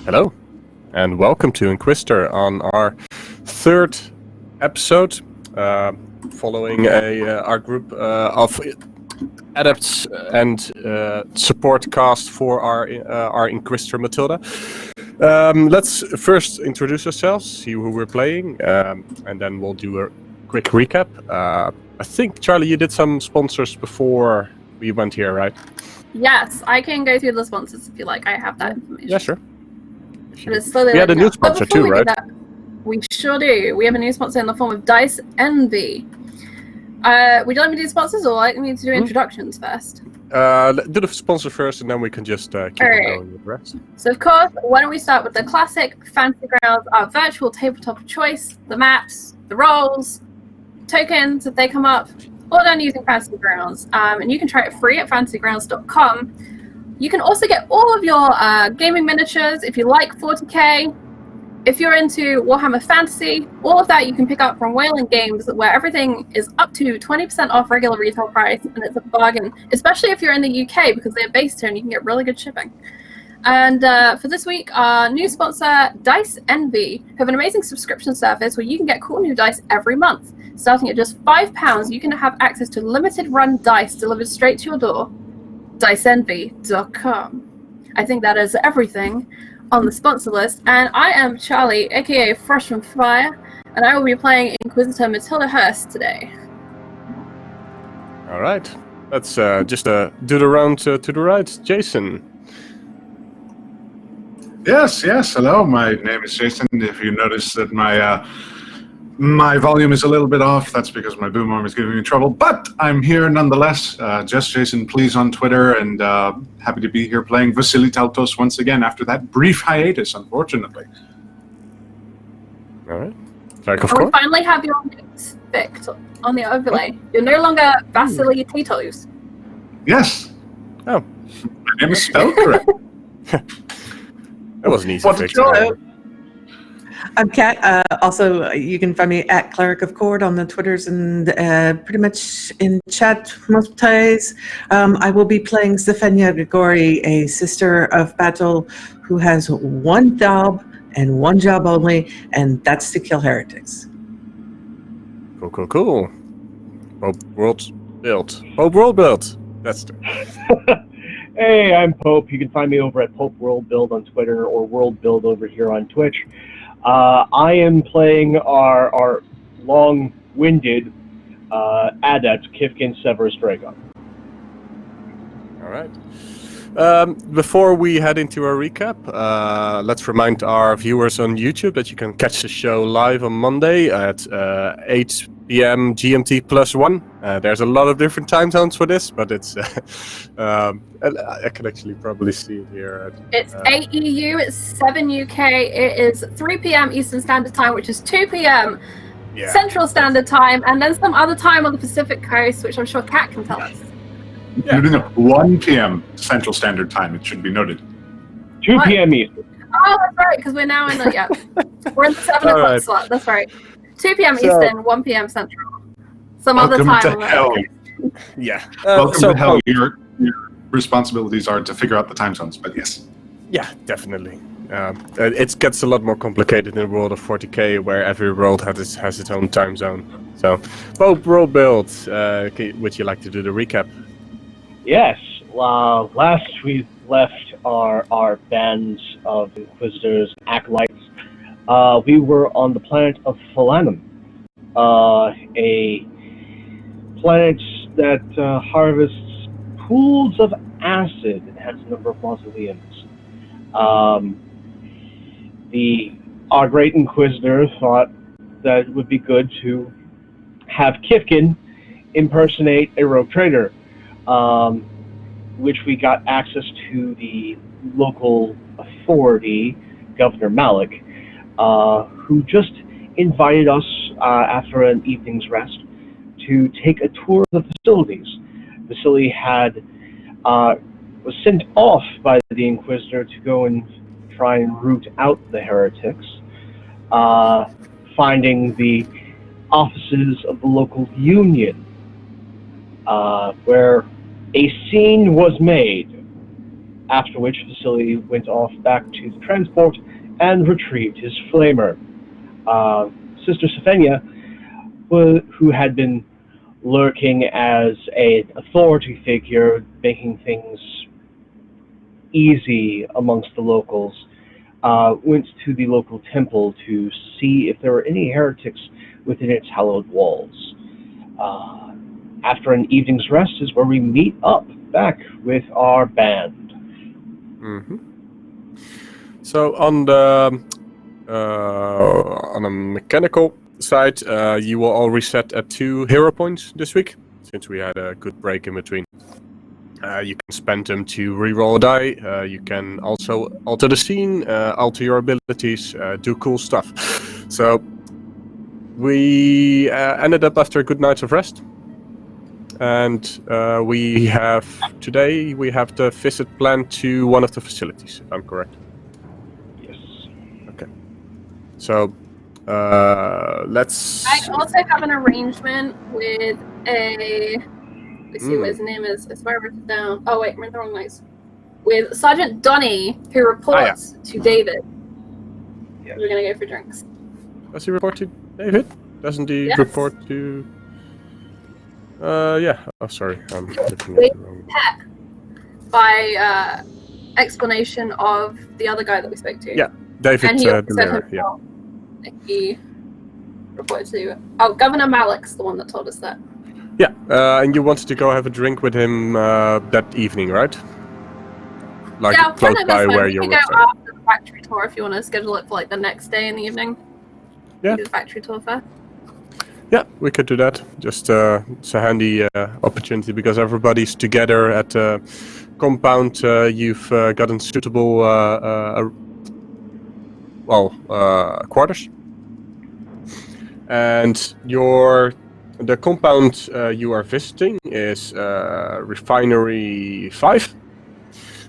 Hello, and welcome to Inquisitor on our third episode, following our group of adepts and support cast for our Inquisitor Matilda. Let's first introduce ourselves, see who we're playing, and then we'll do a quick recap. I think, Charlie, you did some sponsors before we went here, right? Yes, I can go through the sponsors if you like. I have that information. Yeah, sure. We had a new sponsor too, right? We sure do. We have a new sponsor in the form of Dice Envy. Would you like me to do sponsors or like me to do introductions first? Do the sponsor first, and then we can just keep going with the rest. So, of course, why don't we start with the classic Fantasy Grounds, our virtual tabletop of choice, the maps, the rolls, tokens if they come up, all done using Fantasy Grounds. And you can try it free at fantasygrounds.com. You can also get all of your gaming miniatures if you like 40k. If you're into Warhammer Fantasy, all of that you can pick up from Whaling Games, where everything is up to 20% off regular retail price, and it's a bargain, especially if you're in the UK, because they're based here and you can get really good shipping. And for this week, our new sponsor, Dice Envy, have an amazing subscription service where you can get cool new dice every month. Starting at just £5, you can have access to limited run dice delivered straight to your door. DiceEnvy.com. I think that is everything on the sponsor list, and I am Charlie, aka Fresh from Fire, and I will be playing Inquisitor Matilda Hurst today. All right, let's just do the round to the right. Jason. Yes. Hello, my name is Jason. If you notice that my volume is a little bit off, that's because my boom arm is giving me trouble, but I'm here nonetheless. Just Jason, please, on Twitter, and happy to be here playing Vasily Tautos once again after that brief hiatus, unfortunately. All right. We finally have your names fixed on the overlay. You're no longer Vasily Tautos. Yes. Oh. My name is spelled correct. That was an easy fix. I'm Kat. Also, you can find me at Cleric of Cord on the Twitters and pretty much in chat most times. I will be playing Zefenia Grigori, a sister of battle who has one job and one job only, and that's to kill heretics. Cool. Pope World Build. That's the... Hey, I'm Pope. You can find me over at Pope World Build on Twitter or World Build over here on Twitch. I am playing our long-winded adept, Kifkin Severus Dragon. All right. Before we head into our recap, let's remind our viewers on YouTube that you can catch the show live on Monday at 8 p.m. GMT +1. There's a lot of different time zones for this, but it's I can actually probably see it here. It's 8 EU, it's 7 UK, it is 3 p.m. Eastern Standard Time, which is 2 p.m. Central Standard Time, and then some other time on the Pacific Coast, which I'm sure Kat can tell us. Yeah. No, 1 p.m. Central Standard Time, it should be noted. 2 p.m. Eastern. Oh, that's right, because we're now in the, we're in the 7 o'clock slot, that's right. 2 p.m. Eastern, 1 p.m. Central. Some other time. Welcome to hell. Yeah. Welcome to hell. Your responsibilities are to figure out the time zones, but yes. Yeah, definitely. It gets a lot more complicated in the world of 40k, where every world has its own time zone. So, Pope World Build, would you like to do the recap? Yes. Last we left our bands of Inquisitors, Acolytes. We were on the planet of Phalanum, a planet that harvests pools of acid and has a number of mausoleums. Our great Inquisitor thought that it would be good to have Kifkin impersonate a rogue trader, which we got access to the local authority, Governor Malik, who just invited us after an evening's rest to take a tour of the facilities. Vasily was sent off by the Inquisitor to go and try and root out the heretics, finding the offices of the local union, where a scene was made after which Vasily went off back to the transport and retrieved his flamer. Sister Safenia, who had been lurking as an authority figure, making things easy amongst the locals, went to the local temple to see if there were any heretics within its hallowed walls. After an evening's rest is where we meet up back with our band. Mm-hmm. So on the on a mechanical side, you will all reset at 2 hero points this week, since we had a good break in between. You can spend them to reroll a die. You can also alter the scene, alter your abilities, do cool stuff. So we ended up after a good night of rest. And we have the visit planned to one of the facilities, if I'm correct. Yes. Okay. So let's. I also have an arrangement with a. Let's see what his name is. I swear it's down. Oh wait, I'm in the wrong place. With Sergeant Donny, who reports to David. Yes. We're gonna go for drinks. Does he report to David? Doesn't he report to? Yeah. Oh, sorry. I'm looking at the wrong. By explanation of the other guy that we spoke to. Yeah, David. And he Delira, yeah. He reported to. Oh, Governor Malik's the one that told us that. Yeah, and you wanted to go have a drink with him that evening, right? Like Yeah, close by where we you're can go after the factory tour if you want to schedule it for like the next day in the evening. Yeah. Do the factory tour first. Yeah, we could do that. Just it's a handy opportunity because everybody's together at the compound. You've gotten suitable quarters, and the compound you are visiting is Refinery 5,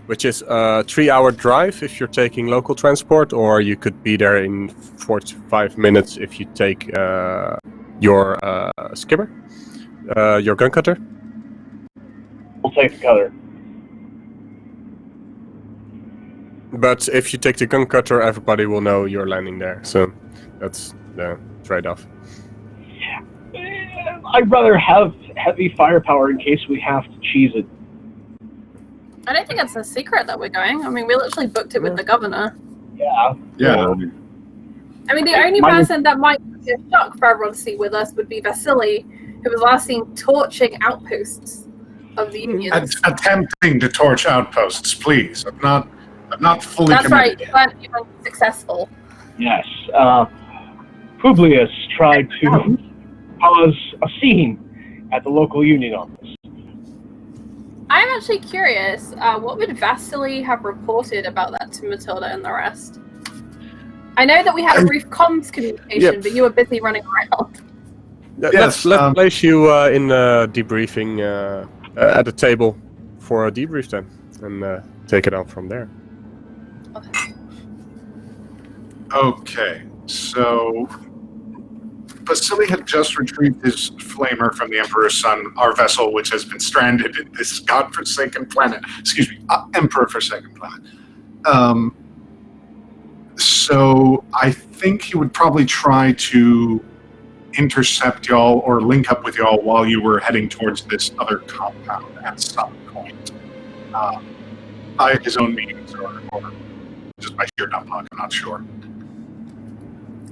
which is a 3-hour drive if you're taking local transport, or you could be there in 45 minutes if you take your skimmer, your gun cutter. We'll take the cutter. But if you take the gun cutter, everybody will know you're landing there. So that's the trade-off. I'd rather have heavy firepower in case we have to cheese it. I don't think it's a secret that we're going. I mean, we literally booked it with the governor. Yeah. Yeah. I mean, the only person that might be a shock for everyone to see with us would be Vasily, who was last seen torching outposts of the unions. Attempting to torch outposts, please. I'm not fully That's right, committed. you weren't even successful. Yes. Publius tried to cause a scene at the local union office. I'm actually curious, what would Vasily have reported about that to Matilda and the rest? I know that we had a brief comms communication, but you were busy running around. Let's place you in debriefing at the table for a debrief then, and take it on from there. Okay, so Vasily had just retrieved his flamer from the Emperor's son, our vessel, which has been stranded in this godforsaken planet. Excuse me, Emperor-forsaken planet. So I think he would probably try to intercept y'all or link up with y'all while you were heading towards this other compound at some point. By his own means or just by sheer dumb luck, I'm not sure.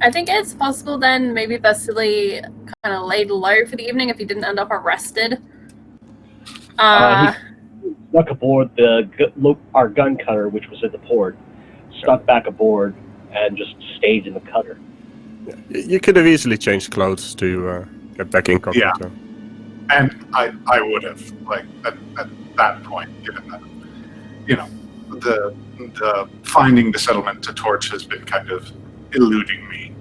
I think it's possible then maybe Vasily kind of laid low for the evening if he didn't end up arrested. He snuck aboard our gun cutter, which was at the port, snuck back aboard, and just stayed in the cutter. Yeah. You could have easily changed clothes to get back in contact. Yeah. And I would have, like, at that point, given that, you know, the finding the settlement to torch has been kind of eluding me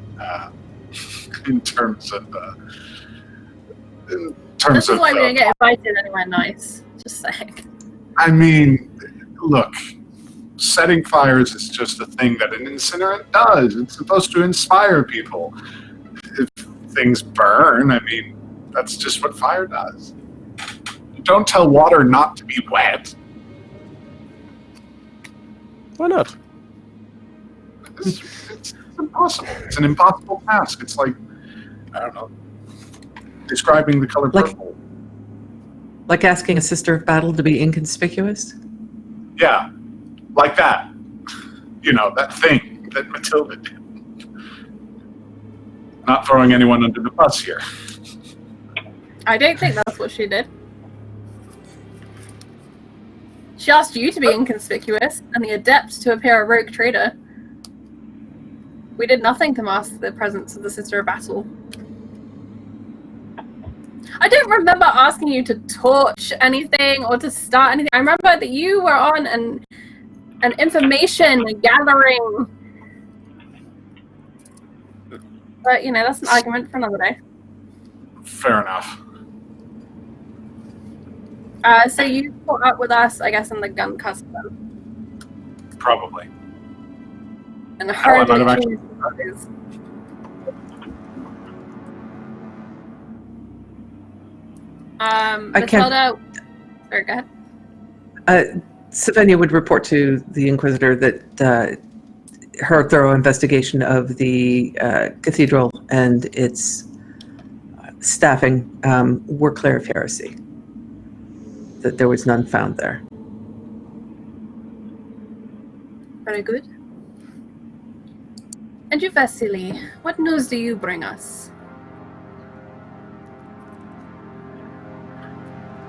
in terms of This is why we didn't get invited anywhere nice. Just saying. I mean, look, setting fires is just a thing that an incinerant does. It's supposed to inspire people. If things burn, I mean, that's just what fire does. Don't tell water not to be wet. Why not? It's impossible. It's an impossible task. It's like, I don't know, describing the color purple. Like asking a sister of battle to be inconspicuous? Yeah, like that. You know, that thing that Matilda did. Not throwing anyone under the bus here. I don't think that's what she did. She asked you to be inconspicuous, and the adept to appear a rogue trader. We did nothing to mask the presence of the Sister of Battle. I don't remember asking you to torch anything or to start anything. I remember that you were on an information gathering. But, you know, that's an argument for another day. Fair enough. So you caught up with us, I guess, in the gun custom. Probably. And heard I might have it. I can't- Matilda, sorry, go ahead. Savenia would report to the Inquisitor that her thorough investigation of the cathedral and its staffing were clear of heresy, that there was none found there. Very good. And you, Vasily, what news do you bring us?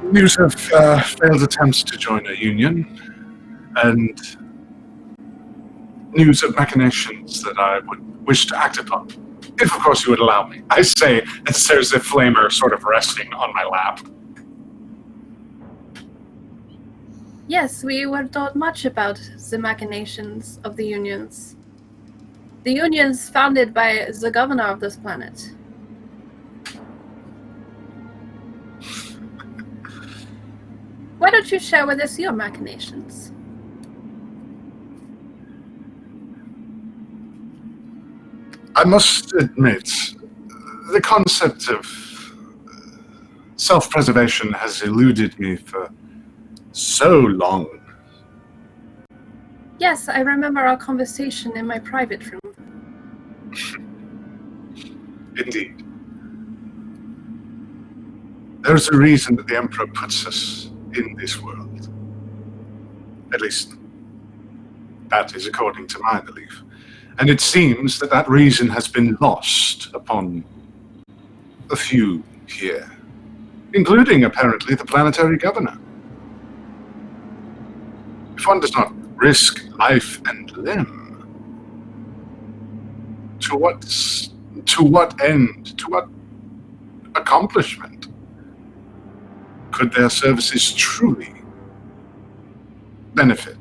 News of failed attempts to join a union, and news of machinations that I would wish to act upon. If, of course, you would allow me. I say as there's a flamer sort of resting on my lap. Yes, we were told much about the machinations of the unions. The unions founded by the governor of this planet. Why don't you share with us your machinations? I must admit, the concept of self-preservation has eluded me for so long. Yes, I remember our conversation in my private room. Indeed. There's a reason that the Emperor puts us in this world. At least, that is according to my belief. And it seems that that reason has been lost upon a few here, including, apparently, the planetary governor. If one does not risk life and limb, to what end, to what accomplishment could their services truly benefit?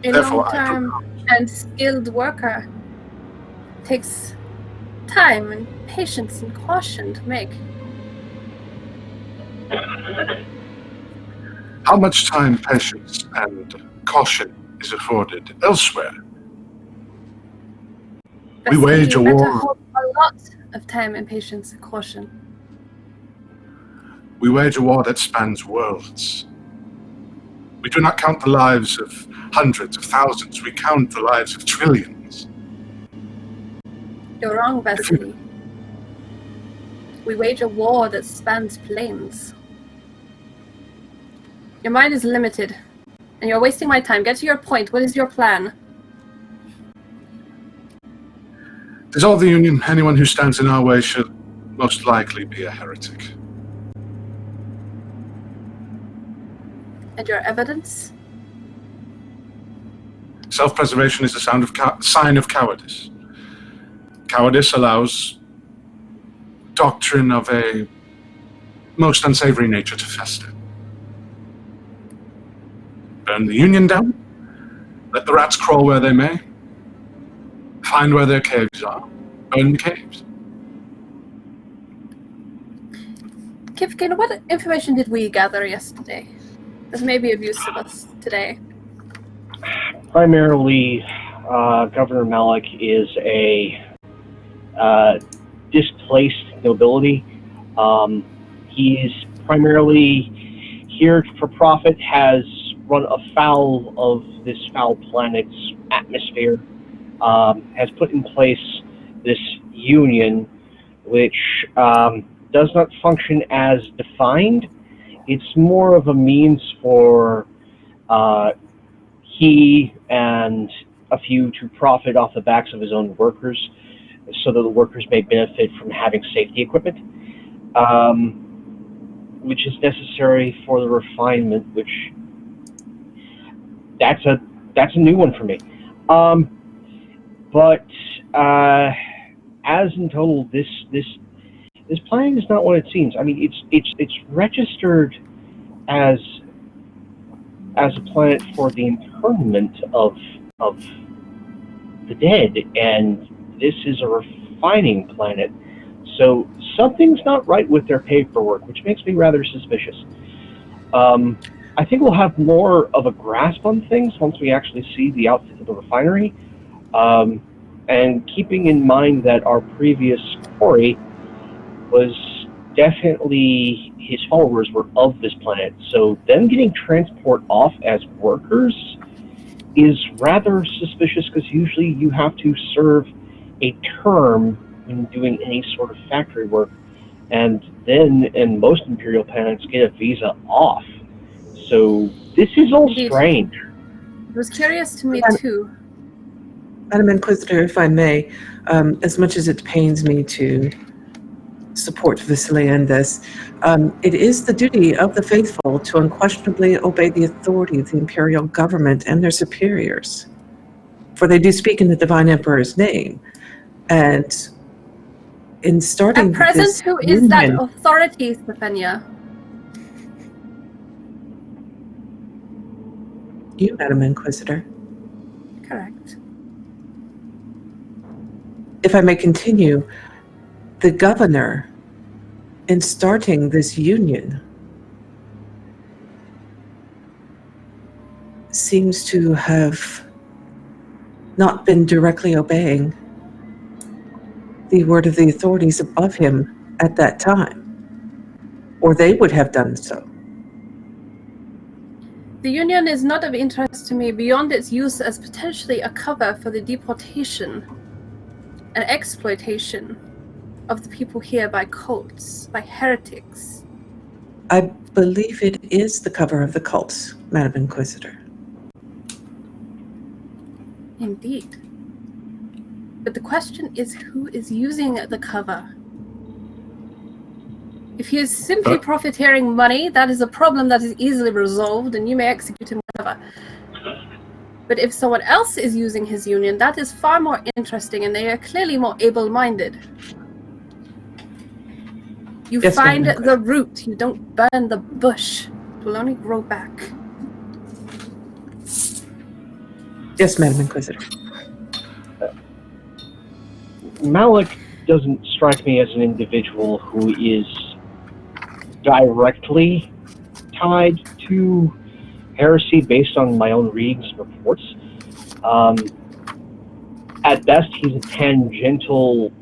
A Therefore, long-term and skilled worker takes time and patience and caution to make. How much time, patience, and caution is afforded elsewhere? We wage a You better war. hold a lot of time and patience and caution. We wage a war that spans worlds. We do not count the lives of hundreds of thousands. We count the lives of trillions. You're wrong, Vasily. We wage a war that spans planes. Your mind is limited, and you're wasting my time. Get to your point. What is your plan? Dissolve the Union. Anyone who stands in our way should most likely be a heretic. And your evidence? Self-preservation is a sign of cowardice. Cowardice allows doctrine of a most unsavory nature to fester. Burn the Union down, let the rats crawl where they may, find where their caves are, burn the caves. Kivkin, what information did we gather yesterday that may be of use to us today? Primarily, Governor Malik is a displaced nobility. He's primarily here for profit, has run afoul of this foul planet's atmosphere, has put in place this union, which does not function as defined. It's more of a means for he and a few to profit off the backs of his own workers, so that the workers may benefit from having safety equipment, which is necessary for the refinement, which that's a new one for me. But as in total, this planet is not what it seems. I mean, it's registered as a planet for the internment of the dead, and this is a refining planet. So something's not right with their paperwork, which makes me rather suspicious. I think we'll have more of a grasp on things once we actually see the outfit of the refinery. And keeping in mind that our previous quarry was definitely, his followers were of this planet, so them getting transport off as workers is rather suspicious, because usually you have to serve a term when doing any sort of factory work, and then in most Imperial planets get a visa off. So this is all strange. It was curious to me too. Madam Inquisitor, if I may, as much as it pains me to support Vasily in this, it is the duty of the faithful to unquestionably obey the authority of the Imperial government and their superiors, for they do speak in the Divine Emperor's name. And in starting At present, this who is that union, authority, Stefania? you, Madam Inquisitor. Correct. If I may continue, the governor, in starting this union, seems to have not been directly obeying the word of the authorities above him at that time, or they would have done so. The Union is not of interest to me beyond its use as potentially a cover for the deportation and exploitation of the people here by cults, by heretics. I believe it is the cover of the cults, Madam Inquisitor. Indeed. But the question is, who is using the cover? If he is simply profiteering money, that is a problem that is easily resolved, and you may execute him whatever. But if someone else is using his union, that is far more interesting, and they are clearly more able-minded. You Yes, find Madam the root, you don't burn the bush. It will only grow back. Yes, Madam Inquisitor. Malik doesn't strike me as an individual who is directly tied to heresy based on my own readings and reports. At best, he's a tangential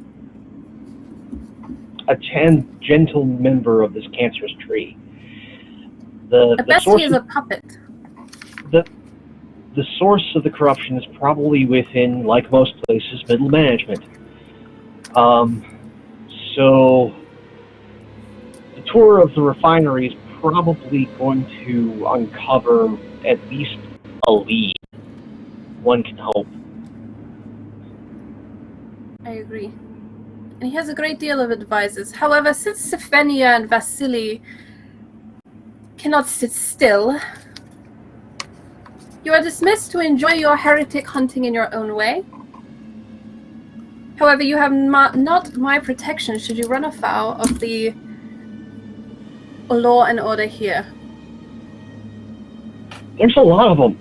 member of this cancerous tree. At best, he is a puppet. The source of the corruption is probably within, like most places, middle management. So the tour of the refinery is probably going to uncover at least a lead. One can hope. I agree. And he has a great deal of advisors. However, since Stefania and Vasily cannot sit still, you are dismissed to enjoy your heretic hunting in your own way. However, you have not my protection should you run afoul of the law and order here. There's a lot of them.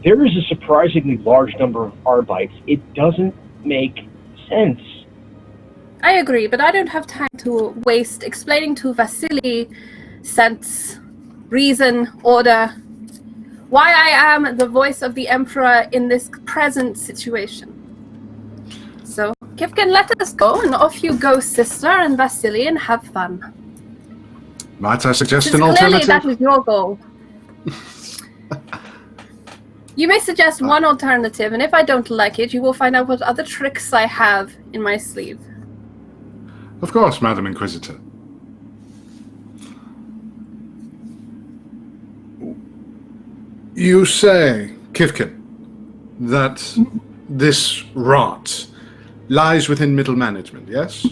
There is a surprisingly large number of Arbites. It doesn't make sense. I agree, but I don't have time to waste explaining to Vasily sense, reason, order, why I am the voice of the Emperor in this present situation. So, Kifkin, let us go, and off you go, sister and Vasily, and have fun. Might I suggest Since an clearly alternative? that is your goal. You may suggest one alternative, and if I don't like it, you will find out what other tricks I have in my sleeve. Of course, Madam Inquisitor. You say, Kivkin, that this rot lies within middle management, yes?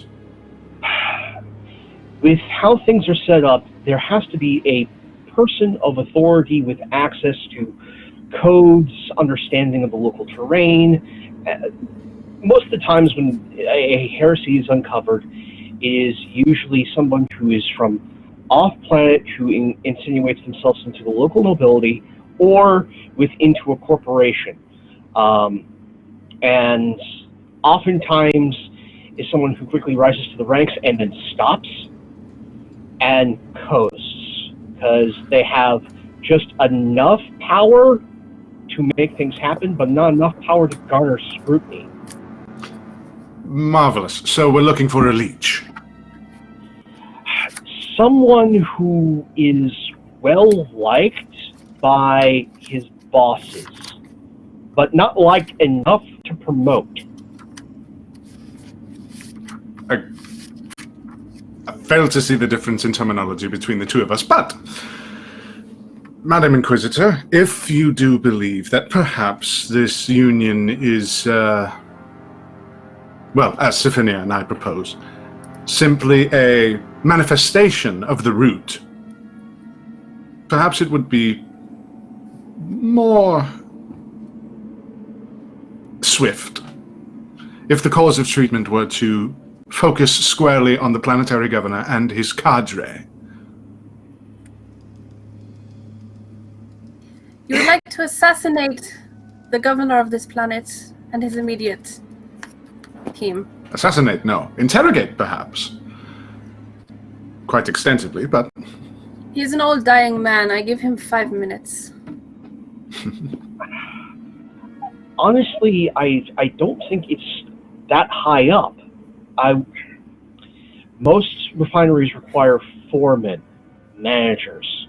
With how things are set up, there has to be a person of authority with access to codes, understanding of the local terrain. Most of the times when a heresy is uncovered, it is usually someone who is from off-planet who insinuates themselves into the local nobility or into a corporation. And oftentimes is someone who quickly rises to the ranks and then stops and coasts, because they have just enough power to make things happen, but not enough power to garner scrutiny. Marvelous. So we're looking for a leech. Someone who is well-liked by his bosses, but not liked enough to promote. I fail to see the difference in terminology between the two of us, but, Madam Inquisitor, if you do believe that perhaps this union is, well, as Siphinia and I propose, simply a manifestation of the root, perhaps it would be more swift if the cause of treatment were to focus squarely on the planetary governor and his cadre. You would like to assassinate the governor of this planet and his immediate team. Assassinate, no. Interrogate, perhaps. Quite extensively, but... He's an old dying man. I give him 5 minutes. Honestly, I don't think it's that high up. Most refineries require foremen, managers.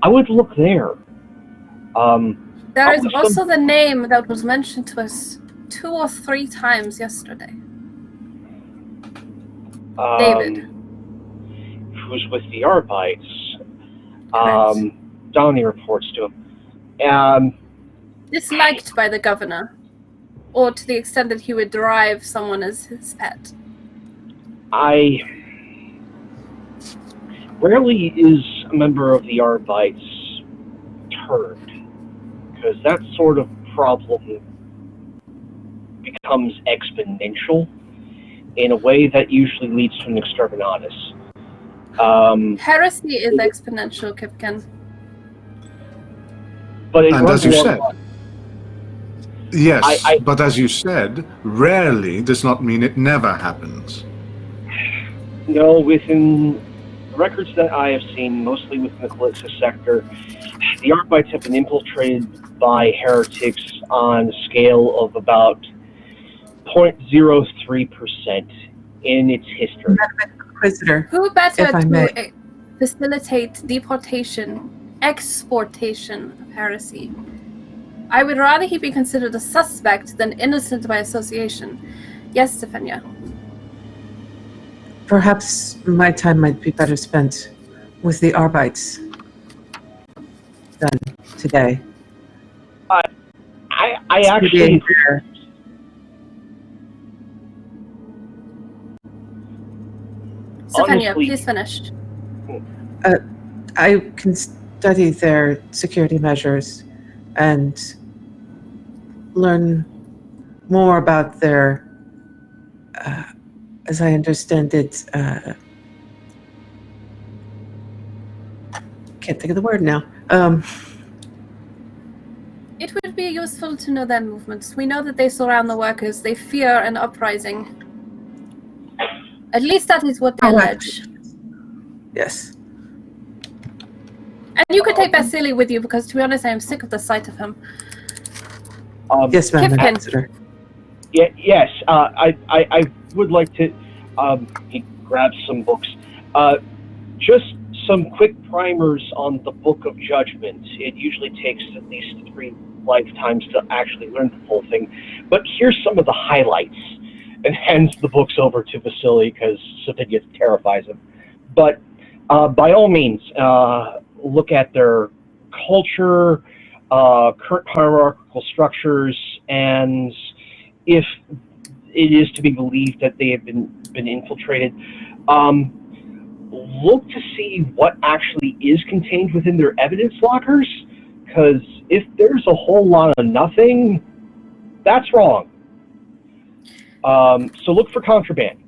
I would look there. There is also the name that was mentioned to us 2 or 3 times yesterday. David. Who's with the Arbites. Donnie reports to him. Disliked by the governor, or to the extent that he would derive someone as his pet. Rarely is a member of the Arbites turned, because that sort of problem becomes exponential in a way that usually leads to an exterminatus. Heresy is exponential, Kipkin. But it and runs as you along said, yes, but as you said, rarely does not mean it never happens. No, within the records that I have seen, mostly within the Calypso sector, the Arbites have been infiltrated by heretics on a scale of about 0.03% in its history. Inquisitor, Who better if I may. to facilitate deportation, exportation of heresy? I would rather he be considered a suspect than innocent by association. Yes, Stefania. Perhaps my time might be better spent with the Arbites than today. I actually... Stefania, Honestly, please finish. I can study their security measures and learn more about their, as I understand it, can't think of the word now. It would be useful to know their movements. We know that they surround the workers. They fear an uprising. At least that is what they allege. Yes. And you could take Vasily with you, because to be honest, I am sick of the sight of him. Yes, ma'am. Kipkin. Ambassador. Yes, I would like to... he grabs some books. Just some quick primers on the Book of Judgment. It usually takes at least 3 lifetimes to actually learn the full thing. But here's some of the highlights. And hands the books over to Vasily because Sophia terrifies him. But by all means, look at their culture, current hierarchical structures, and if it is to be believed that they have been infiltrated, look to see what actually is contained within their evidence lockers, because if there's a whole lot of nothing, that's wrong. So look for contraband.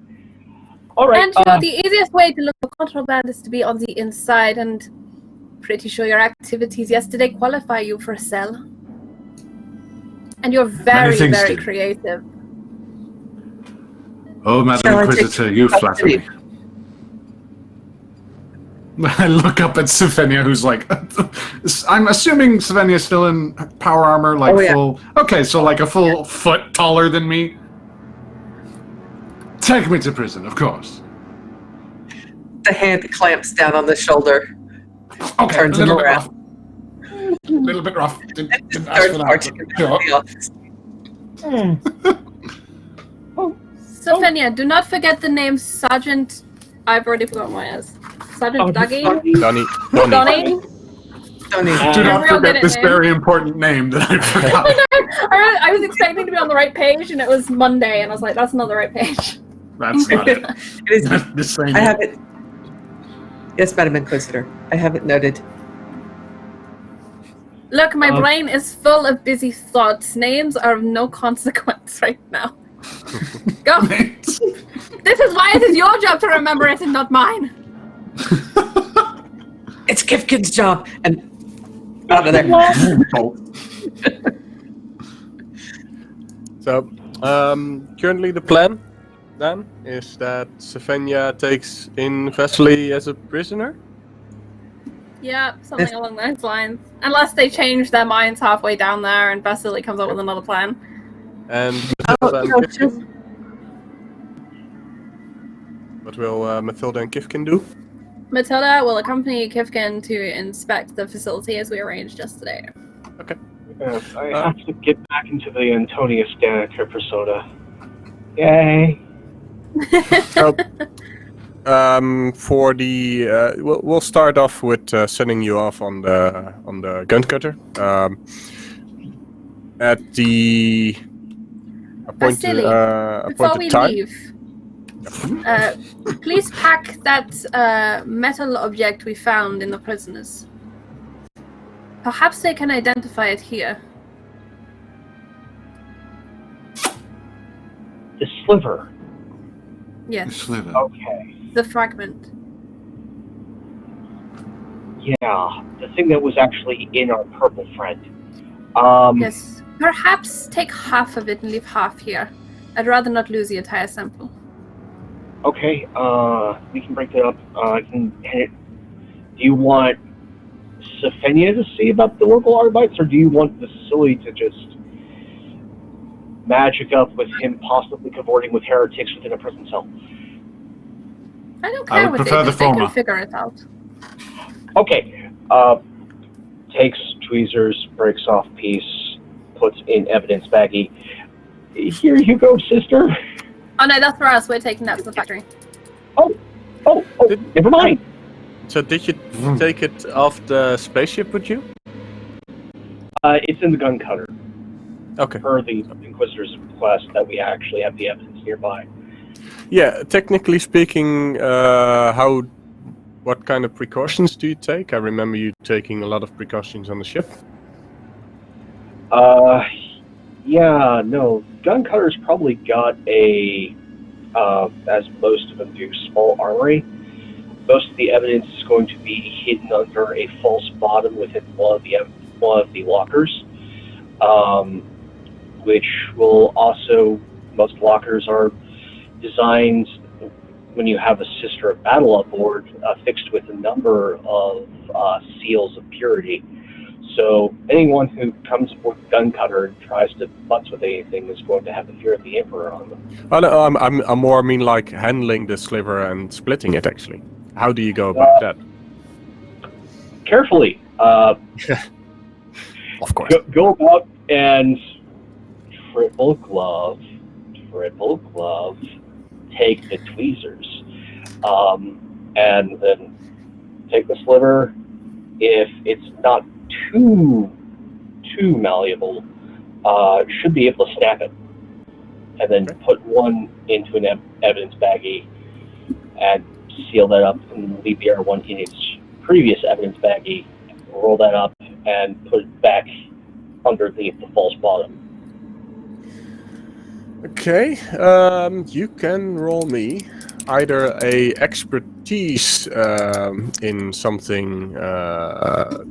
All right. And the easiest way to look for contraband is to be on the inside, and pretty sure your activities yesterday qualify you for a cell. And you're very, very creative. Oh, Madam Inquisitor, you flatter me. I look up at Sylvania, who's like, I'm assuming Sylvania's still in power armor, full. Okay, so like a full foot taller than me. Take me to prison, of course. The hand clamps down on the shoulder. Okay, turns him around. A little bit rough. Didn't ask Starts for marching that. the office. Sophia, do not forget the name Sergeant. I've already forgotten what it is. Sergeant Dougie? Donnie. Donnie? Do not forget this very important name that I forgot. I was expecting to be on the right page, and it was Monday, and I was like, that's not the right page. That's not it. It is. That's the same. I have it. Yes, Madam Inquisitor. I have it noted. Look, my brain is full of busy thoughts. Names are of no consequence right now. Go. This is why it is your job to remember it and not mine. It's Kifkin's job. And out of there. So, currently the plan, then, is that Sylvania takes in Vasily as a prisoner? Yeah, something along those lines. Unless they change their minds halfway down there and Vasily comes up with another plan. And Matilda and Kifkin? What will Matilda and Kifkin do? Matilda will accompany Kifkin to inspect the facility as we arranged yesterday. Okay. Yes, I have to get back into the Antonius Danica persona. Yay! So, for the we'll start off with sending you off on the gun cutter at the appointed before we time. leave, please pack that metal object we found in the prisoners. Perhaps they can identify it here. The sliver. Yes. Sliver. Okay. The fragment. Yeah, the thing that was actually in our purple friend. Yes. Perhaps take half of it and leave half here. I'd rather not lose the entire sample. Okay, we can break that up. I can hand it. Do you want Sylvania to see about the local Arbites, or do you want Vasily to just magic up with him possibly cavorting with heretics within a prison cell? I don't I care would what prefer they the do. They former. can figure it out. Okay, takes tweezers, breaks off piece, puts in evidence baggie. Here you go, sister. Oh no, that's for us. We're taking that to the factory. Oh, never mind. So did you take it off the spaceship with you? It's in the gun cutter. Okay. Per the Inquisitor's request that we actually have the evidence nearby. Yeah, technically speaking, what kind of precautions do you take? I remember you taking a lot of precautions on the ship. Yeah, no. Gun cutter's probably got a, as most of them do, small armory. Most of the evidence is going to be hidden under a false bottom within one of the lockers, which will also, most lockers are designed when you have a sister of battle aboard, fixed with a number of seals of purity. So anyone who comes aboard the gun cutter and tries to butts with anything is going to have the fear of the Emperor on them. Oh no, I'm more mean like handling the sliver and splitting it. Actually, how do you go about that? carefully. Of course. Go about and triple glove, take the tweezers, and then take the sliver. If it's not too malleable, should be able to snap it, and then put one into an evidence baggie and seal that up, and leave the other one in its previous evidence baggie. Roll that up and put it back underneath the false bottom. Okay, you can roll me either a expertise in something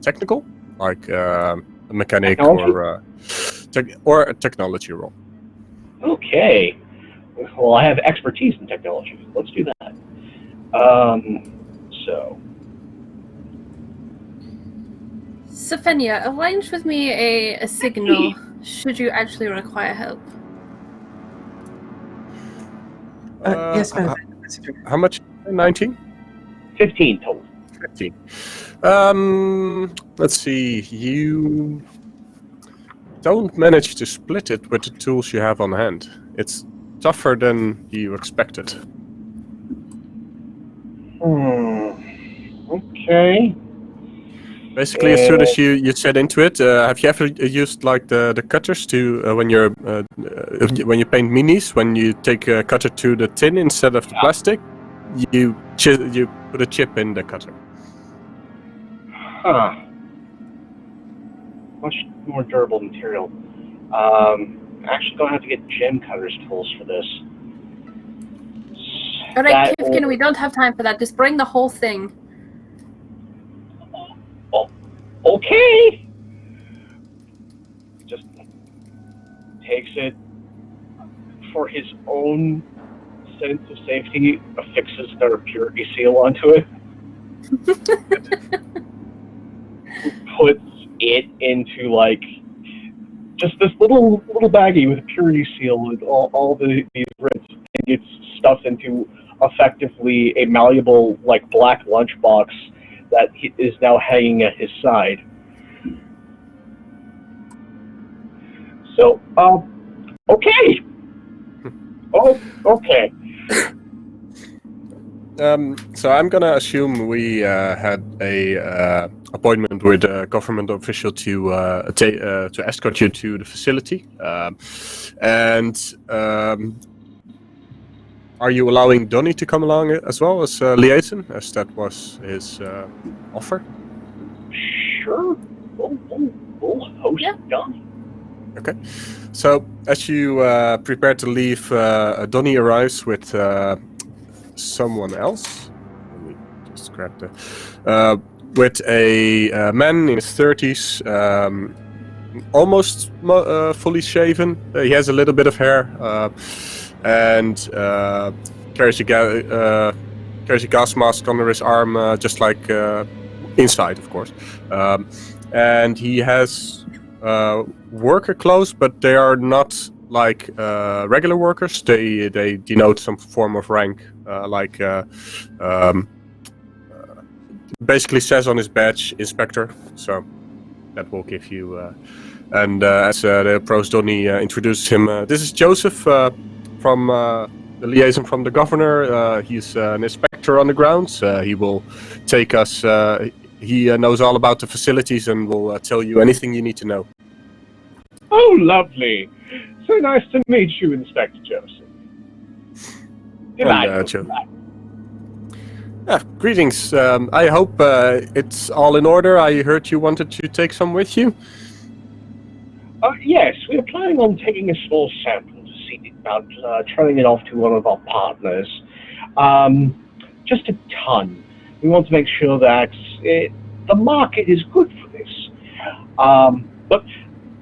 technical, like a mechanic, or a technology roll. Okay. Well, I have expertise in technology. Let's do that. Safenia, arrange with me a signal should you actually require help. Yes, ma'am. How much? 19? 15 total. 15. Let's see. You don't manage to split it with the tools you have on hand. It's tougher than you expected. Okay. Basically, as soon as you set into it, have you ever used like the cutters to when you paint minis? When you take a cutter to the tin instead of the plastic, you put a chip in the cutter. Huh. Much more durable material. Actually, gonna have to get gem cutters tools for this. All right, Kifkin, we don't have time for that. Just bring the whole thing. Okay. Just takes it for his own sense of safety, affixes their purity seal onto it, puts it into like just this little baggie with a purity seal with all these ribs, and gets stuffed into effectively a malleable like black lunchbox that is now hanging at his side. So, okay. Oh, okay. So I'm gonna assume we had a appointment with a government official to escort you to the facility, are you allowing Donnie to come along as well as liaison, as that was his offer? Sure. We'll host Donnie. Okay. So as you prepare to leave, Donnie arrives with someone else. Let me just grab the... with a man in his 30s, almost fully shaven. He has a little bit of hair. And carries a gas mask under his arm, just like inside, of course. And he has worker clothes, but they are not like regular workers. They denote some form of rank, basically says on his badge, Inspector. So that will give you. As they approach, Donnie introduces him. This is Joseph. From the liaison from the governor. He's an inspector on the grounds. He will take us. He knows all about the facilities and will tell you anything you need to know. Oh, lovely. So nice to meet you, Inspector Joseph. Greetings. I hope it's all in order. I heard you wanted to take some with you. Yes, we are planning on taking a small sample. About turning it off to one of our partners. Just a ton. We want to make sure that the market is good for this. But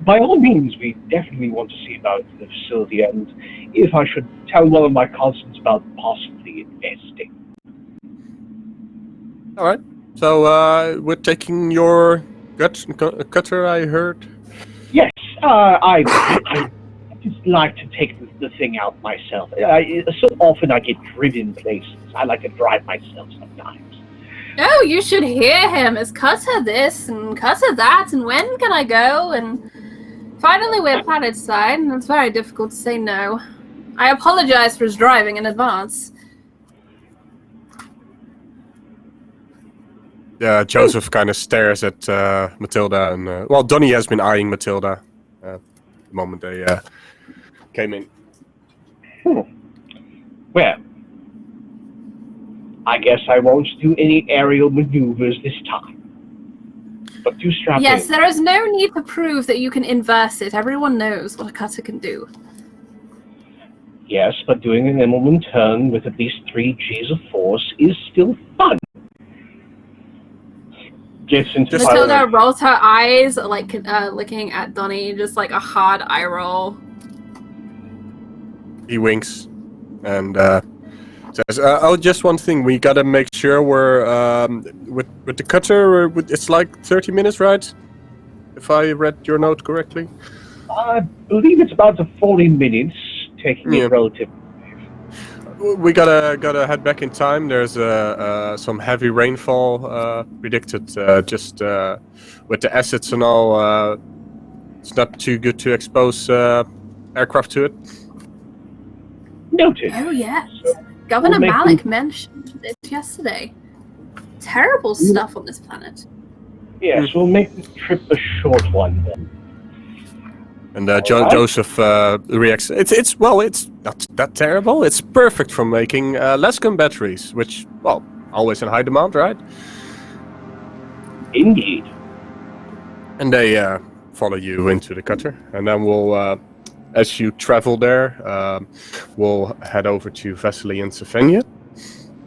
by all means, we definitely want to see about the facility, and if I should tell one of my cousins about possibly investing. All right. So we're taking your cutter, I heard? Yes, I just like to take the thing out myself. So often I get driven places. I like to drive myself sometimes. Oh, you should hear him. It's Cutter this and Cutter that, and when can I go? And finally we're planet side, and it's very difficult to say no. I apologize for his driving in advance. Yeah, Joseph kind of stares at Matilda, and well, Donnie has been eyeing Matilda the moment they came in. Well, I guess I won't do any aerial maneuvers this time. But do strap Yes, in. there is no need to prove that you can inverse it. Everyone knows what a cutter can do. Yes, but doing an Immelman turn with at least 3 Gs of force is still fun. Gets into Matilda rolls her eyes, like looking at Donnie, just like a hard eye roll. He winks and says, "Oh, just one thing. We gotta make sure we're with the cutter. It's like 30 minutes, right? If I read your note correctly." I believe it's about 40 minutes, taking it relatively. We gotta head back in time. There's some heavy rainfall predicted. Just with the acids and all, it's not too good to expose aircraft to it. Noted. Oh yes, Governor Malik mentioned it yesterday. Terrible stuff on this planet. Yes, we'll make the trip a short one then. And Joseph reacts. It's not that terrible. It's perfect for making Lascum batteries, which, well, always in high demand, right? Indeed. And they follow you into the cutter, and then we'll, as you travel there, we'll head over to Vasily and Savenia,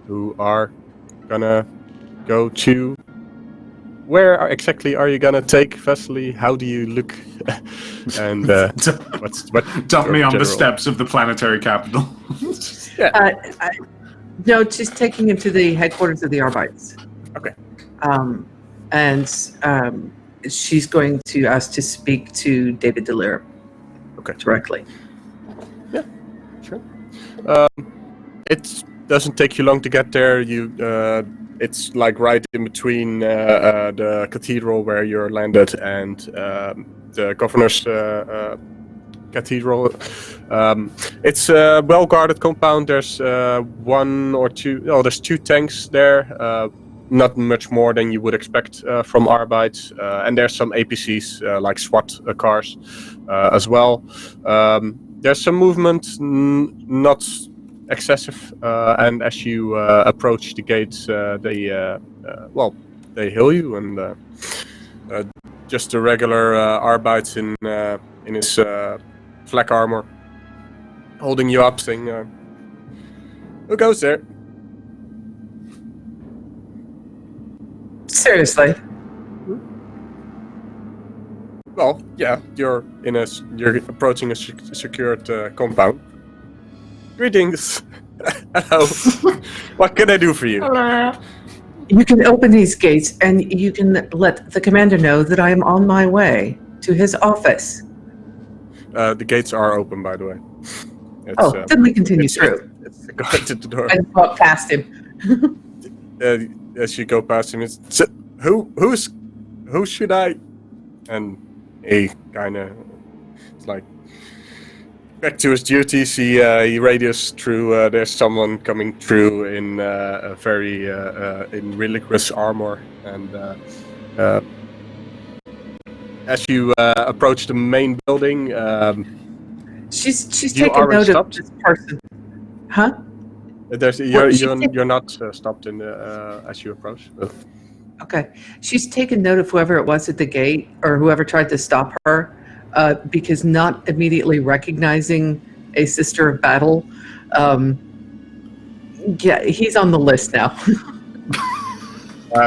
who are gonna go to. Where exactly are you gonna take Vasily? How do you look? And dump me on the steps of the planetary capital. No, she's taking him to the headquarters of the Arbites. Okay. And she's going to ask to speak to David DeLire. Okay. Directly. Yeah, sure. It doesn't take you long to get there. It's like right in between the cathedral where you're landed and the governor's cathedral. It's a well-guarded compound. There's there's 2 tanks there. Not much more than you would expect from Arbeit. And there's some APCs like SWAT cars as well. There's some movement, not excessive, and as you approach the gates, they hail you, and just a regular Arbeit in his flak armor, holding you up, saying, "Who goes there?" Seriously? Well, yeah, you're approaching a secured compound. Greetings. Hello. What can I do for you? You can open these gates and you can let the commander know that I am on my way to his office. The gates are open, by the way. Then we continue through. It's the guard at the door. I walk past him. As you go past him, it's who should I? And he kind of, it's like, back to his duties. He radios through. There's someone coming through in a very in religious armor, and as you approach the main building, she's taking note of this person, huh? You're not stopped in as you approach. Okay, she's taken note of whoever it was at the gate or whoever tried to stop her. Because not immediately recognizing a Sister of Battle, he's on the list now.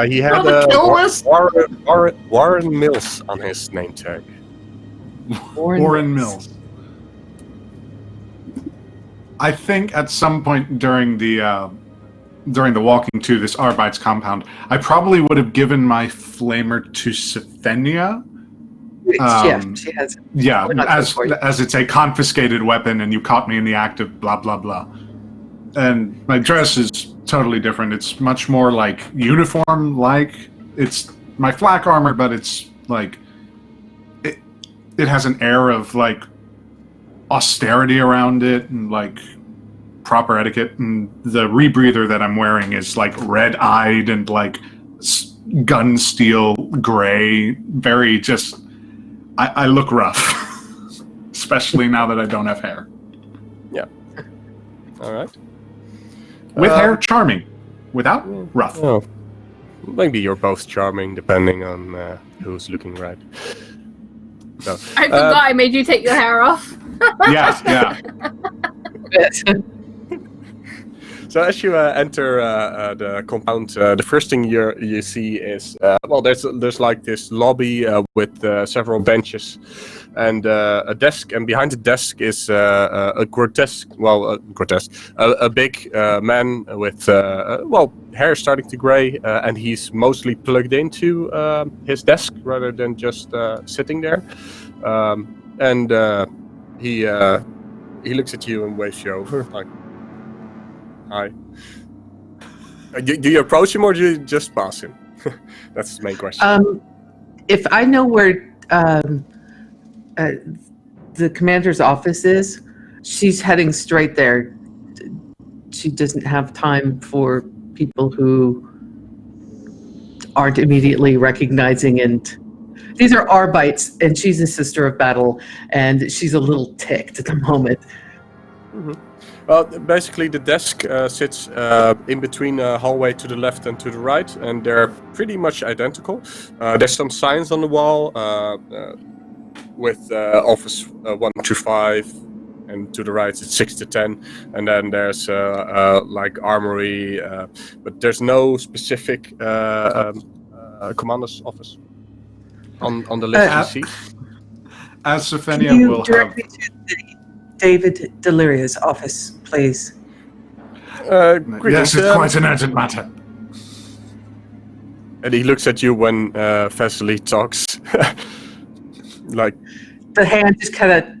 He had Warren Mills on his name tag. Warren Mills. I think at some point during the walking to this Arbite's compound, I probably would have given my flamer to Savenia. She has. Yeah, as it's a confiscated weapon, and you caught me in the act of blah blah blah. and my dress is totally different. It's much more like uniform-like. It's my flak armor, but it's like it has an air of like austerity around it and like proper etiquette. And the rebreather that I'm wearing is like red-eyed and like gun steel gray. Very just. I look rough, especially now that I don't have hair. Yeah. All right. With hair, charming. Without, rough. Oh, maybe you're both charming, depending on who's looking right. So, I forgot I made you take your hair off. Yes, yeah. So as you enter the compound, the first thing you see is there's like this lobby with several benches and a desk, and behind the desk is a big man with hair starting to gray, and he's mostly plugged into his desk rather than just sitting there, and he looks at you and waves you over like. Hi. Do you approach him or do you just pass him? That's the main question. If I know where the commander's office is, she's heading straight there. She doesn't have time for people who aren't immediately recognizing, and these are Arbites, and she's a sister of battle, and she's a little ticked at the moment. Mm-hmm. Well, basically the desk sits in between a hallway to the left and to the right, and they're pretty much identical. There's some signs on the wall with office 1 to 5, and to the right it's 6 to 10, and then there's like armory, but there's no specific commander's office on the list you see. As Sofenia will have... Me to David Deliria's office, please. Yes, it's quite an urgent matter. And he looks at you when Vesely talks. Like the hand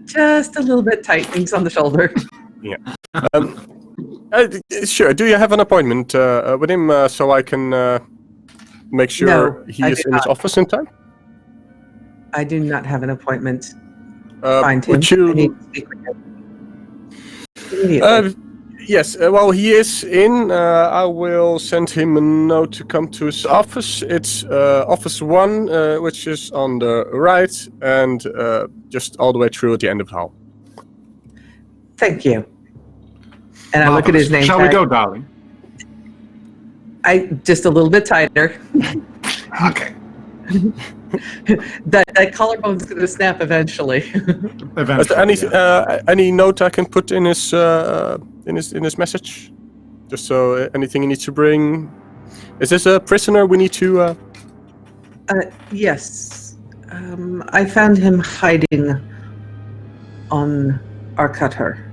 just a little bit tightens on the shoulder. Yeah. Sure. Do you have an appointment with him so I can make sure he is in his office in time? I do not have an appointment. Find him. Would you... I need to speak with him. Immediately. Yes, well, he is in. I will send him a note to come to his office. It's office 1, which is on the right, and just all the way through at the end of the hall. Thank you. And I look at his name Shall tag. we go, darling? Just a little bit tighter. Okay. that collarbone's going to snap eventually. Is there any note I can put in his message? Just so anything he needs to bring. Is this a prisoner we need to? Yes. I found him hiding on our cutter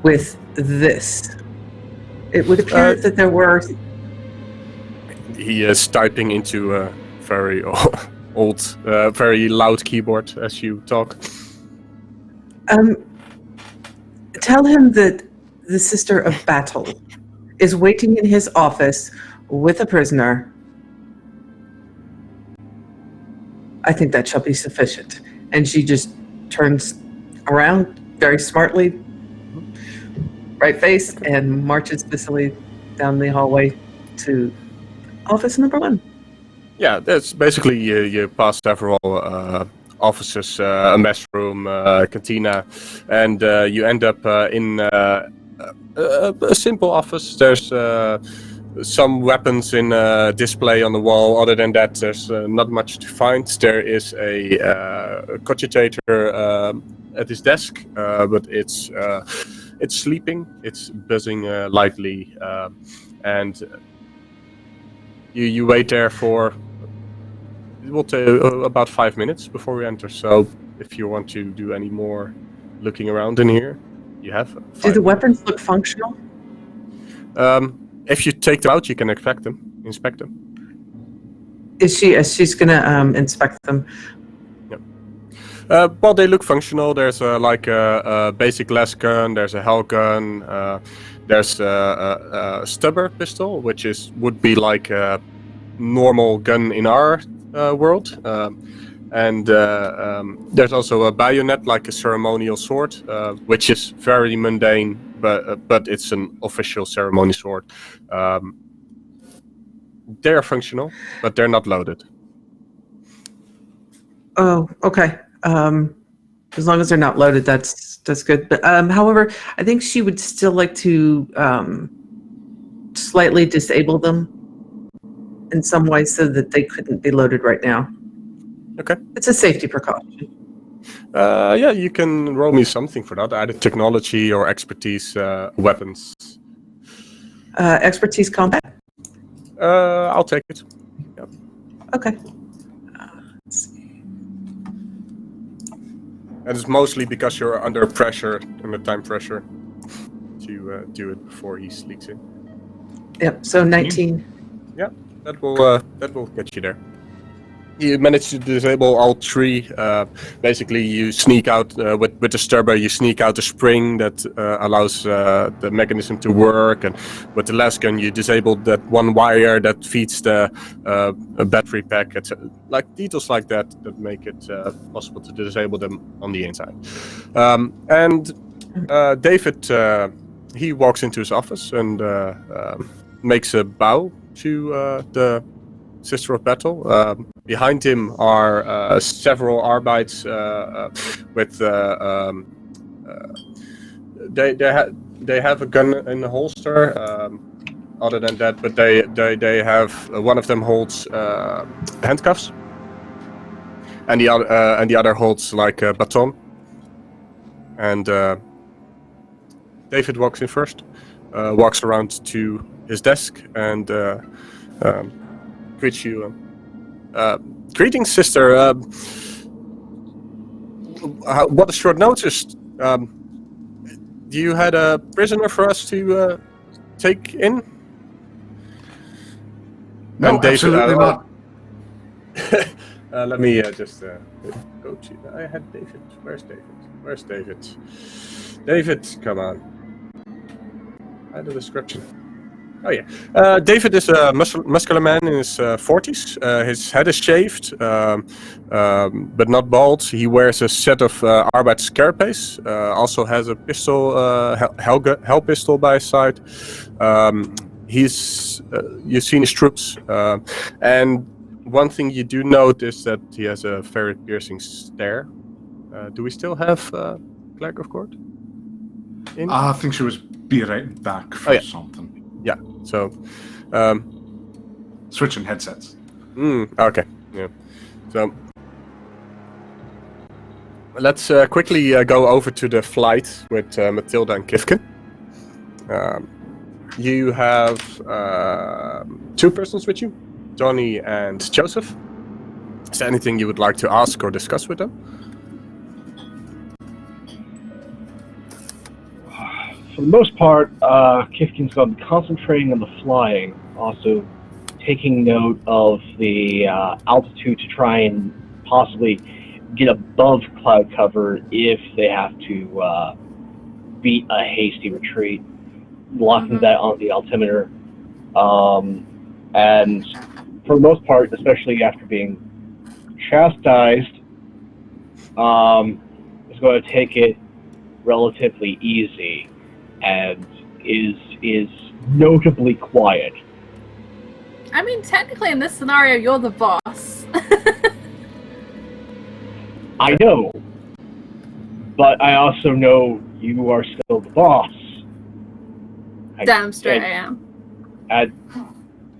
with this. It would appear that there were. He is typing into a very old, very loud keyboard as you talk. Tell him that the Sister of Battle is waiting in his office with a prisoner. I think that shall be sufficient. And she just turns around very smartly, right face, and marches busily down the hallway to office number 1. Yeah, that's basically you pass several offices, a mess room, cantina, and you end up in a simple office. There's some weapons in display on the wall. Other than that, there's not much to find. There is a cogitator at his desk, but it's sleeping. It's buzzing lightly, and you wait there for. It will take about 5 minutes before we enter. So if you want to do any more looking around in here, you have. Do the weapons look functional? If you take them out, you can inspect them. She's gonna inspect them? Yep. Well, they look functional. There's like a basic las gun. There's a hell gun. There's a stubber pistol, which would be like a normal gun in our world. And there's also a bayonet, like a ceremonial sword, which is very mundane, but it's an official ceremony sword. They're functional, but they're not loaded. Oh, okay. As long as they're not loaded, that's good. But however, I think she would still like to slightly disable them in some way so that they couldn't be loaded right now. Okay. It's a safety precaution. Yeah, you can roll me something for that. Either technology or expertise, weapons. Expertise combat? I'll take it. Yep. Okay. And it's mostly because you're under pressure, under time pressure, to do it before he sneaks in. Yep, so 19. Yeah, that will get you there. You manage to disable all three. Basically, you sneak out with the stubber. You sneak out the spring that allows the mechanism to work, and with the las gun, you disable that one wire that feeds the battery pack. It's like details like that make it possible to disable them on the inside. And David, he walks into his office and makes a bow to the Sister of Battle. Behind him are several Arbites with they have a gun in the holster. Other than that, but they have one of them holds handcuffs, and the other holds like a baton. And David walks in first, walks around to his desk and greets you. Greetings, sister. What a short notice. You had a prisoner for us to take in? No, and David, absolutely not. Let me just go to... I had David. Where's David? Where's David? David, come on. I had a description. Oh yeah, David is a muscular man in his 40s. His head is shaved, but not bald. He wears a set of Arbeits carapace. Also has a pistol, hell pistol by his side. You've seen his troops, and one thing you do note is that he has a very piercing stare. Do we still have Clerk of Court? I think she was berating back for something. Yeah, so... switching headsets. Okay, yeah. So... let's quickly go over to the flight with Matilda and Kifkin. You have 2 persons with you, Donnie and Joseph. Is there anything you would like to ask or discuss with them? For the most part, Kifkin's going to be concentrating on the flying, also taking note of the altitude to try and possibly get above cloud cover if they have to beat a hasty retreat, locking that on the altimeter. And for the most part, especially after being chastised, is going to take it relatively easy. And is notably quiet. I mean, technically in this scenario, you're the boss. I know, but I also know you are still the boss. Damn straight I am. And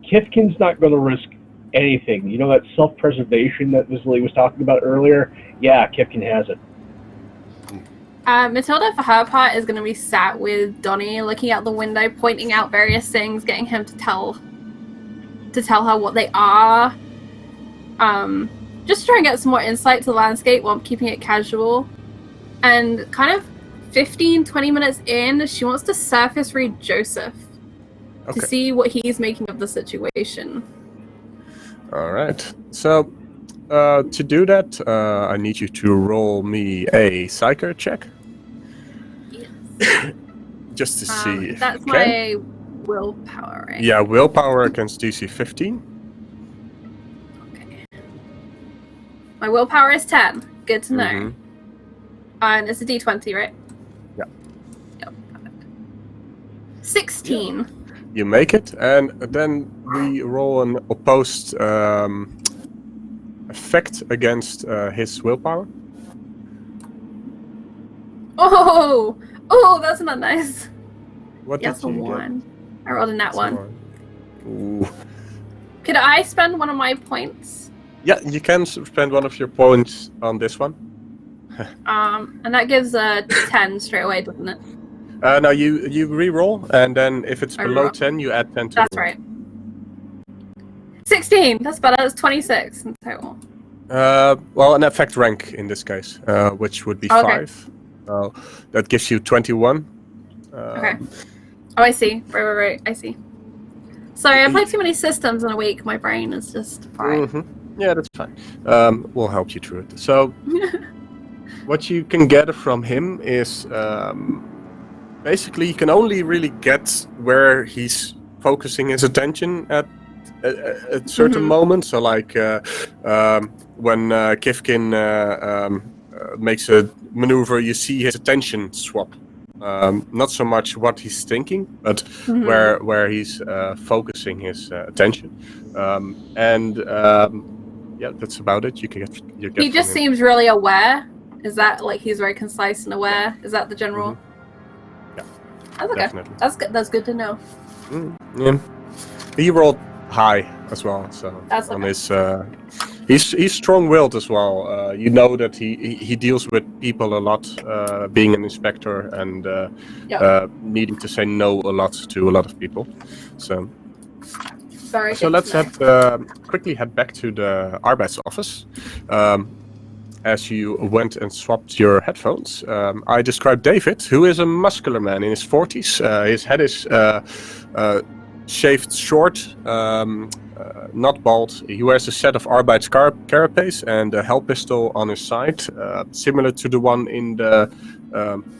Kifkin's not going to risk anything. You know that self-preservation that Ms. Lee was talking about earlier? Yeah, Kifkin has it. Matilda, for her part, is going to be sat with Donnie, looking out the window, pointing out various things, getting him to tell her what they are. Just to try and get some more insight to the landscape while keeping it casual. And kind of 15-20 minutes in, she wants to surface read Joseph to see what he's making of the situation. All right. So, To do that, I need you to roll me a psycho check. Yes. Just to see if That's you can. my willpower, right? Yeah, willpower against DC 15. Okay. My willpower is 10. Good to know. Mhm. And it's a D20, right? Yeah. Yep. Perfect. 16. You make it, and then we roll an opposed effect against his willpower. Oh, that's not nice. What Yes, did a you 1. I rolled a nat get? 1. Ooh. Could I spend one of my points? Yeah, you can spend one of your points on this one. And that gives a 10 straight away, doesn't it? No, you re-roll, and then if it's I below re-roll. 10, you add 10 to That's the roll. right. 16. That's better. That's 26 in total. Well, an effect rank in this case, which would be Okay. 5. That gives you 21. Okay. Oh, I see. Right. I see. Sorry, I played too many systems in a week. My brain is just fried. Mhm. Yeah, that's fine. We'll help you through it. So, what you can get from him is basically you can only really get where he's focusing his attention at certain moments. So, like when Kifkin makes a maneuver, you see his attention swap. Not so much what he's thinking, but where he's focusing his attention. Yeah, that's about it. You get He just from him. seems really aware. Is that like he's very concise and aware? Is that the general? Yeah, That's okay. definitely. That's good. That's good to know. Yeah. He rolled high as well, so That's on okay. his he's strong-willed as well. You know that he deals with people a lot, being an inspector and needing to say no a lot to a lot of people. So Very so good let's to know. quickly head back to the Arbeitsoffice. As you went and swapped your headphones, I described David, who is a muscular man in his 40s. His head is shaved short, not bald. He wears a set of Arbeits carapace and a hell pistol on his side, similar to the one in the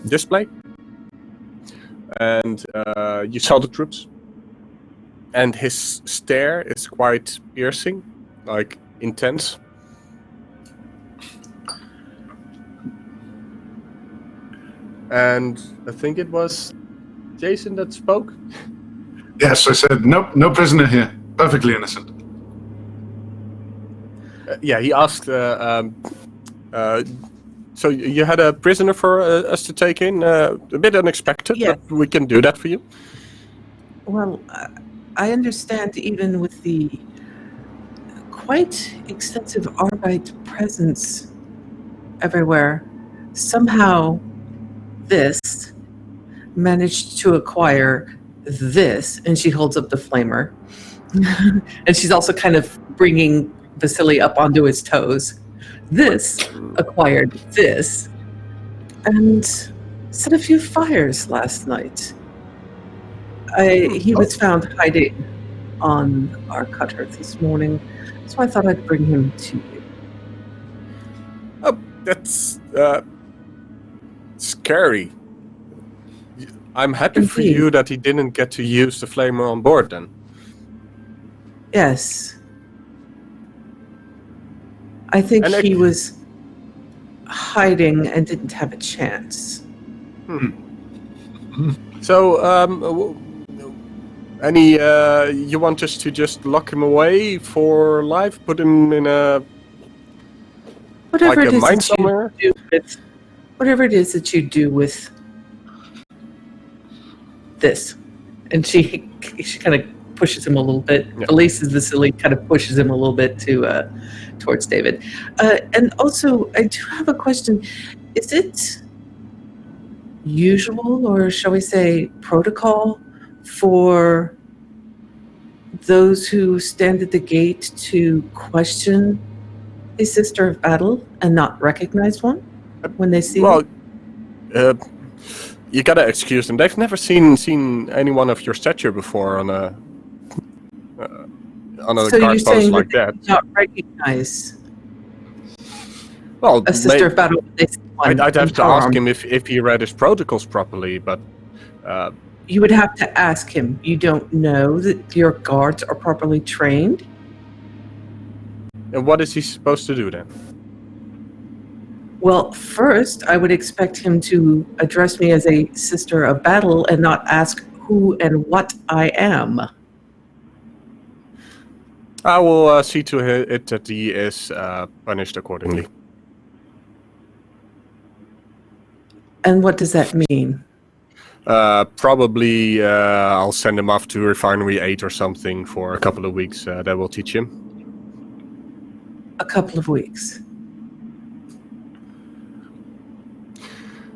display. And you saw the troops. And his stare is quite piercing, like intense. And I think it was Jason that spoke. Yes, I said, nope, no prisoner here. Perfectly innocent. Yeah, he asked. So you had a prisoner for us to take in. A bit unexpected, Yeah. but we can do that for you. Well, I understand even with the quite extensive Arbeit presence everywhere, somehow this managed to acquire this, and she holds up the flamer. And she's also kind of bringing Vasily up onto his toes. This acquired this and set a few fires last night. He was found hiding on our cutter this morning, so I thought I'd bring him to you. Oh, that's scary. I'm happy for Indeed. you that he didn't get to use the flamer on board then. Yes. I think And he was hiding and didn't have a chance. So, you want us to just lock him away for life? Put him in a Whatever like it a is mine that you somewhere? do with, whatever it is that you do with this, and she kind of pushes him a little bit. Yeah. Elise Vasily kind of pushes him a little bit to towards David. And also, I do have a question. Is it usual, or shall we say protocol, for those who stand at the gate to question a sister of battle and not recognize one when they see Well, them? you gotta excuse them. They've never seen anyone of your stature before on a So you're guard post saying like that that. they do not recognize Well, a sister of battle. I'd have to ask him if he read his protocols properly, but... You would have to ask him. You don't know that your guards are properly trained? And what is he supposed to do then? Well, first, I would expect him to address me as a sister of battle and not ask who and what I am. I will see to it that he is punished accordingly. And what does that mean? Probably I'll send him off to Refinery 8 or something for a couple of weeks. That will teach him. A couple of weeks.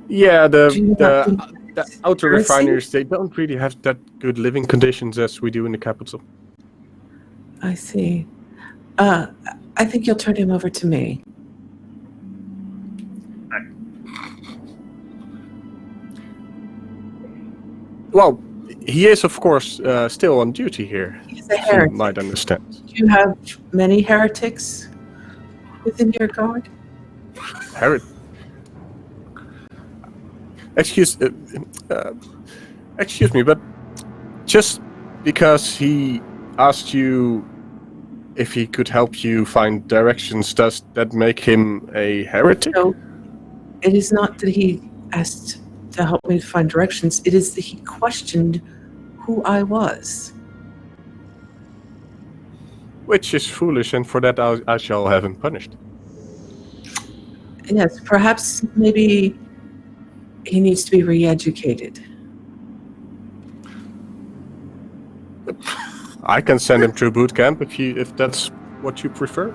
Yeah, the outer refineries, they don't really have that good living conditions as we do in the capital. I see. I think you'll turn him over to me. Well, he is, of course, still on duty here. He's a heretic. You might understand. Do you have many heretics within your guard? Excuse me, but just because he asked you if he could help you find directions, does that make him a heretic? No, it is not that he asked to help me find directions. It is that he questioned who I was. Which is foolish, and for that I shall have him punished. Yes, perhaps maybe he needs to be re-educated. I can send him through boot camp if that's what you prefer.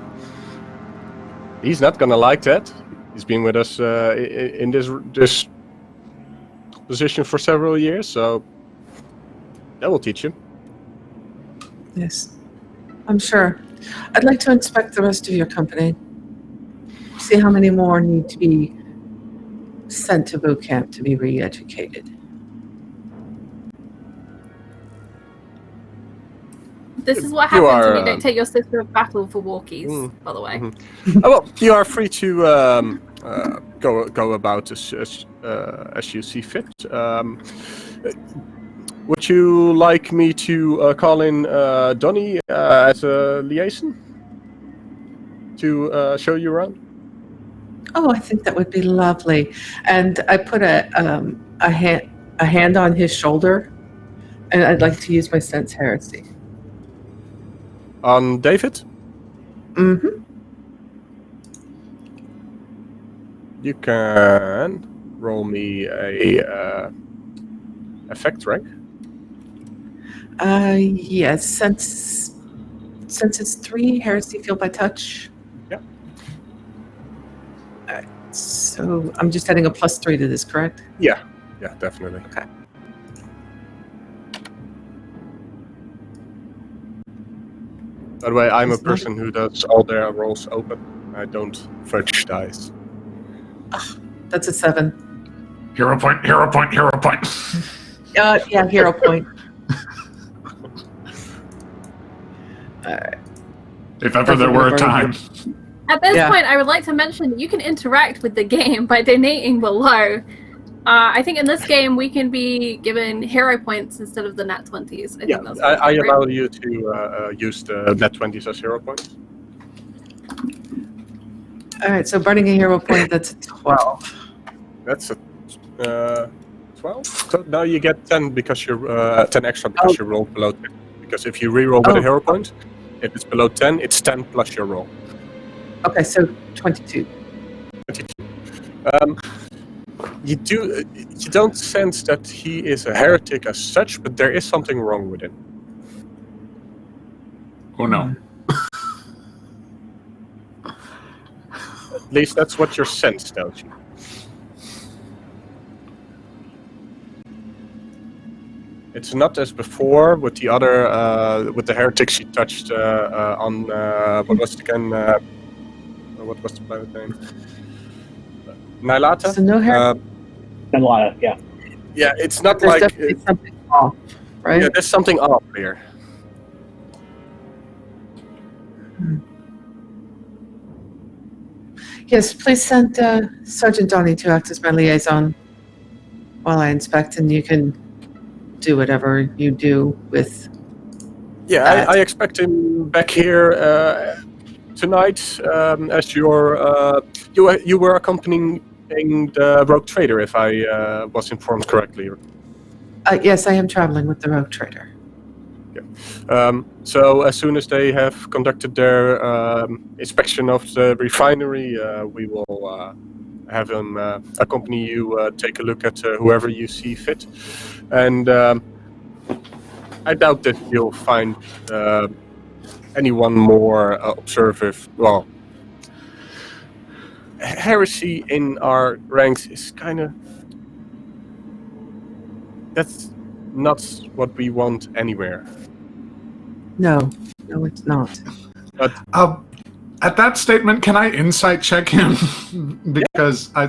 He's not gonna like that. He's been with us in this position for several years, so that will teach him. Yes, I'm sure. I'd like to inspect the rest of your company. See how many more need to be sent to boot camp to be re-educated. This is what happens when you don't take your sister of battle for walkies, by the way. Mm-hmm. Well, you are free to go about as you see fit. Would you like me to call in Donnie as a liaison to show you around? Oh, I think that would be lovely. And I put a hand on his shoulder, and I'd like to use my sense heresy. On David? Mm-hmm. You can roll me a effect rank. Yes, since it's 3, heresy feel by touch. Yeah. All right. So I'm just adding a +3 to this, correct? Yeah, definitely. Okay. By the way, I'm a person who does all their rolls open. I don't fudge dice. That's a 7. Hero point, hero point, hero point. Yeah, hero point. All right. If ever there were a time. At this point, I would like to mention that you can interact with the game by donating below. I think in this game we can be given hero points instead of the nat 20s. I think that's I allow you to use the nat 20s as hero points. All right, so burning a hero point, that's a 12. That's a 12? So now you get 10 because you're 10 extra because you rolled below 10. Because if you re-roll with a hero point, if it's below 10, it's 10 plus your roll. Okay, so 22. 22. You don't sense that he is a heretic as such, but there is something wrong with him. Oh no. At least that's what your sense tells you. It's not as before with the other, with the heretics you touched on, what was it again? What was the planet name? Nylata? So no heretic. Nylata, yeah. Yeah, it's not There's like... definitely something off, right? Yeah, there's something off here. Yes, please send Sergeant Donnie to act as my liaison while I inspect, and you can do whatever you do with. Yeah, I expect him back here tonight. As you were accompanying the rogue trader, if I was informed correctly. Yes, I am traveling with the rogue trader. So as soon as they have conducted their inspection of the refinery, we will have them accompany you, take a look at whoever you see fit. And I doubt that you'll find anyone more observative. Well, heresy in our ranks is kind of... That's not what we want anywhere. No, it's not. But at that statement, can I insight check him? Because I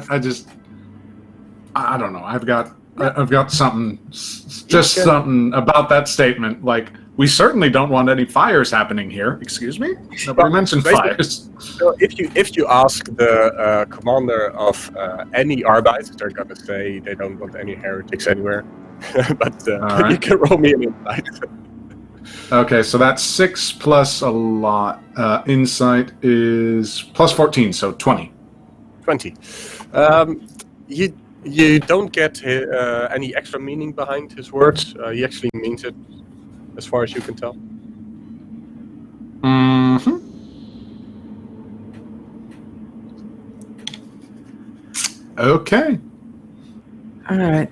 don't know. I've got something, just something about that statement. Like, we certainly don't want any fires happening here. Excuse me? Nobody mentioned fires. So if you ask the commander of any Arbeit, they're gonna say they don't want any heretics anywhere. But right. You can roll me an insight. Okay, so that's 6 plus a lot. Insight is plus 14, so 20. 20. You don't get any extra meaning behind his words. He actually means it, as far as you can tell. Mm-hmm. Okay. All right.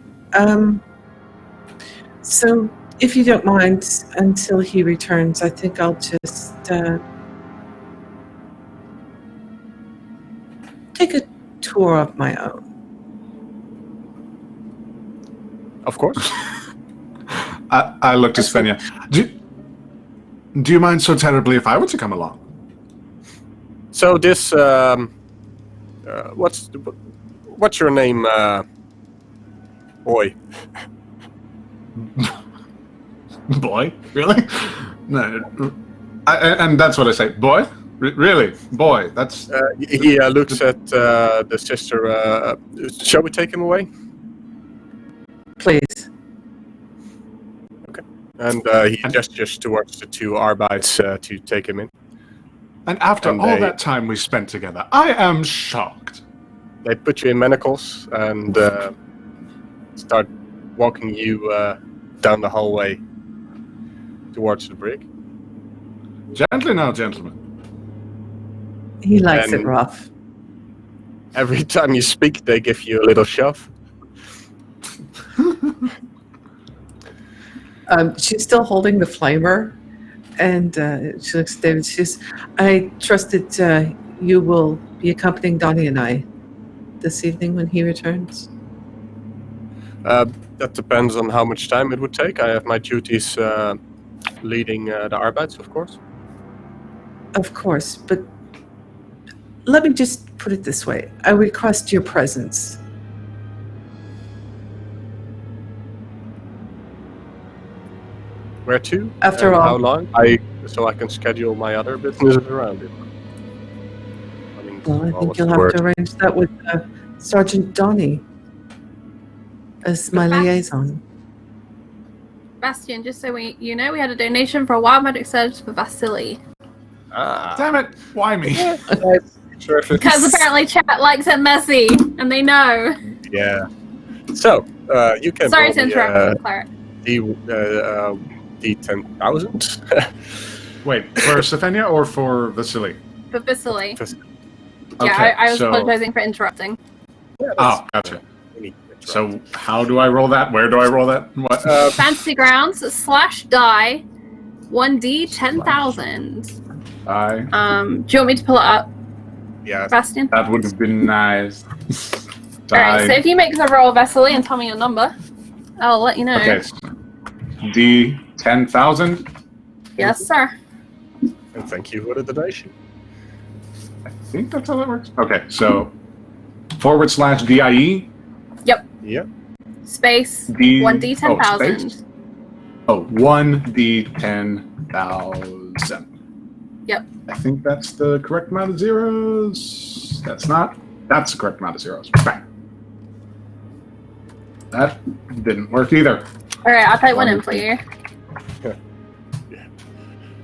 So, if you don't mind, until he returns, I think I'll just take a tour of my own. Of course. I looked at Svenja. Do you mind so terribly if I were to come along? So this, what's your name, boy? Boy? Really? No. And that's what I say. Boy? Really? Boy? That's... He looks at the sister. Shall we take him away? Please. Okay. And he gestures towards the two Arbeits to take him in. And after all that time we spent together, I am shocked. They put you in manacles and start walking you down the hallway towards the brig. Gently now, gentlemen. He likes it rough. Every time you speak, they give you a little shove. She's still holding the flamer, and she looks at David. I trust that you will be accompanying Donnie and I this evening when he returns. That depends on how much time it would take. I have my duties leading the Arbeits, of course. Of course, but let me just put it this way. I request your presence. Where to? After all, how long? So I can schedule my other businesses around it. I mean, well, I think you'll have to arrange that with Sergeant Donnie as my liaison. Bastian, just so you know, we had a donation for a wild magic surge for Vasily. Damn it! Why me? Because apparently chat likes it messy, and they know. Yeah. So, you can... Sorry to interrupt, Clara. The 10,000? Wait, for Stefania or for Vasily? For Vasily. Okay, Yeah, I was apologizing for interrupting. Oh, gotcha. So, how do I roll that? Where do I roll that? What? Fantasy Grounds /die 1d 10,000. Do you want me to pull it up? Yeah. Bastian? That would have been nice. Alright, so if you make the roll, Vasily, and tell me your number, I'll let you know. Okay. D 10,000? Yes, sir. And thank you for the donation. I think that's how that works. Okay, so /DIE? Yep. Yeah. Space D 1d 10,000. Oh, 1d 10,000. Yep. I think that's the correct amount of zeros. That's not. That's the correct amount of zeros. Bang. That didn't work either. All right, I'll type one in for you.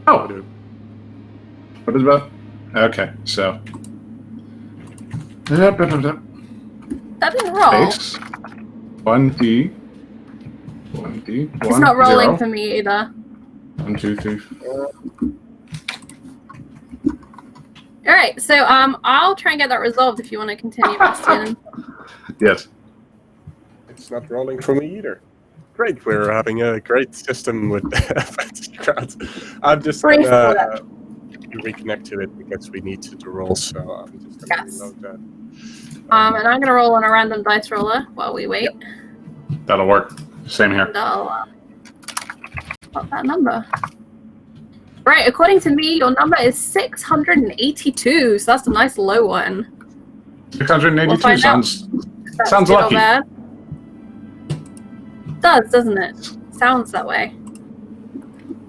Oh. What is that? Okay, so. That didn't roll. Space. 1D. 1D. It's not rolling for me either. 1, 2, 3, 4. All right, so I'll try and get that resolved if you want to continue, Bastian. Yes. It's not rolling for me either. Great, we're having a great system with fantasy crowds. I'm just going to reconnect to it because we need to roll, so I'm just going to reload that. And I'm going to roll on a random dice roller while we wait. That'll work. Same here. And I'll pop that number. Right, according to me, your number is 682, so that's a nice low one. 682 sounds lucky. Bad. It does, doesn't it? Sounds that way.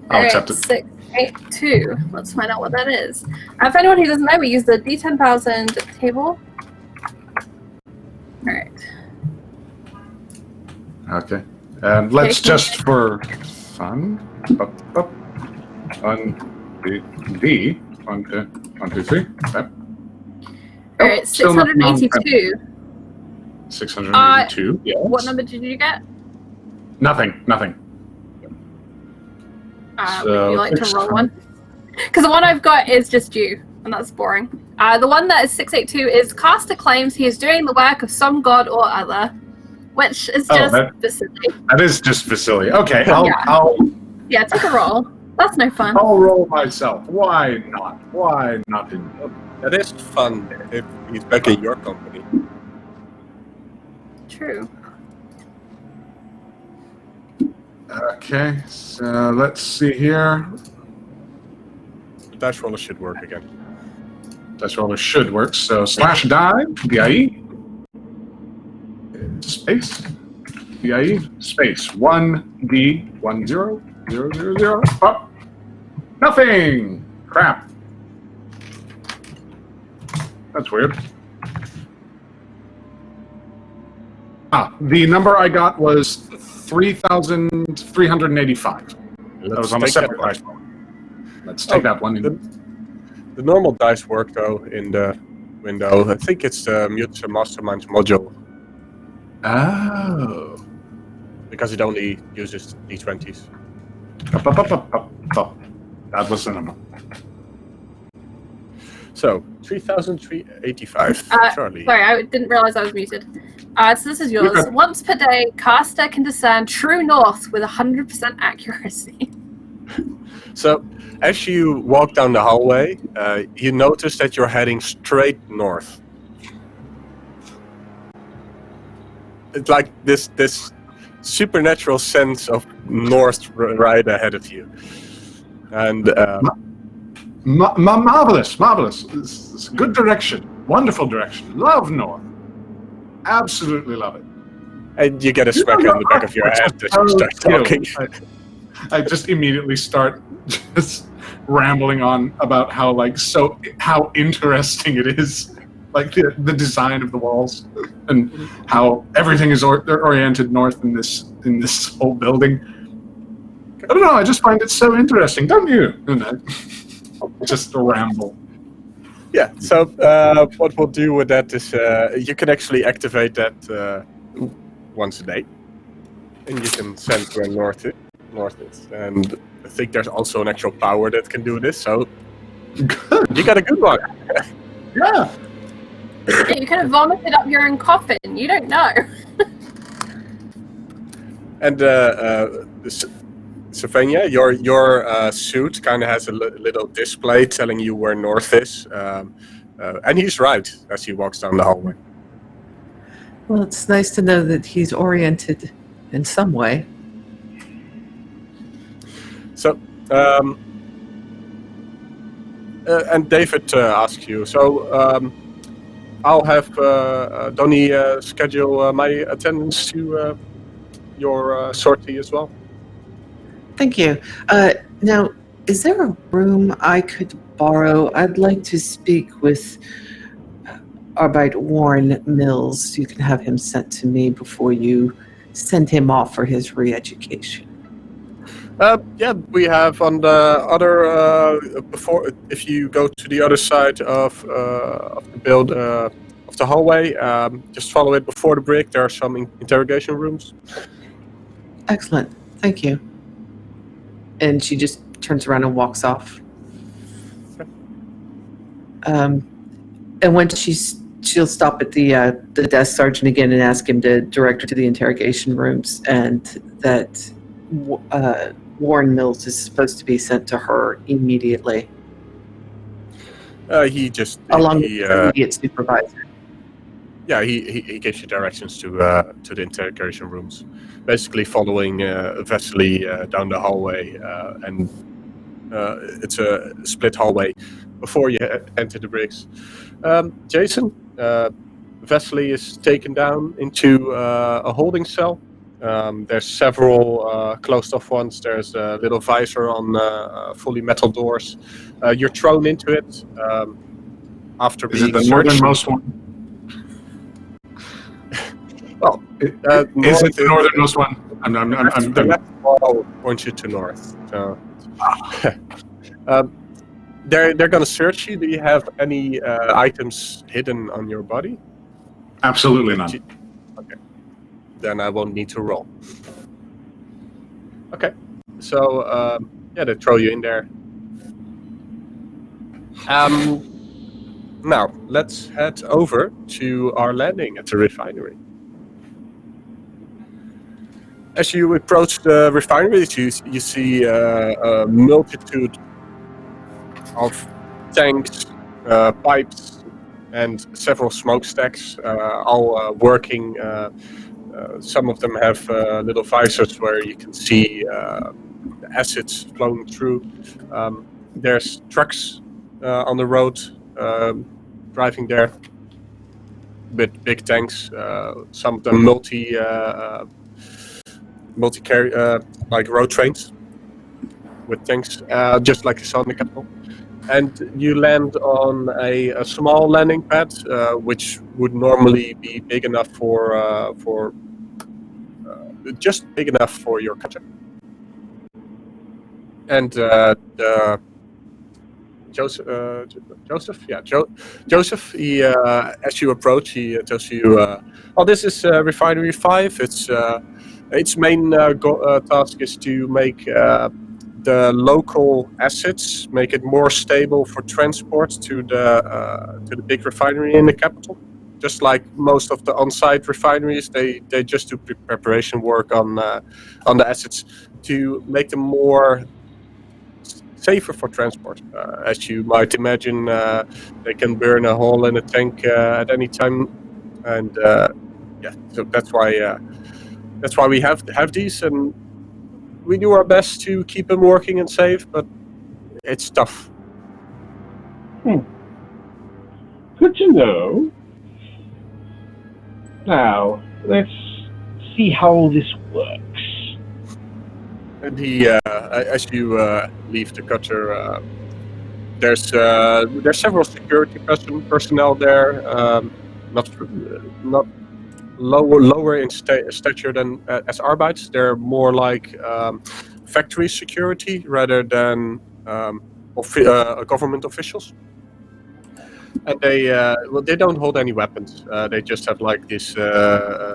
I'll accept it. 682. Let's find out what that is. For anyone who doesn't know, we use the D10,000 table. Alright. Okay. And let's just for fun. On D. 1, 2, 3. Okay. Alright, 682. 682. Yes. What number did you get? Nothing. Would you like to roll one? Because the one I've got is just you, and that's boring. The one that is 682 is caster claims he is doing the work of some god or other, which is just Vasily. That is just Vasily. Okay, I'll take a roll. That's no fun. I'll roll myself. Why not? Why not? That is fun if he's back in your company. True. Okay, so let's see here. The dice roller should work again. Dice roller should work. So slash die, DIE, space, DIE, space, 1D, 1, 0, 0, 0, 0, up. Nothing! Crap. That's weird. The number I got was 3,385. That was on a separate dice roll. Let's take that one. The normal dice work, though, in the window. I think it's the Mutants and Masterminds module. Oh. Because it only uses D20s. That was the number. So, 3,385. Charlie. Sorry, I didn't realize I was muted. So this is yours. Once per day, caster can discern true north with 100% accuracy. So, as you walk down the hallway, you notice that you're heading straight north. It's like this supernatural sense of north right ahead of you. And marvelous. It's good direction. Wonderful direction. Love north. Absolutely love it. And you get a smack on the back of your head as you start talking. I just immediately start just rambling on about how interesting it is, like the design of the walls and how everything is oriented north in this whole building. I don't know. I just find it so interesting, don't you? And just a ramble. Yeah. So what we'll do with that is you can actually activate that once a day, and you can sense where north is. And I think there's also an actual power that can do this. So good. You got a good one. Yeah. You could have vomited up your own coffin. You don't know. And Sylvania, your suit kind of has a little display telling you where north is, and he's right as he walks down the hallway. Well, it's nice to know that he's oriented in some way. So, and David asks you, so I'll have Donnie schedule my attendance to your sortie as well. Thank you. Now, is there a room I could borrow? I'd like to speak with Arbeit Warren Mills. You can have him sent to me before you send him off for his re-education. Yeah, we have on the other before. If you go to the other side of the build of the hallway, just follow it before the break. There are some interrogation rooms. Excellent, thank you. And she just turns around and walks off. Okay. And when she'll stop at the desk sergeant again and ask him to direct her to the interrogation rooms, and that Warren Mills is supposed to be sent to her immediately. He just along with the immediate supervisor. Yeah, he gives you directions to the interrogation rooms, basically following Vesely down the hallway, and it's a split hallway before you enter the bricks. Jason, Vesely is taken down into a holding cell. There's several closed off ones. There's a little visor on fully metal doors. You're thrown into it after being Is it the searched. northernmost one? Well, is it the northernmost one? The left wall points you to north. So, they're going to search you. Do you have any items hidden on your body? Absolutely not. Okay. Then I won't need to roll. Okay. So, yeah, they throw you in there. Now, let's head over to our landing at the refinery. As you approach the refinery, you see a multitude of tanks, pipes, and several smokestacks, all working. Some of them have little visors where you can see the acids flowing through. There's trucks on the road driving there with big tanks. Some of them multi-carry, like road trains with tanks, just like you saw in the capital. And you land on a small landing pad, which would normally be big enough for just big enough for your cutter. And Joseph, Joseph. He, as you approach, he tells you, "Oh, this is Refinery 5. Its main task is to make the local assets, make it more stable for transport to the big refinery in the capital. Just like most of the on-site refineries, they just do preparation work on the assets to make them more safer for transport. As you might imagine, they can burn a hole in a tank at any time, and yeah, so that's why we have these, and we do our best to keep them working and safe, but it's tough." Good to know. Now, let's see how this works. And he, as you leave the cutter, there's several security personnel there, not lower in stature than as Arbeits. They're more like factory security rather than government officials. And they don't hold any weapons. They just have like these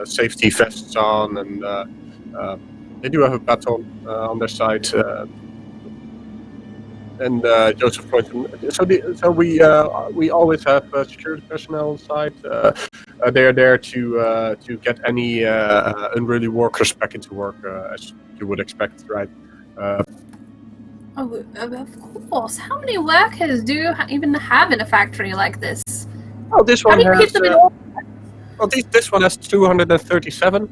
safety vests on, and they do have a baton on their side. And Joseph points. So we always have security personnel on site. They are there to get any unruly workers back into work, as you would expect, right? Oh, of course. How many workers do you even have in a factory like this? Oh, this How one do you keep them in order? Well, this one has 237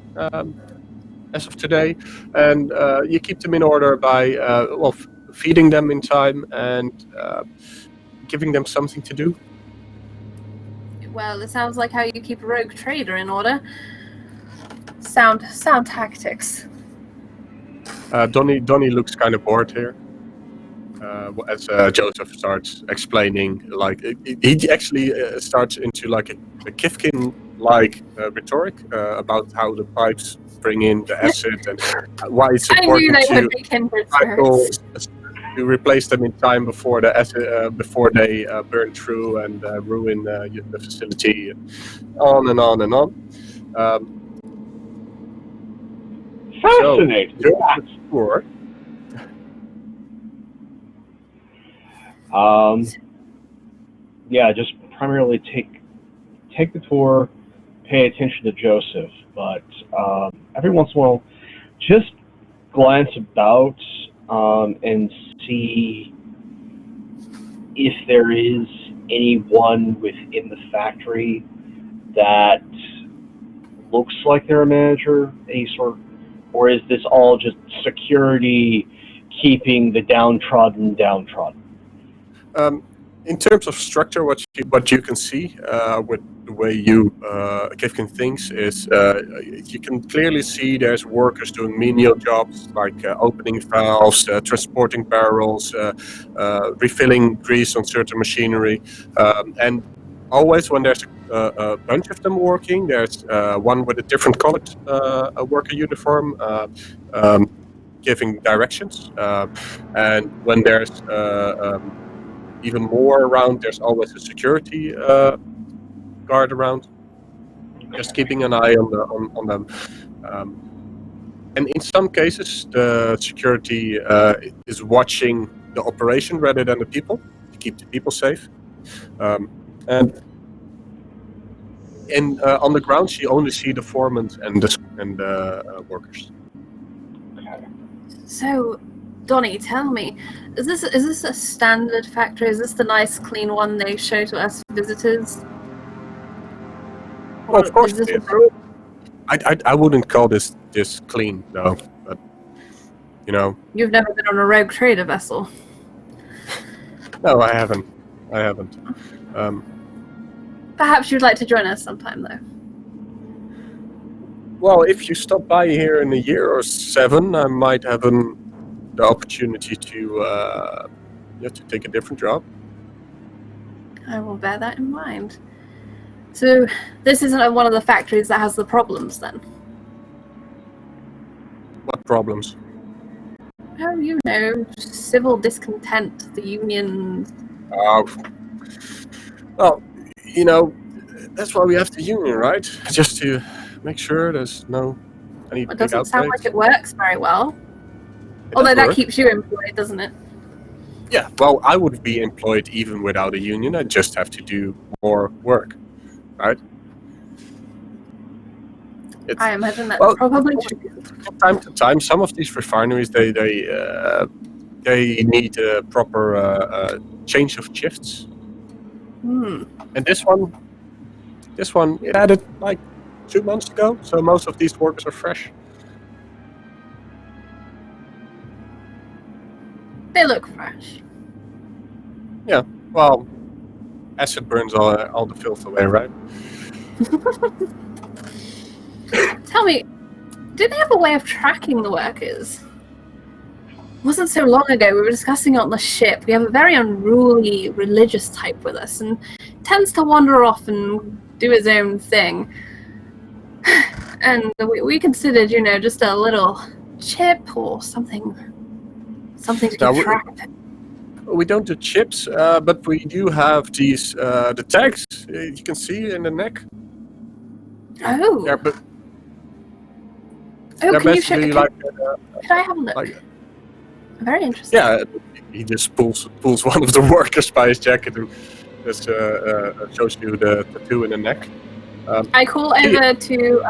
as of today, and you keep them in order by feeding them in time and giving them something to do. Well, it sounds like how you keep a rogue trader in order. Sound tactics. Donnie looks kind of bored here. as Joseph starts explaining, like he actually starts into like a Kifkin-like rhetoric about how the pipes bring in the acid and why it's I knew important they to would be kindred cycle spirits. to replace them in time before the acid, before they burn through and ruin the facility, and on and on and on. Fascinating. Sure. Yeah, just primarily take the tour, pay attention to Joseph, but every once in a while, just glance about and see if there is anyone within the factory that looks like they're a manager, any sort, or is this all just security keeping the downtrodden? In terms of structure, what you can see with the way Kifkin thinks is you can clearly see there's workers doing menial jobs like opening valves, transporting barrels, refilling grease on certain machinery, and always when there's a bunch of them working, there's one with a different colored worker uniform giving directions, and when there's even more around, there's always a security guard around, just keeping an eye on them. And in some cases, the security is watching the operation rather than the people, to keep the people safe. And on the ground, you only see the foremen and the workers. So, Donnie, tell me, is this a standard factory? Is this the nice, clean one they show to us visitors? Well, of course Is it this is. I wouldn't call this clean, though. But You've never been on a rogue trader vessel. No, I haven't. Perhaps you'd like to join us sometime, though. Well, if you stop by here in a year or 7, I might have the opportunity to take a different job. I will bear that in mind. So, this isn't one of the factories that has the problems, then? What problems? Oh, civil discontent, the unions. Well, that's why we have the union, right? Just to make sure there's any It big doesn't sound outbreaks. like it works very well. It Although does that work. keeps you employed, doesn't it? Yeah, well, I would be employed even without a union. I just have to do more work, right? I imagine that's well, probably true. From time to time, some of these refineries they need a proper change of shifts. And this one, it had it like 2 months ago. So most of these workers are fresh. They look fresh. Yeah, well, acid burns all the filth away, right? Tell me, do they have a way of tracking the workers? It wasn't so long ago, we were discussing it on the ship. We have a very unruly religious type with us, and tends to wander off and do his own thing. And we considered, just a little chip or something to keep track of it. We don't do chips, but we do have these the tags you can see in the neck. Oh. Yeah, but can you show? basically Could I have a look? Very interesting. Yeah, he just pulls one of the workers by his jacket and just shows you the tattoo in the neck. I call over to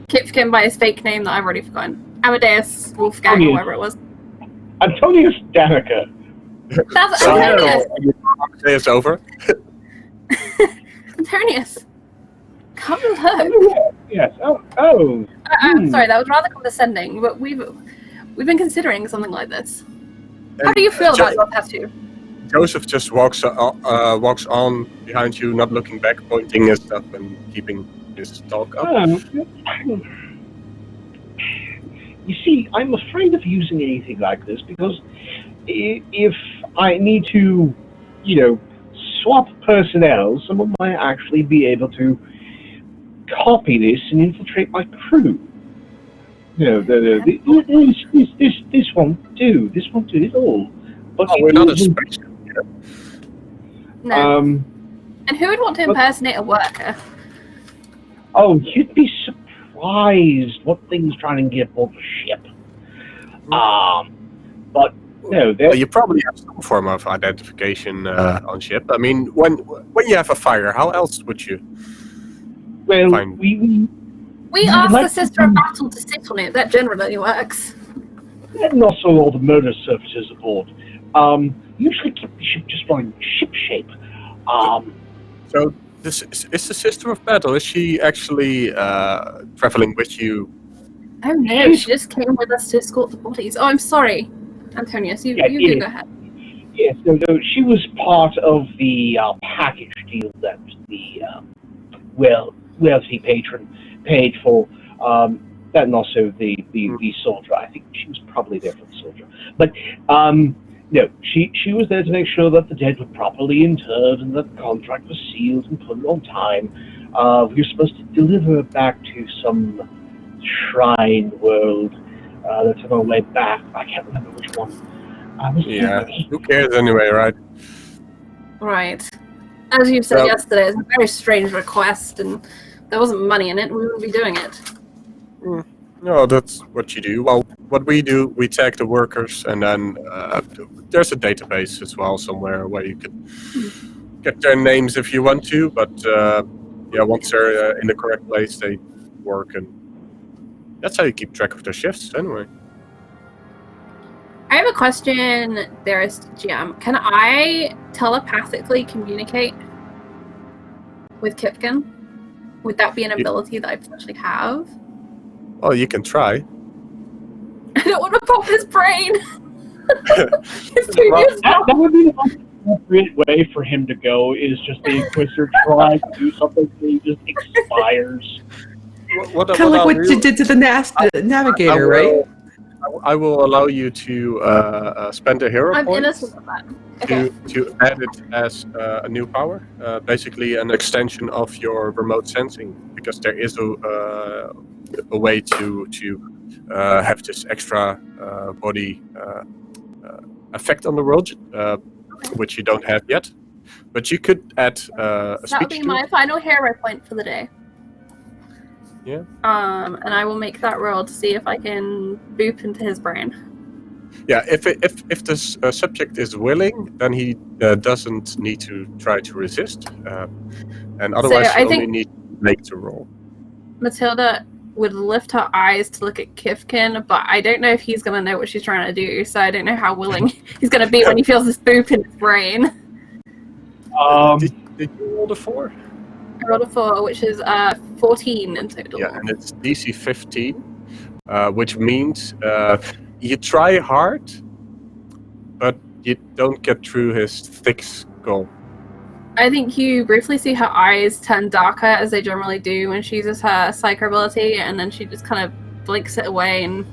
Kipkin by his fake name that I've already forgotten. Amadeus Wolfgang, or whatever it was. Antonius Danica. That's Antonius! It's over. Antonius! Come look. Yes. Oh. I'm sorry, that was rather condescending, but we've been considering something like this. How do you feel about your tattoo? Joseph just walks on behind you, not looking back, pointing his stuff and keeping his talk up. You see, I'm afraid of using anything like this because if I need to, swap personnel, someone might actually be able to copy this and infiltrate my crew. This won't do. This won't do at all. But we're not a spaceship. No. And who would want to impersonate a worker? Oh, you'd be surprised what things trying to get aboard the ship. But no, you probably have some form of identification on ship. I mean, when you have a fire, how else would you? Well, find... we ask the Sister of Battle to sit on it. That generally works. And also all the murder surfaces aboard. Usually keep the ship just running ship shape. So this is the Sister of Battle. Is she actually traveling with you? Oh no, she just came with us to escort the bodies. Oh, I'm sorry, Antonius. You go ahead. Yes, no, she was part of the package deal that the wealthy patron paid for. That and also the soldier. I think she was probably there for the soldier. But no, she was there to make sure that the dead were properly interred and that the contract was sealed and put on time. We were supposed to deliver back to some shrine world that's on our way back. I can't remember which one. Who cares anyway, right? Right. As you said yesterday, it's a very strange request, and there wasn't money in it. We wouldn't be doing it. No, that's what you do. Well, what we do, we tag the workers, and then there's a database as well somewhere where you can get their names if you want to. But once they're in the correct place, they work, and that's how you keep track of their shifts, anyway. I have a question, there's GM. Can I telepathically communicate with Kipkin? Would that be an ability that I potentially have? Well, you can try. I don't want to pop his brain. That would be the most appropriate way for him to go, is just the Inquisitor trying to do something that he just expires. Kind of like what you did to the navigator, right? I will allow you to spend a hero point innocent of that. Okay. to add it as a new power, basically an extension of your remote sensing, because there is a way to have this extra body effect on the world, which you don't have yet. But you could add a speech. That'll be my final hero point for the day. Yeah. And I will make that roll to see if I can boop into his brain. Yeah, if the subject is willing, then he doesn't need to try to resist, and otherwise So you only need to make the roll. Matilda would lift her eyes to look at Kifkin, but I don't know if he's going to know what she's trying to do, so I don't know how willing he's going to be when he feels this boop in his brain. Did you roll the 4? I rolled a 4, which is 14 in total. Yeah, and it's DC 15, which means you try hard, but you don't get through his thick skull. I think you briefly see her eyes turn darker, as they generally do when she uses her psycho ability, and then she just kind of blinks it away and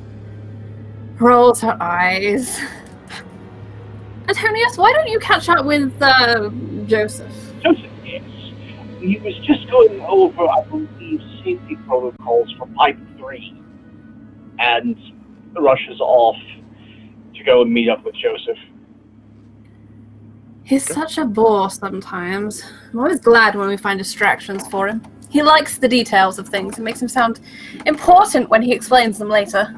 rolls her eyes. Antonius, why don't you catch up with Joseph? Joseph, yes. He was just going over, I believe, safety protocols for Pipe 3, and rushes off to go and meet up with Joseph. He's such a bore sometimes. I'm always glad when we find distractions for him. He likes the details of things. It makes him sound important when he explains them later.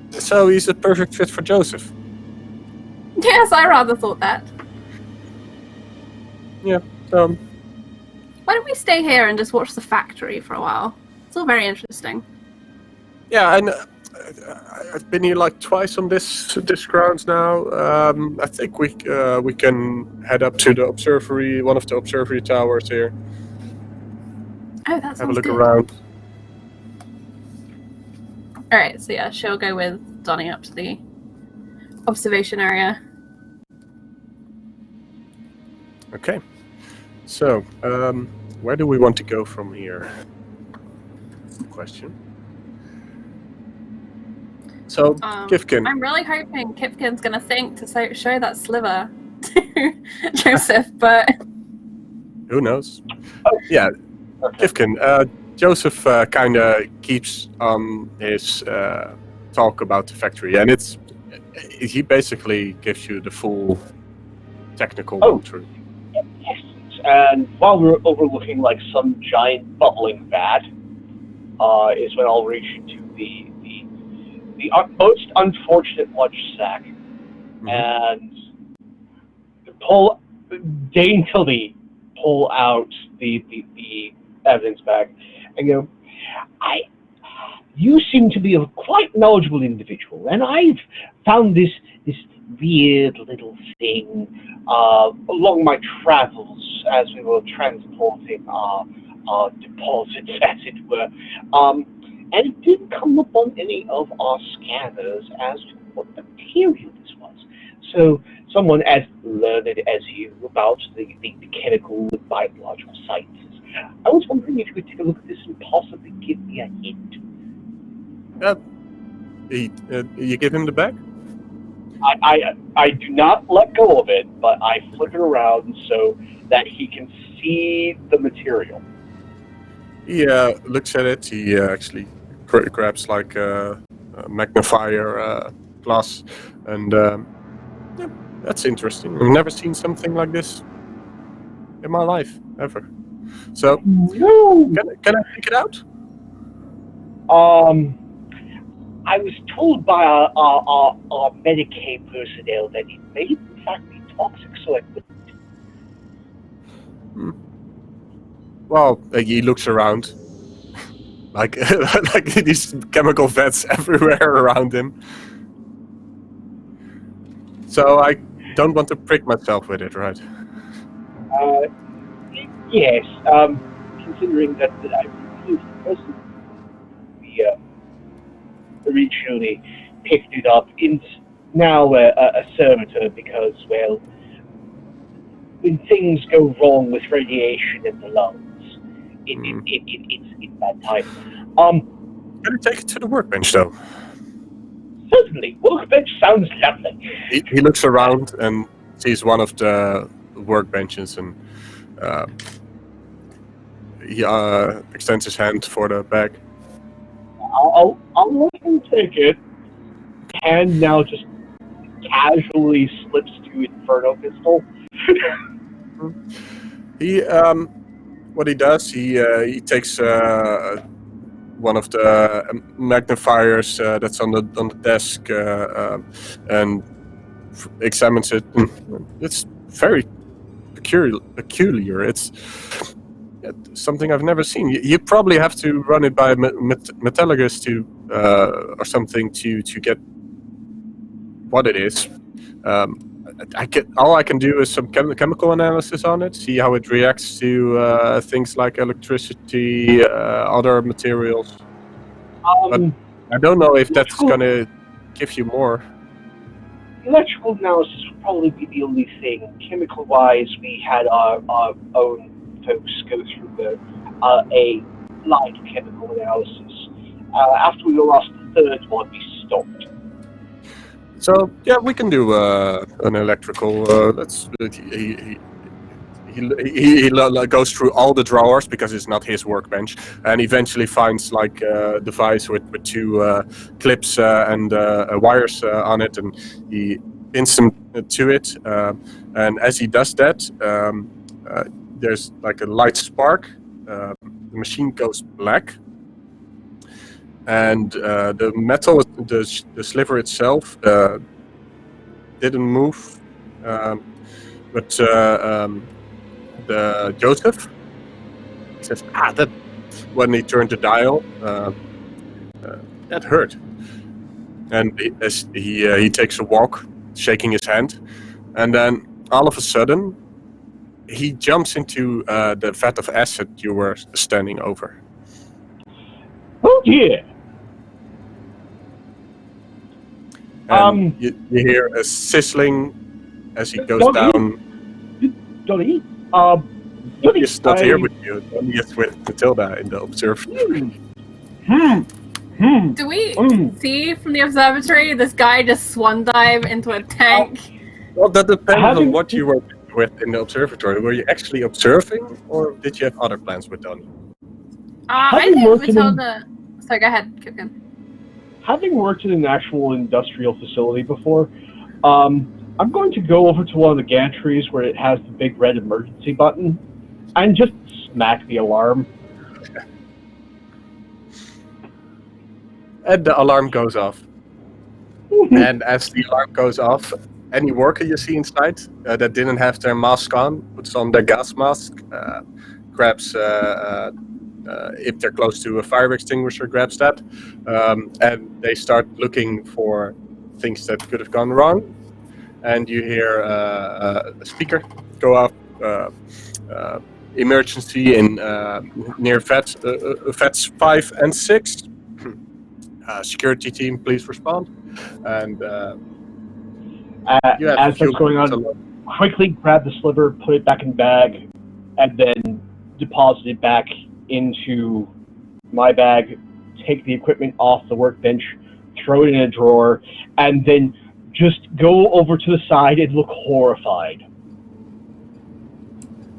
So he's a perfect fit for Joseph. Yes, I rather thought that. Yeah. Why don't we stay here and just watch the factory for a while? It's all very interesting. Yeah, and I've been here like twice on this grounds now. I think we can head up to the observatory, one of the observatory towers here. Oh, that sounds Have a look good. around. All right, so yeah, she'll go with Donnie up to the observation area. Okay. So, where do we want to go from here? Question. So, Kifkin. I'm really hoping Kifkin's going to think to show that sliver to Joseph, but... Who knows? Yeah, Kifkin. Joseph kind of keeps on his talk about the factory, and he basically gives you the full technical walkthrough. Yes, and while we're overlooking like some giant bubbling vat, is when I'll reach into the most unfortunate lunch sack and pull daintily pull out the evidence bag and go, you seem to be a quite knowledgeable individual, and I've found this weird little thing along my travels as we were transporting our deposits, as it were. And it didn't come up on any of our scanners as to what material this was. So someone as learned as you about the chemical and biological sciences, I was wondering if you could take a look at this and possibly give me a hint. You give him the bag? I do not let go of it, but I flip it around so that he can see the material. He looks at it. He actually grabs like a magnifier glass, and yeah, that's interesting. I've never seen something like this in my life ever. So, can I take it out? I was told by our Medicaid personnel that it may in fact be toxic, so I couldn't. Well, he looks around, like like these chemical vats everywhere around him. So I don't want to prick myself with it, right? Yes. Considering that I refused the person we originally picked it up, it's now a servitor because, well, when things go wrong with radiation in the lungs, it's bad time. Can I take it to the workbench, though? Certainly. Workbench sounds lovely. He looks around and sees one of the workbenches, and he extends his hand for the bag. I'll let him take it. Hand now just casually slips to Inferno pistol. What he does, he takes one of the magnifiers that's on the desk and examines it. It's very peculiar. It's something I've never seen. You probably have to run it by a metallurgist or something to get what it is. All I can do is some chemical analysis on it, see how it reacts to things like electricity, other materials. But I don't know if that's going to give you more. Electrical analysis would probably be the only thing. Chemical-wise, we had our own folks go through a light chemical analysis. After we lost the third one, we stopped. So yeah, we can do an electrical. He goes through all the drawers because it's not his workbench, and eventually finds like a device with two clips and wires on it, and he pins them to it. And as he does that, there's like a light spark. The machine goes black. And the metal, the sliver itself, didn't move, but the Joseph says, that when he turned the dial, that hurt. And as he takes a walk, shaking his hand, and then all of a sudden, he jumps into the vat of acid you were standing over. Oh dear! And you hear a sizzling as he goes down. Donnie? He's not here with you. Donnie is with Matilda in the observe. Do we see from the observatory this guy just swan dive into a tank? Well, that depends on what you were with in the observatory. Were you actually observing, or did you have other plans with Donnie? I think Matilda... Sorry, go ahead, Kipkin. Having worked in an actual industrial facility before, I'm going to go over to one of the gantries where it has the big red emergency button and just smack the alarm. And the alarm goes off. And as the alarm goes off, any worker you see inside that didn't have their mask on puts on their gas mask, grabs, if they're close to a fire extinguisher, grabs that, and they start looking for things that could have gone wrong. And you hear a speaker go off, emergency in near VETs 5 and 6. Security team, please respond. And as that's going on, quickly grab the sliver, put it back in bag, and then deposit it back into my bag, take the equipment off the workbench, throw it in a drawer, and then just go over to the side and look horrified.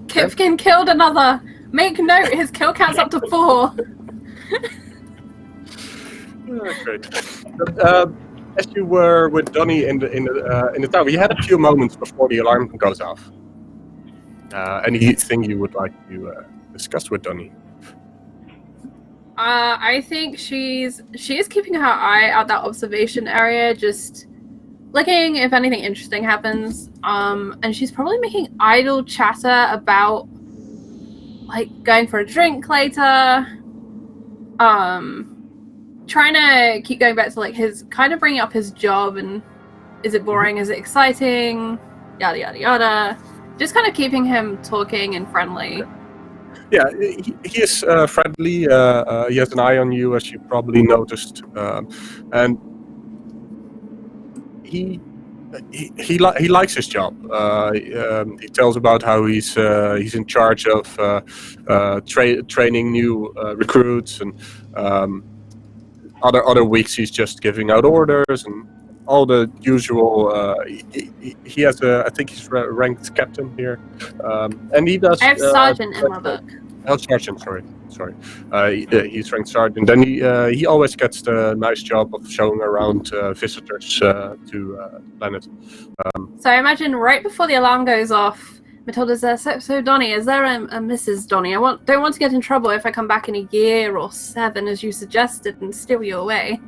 Kipkin killed another. Make note, his kill count's up to 4. Great. As you were with Donnie in the tower, you had a few moments before the alarm goes off. Anything you would like to discuss with Donnie? I think she is keeping her eye out that observation area, just looking if anything interesting happens. And she's probably making idle chatter about like going for a drink later. Trying to keep going back to like his kind of bringing up his job and is it boring, is it exciting, yada yada yada. Just kind of keeping him talking and friendly. Yeah, he is friendly. He has an eye on you, as you probably noticed, and he likes his job. He tells about how he's in charge of training new recruits, and other weeks he's just giving out orders and all the usual. He has I think he's ranked captain here, and he does. I have sergeant in my book. Oh, sergeant. Sorry. He's ranked sergeant. Then he always gets the nice job of showing around visitors to planet. So I imagine right before the alarm goes off, Matilda's there. So Donnie, is there a Mrs. Donnie? Don't want to get in trouble if I come back in a year or 7, as you suggested, and steal you away.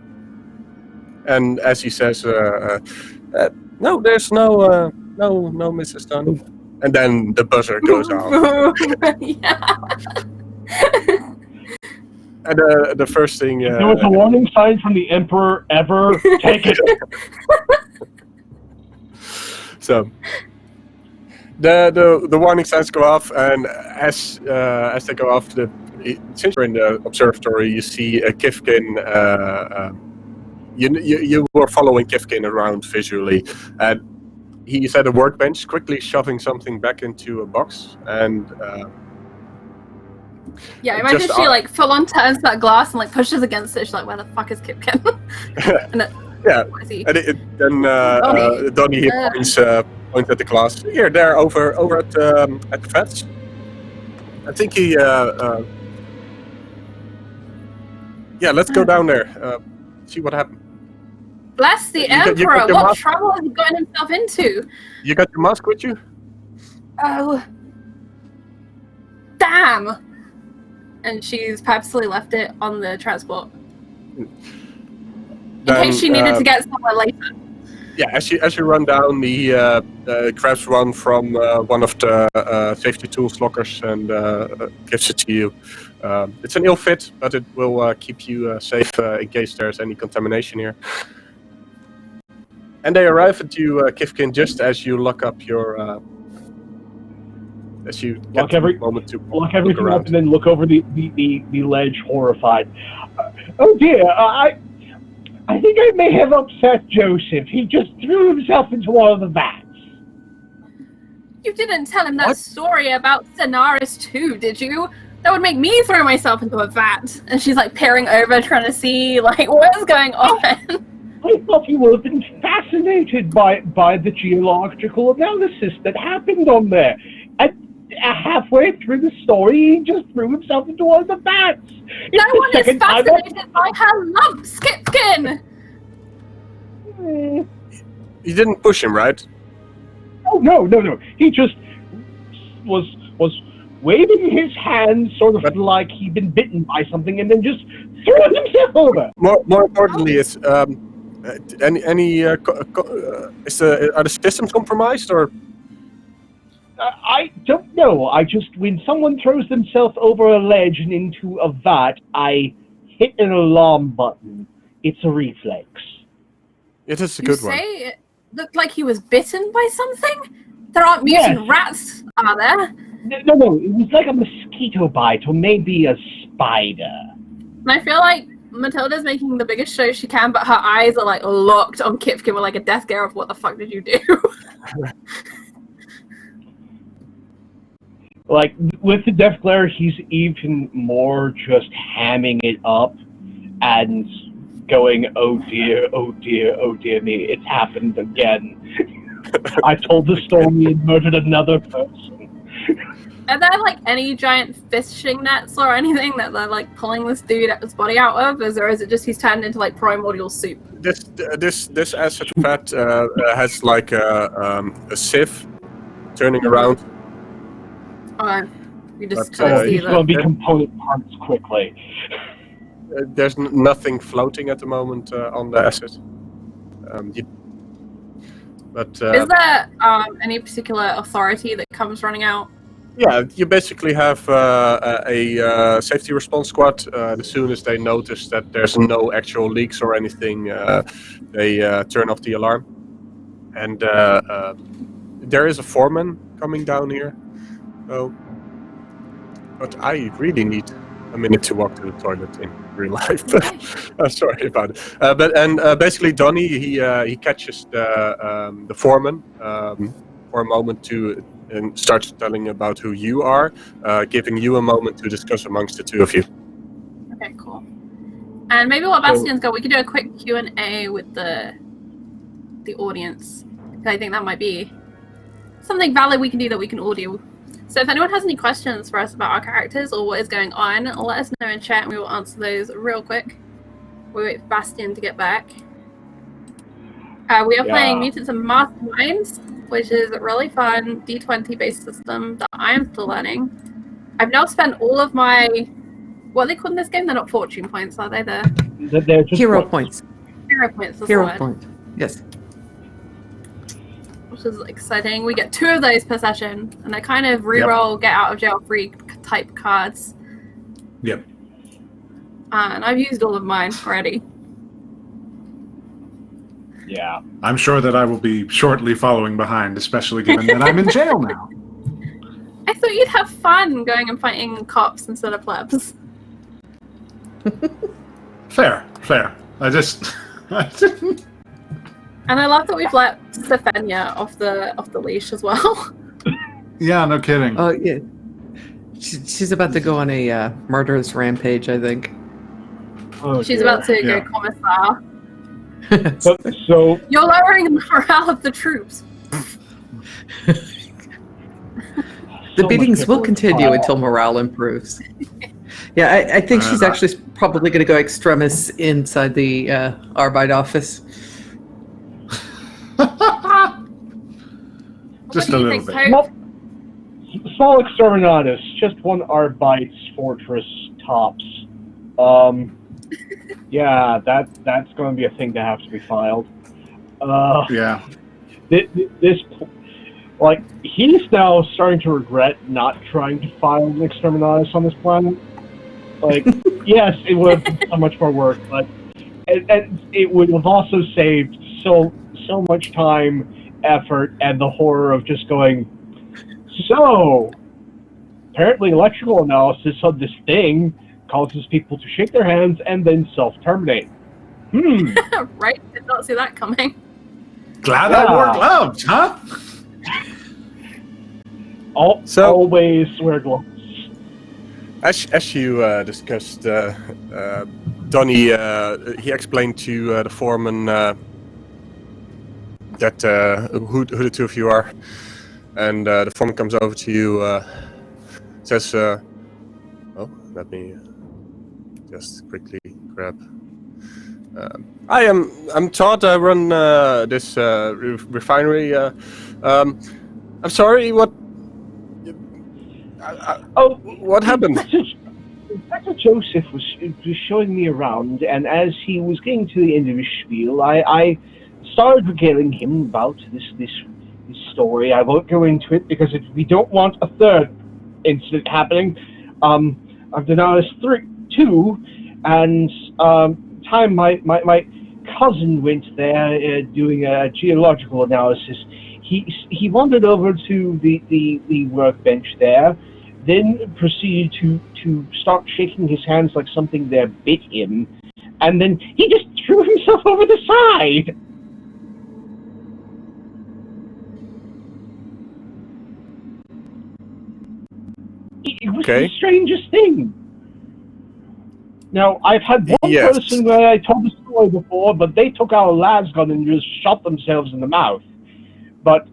And as he says, no, there's no Mrs. Donnie. And then the buzzer goes off. Yeah. And the first thing... If there was a warning sign from the Emperor ever, take it. So, the warning signs go off, and as they go off, since you're in the observatory, you see a Kifkin. You were following Kifkin around visually, and he's at a workbench, quickly shoving something back into a box, and yeah, I imagine she like full on turns that glass and like pushes against it. She's like, "Where the fuck is Kipkin?" And yeah, then Donnie points at the glass. Here, there, over at the VETs. I think he. Yeah, let's go down there. See what happened. Bless the Emperor! What trouble has he gotten himself into? You got your mask with you? Oh, damn! And she's purposely left it on the transport in case she needed to get somewhere later. Yeah, as you run down, he grabs one from one of the safety tools lockers and gives it to you. It's an ill fit, but it will keep you safe in case there's any contamination here. And they arrive at you, Kifkin, just as you lock up your... as you lock everything up and then look over the ledge, horrified. Oh dear, I think I may have upset Joseph. He just threw himself into one of the vats. You didn't tell him that story about Cenaris too, did you? That would make me throw myself into a vat. And she's like peering over, trying to see like what's going on. I thought you would have been fascinated by the geological analysis that happened on there. And halfway through the story, he just threw himself into one of the vats. No one is fascinated by her lump, Skipkin! You didn't push him, right? Oh, no. He just was waving his hands sort of like he'd been bitten by something and then just threw himself over. More importantly, is are the systems compromised or? I don't know. When someone throws themselves over a ledge and into a vat, I hit an alarm button. It's a reflex. It is a good one. You say it looked like he was bitten by something? There aren't mutant rats, are there? No. It was like a mosquito bite or maybe a spider. And I feel like Matilda's making the biggest show she can, but her eyes are like locked on Kipkin with like a death glare of what the fuck did you do? Like, with the death glare, he's even more just hamming it up and going, oh dear me, it's happened again. I told the story and murdered another person. Are there like any giant fishing nets or anything that they're like pulling this dude's body out of, or is it just he's turned into like primordial soup? This acid vat has like a sieve turning around. We just He's going to be component parts quickly. There's nothing floating at the moment on the acid. Is there any particular authority that comes running out? Yeah, you basically have a safety response squad. As soon as they notice that there's no actual leaks or anything, they turn off the alarm. And there is a foreman coming down here. Oh, but I really need a minute to walk to the toilet in real life. Sorry about it. Basically, Donnie he catches the foreman for a moment and starts telling about who you are, giving you a moment to discuss amongst the two of you. Okay, cool. And maybe while Bastian's gone, we could do a quick Q&A with the audience. I think that might be something valid we can do that we can audio. So if anyone has any questions for us about our characters or what is going on, let us know in chat and we will answer those real quick. We wait for Bastian to get back. We are playing Mutants and Masterminds, which is a really fun D20 based system that I am still learning. I've now spent all of my, what are they called in this game? They're not fortune points, are they? They're just Hero points. Hero points. Hero point. Yes. Which is exciting. We get 2 of those per session, and they kind of reroll get out of jail free type cards. Yep. And I've used all of mine already. Yeah. I'm sure that I will be shortly following behind, especially given that I'm in jail now. I thought you'd have fun going and fighting cops instead of plebs. Fair. I just didn't. And I love that we've let Stefania off the leash as well. Yeah, no kidding. Oh, yeah. She's about to go on a murderous rampage, I think. Oh, She's about to go commissar. So You're lowering the morale of the troops. The beatings will continue until morale improves. Yeah, I think she's actually probably going to go extremis inside the Arbite office. Just a little bit. Small exterminatus, just one Arbite's fortress tops. Yeah, that's going to be a thing to have to be filed. Yeah. This, like, he's now starting to regret not trying to file an exterminatus on this planet. Like, yes, it would have been so much more work, but and it would have also saved so much time, effort, and the horror of just going, so, apparently electrical analysis of this thing causes people to shake their hands and then self-terminate. Right? Did not see that coming. Glad I wore gloves, huh? Always wear gloves. As you discussed, Donnie, he explained to the foreman that who the two of you are, and the foreman comes over to you, says, "Oh, let me just quickly grab." I'm Todd. I run this refinery. I'm sorry. What? What happened? Dr. Joseph was showing me around, and as he was getting to the end of his spiel, I started regaling him about this story. I won't go into it because we don't want a third incident happening. I've denounced 2, and time my cousin went there doing a geological analysis. He wandered over to the workbench there, then proceeded to start shaking his hands like something there bit him, and then he just threw himself over the side. It was the strangest thing. Now, I've had one person where I told the story before, but they took out a las gun and just shot themselves in the mouth. But,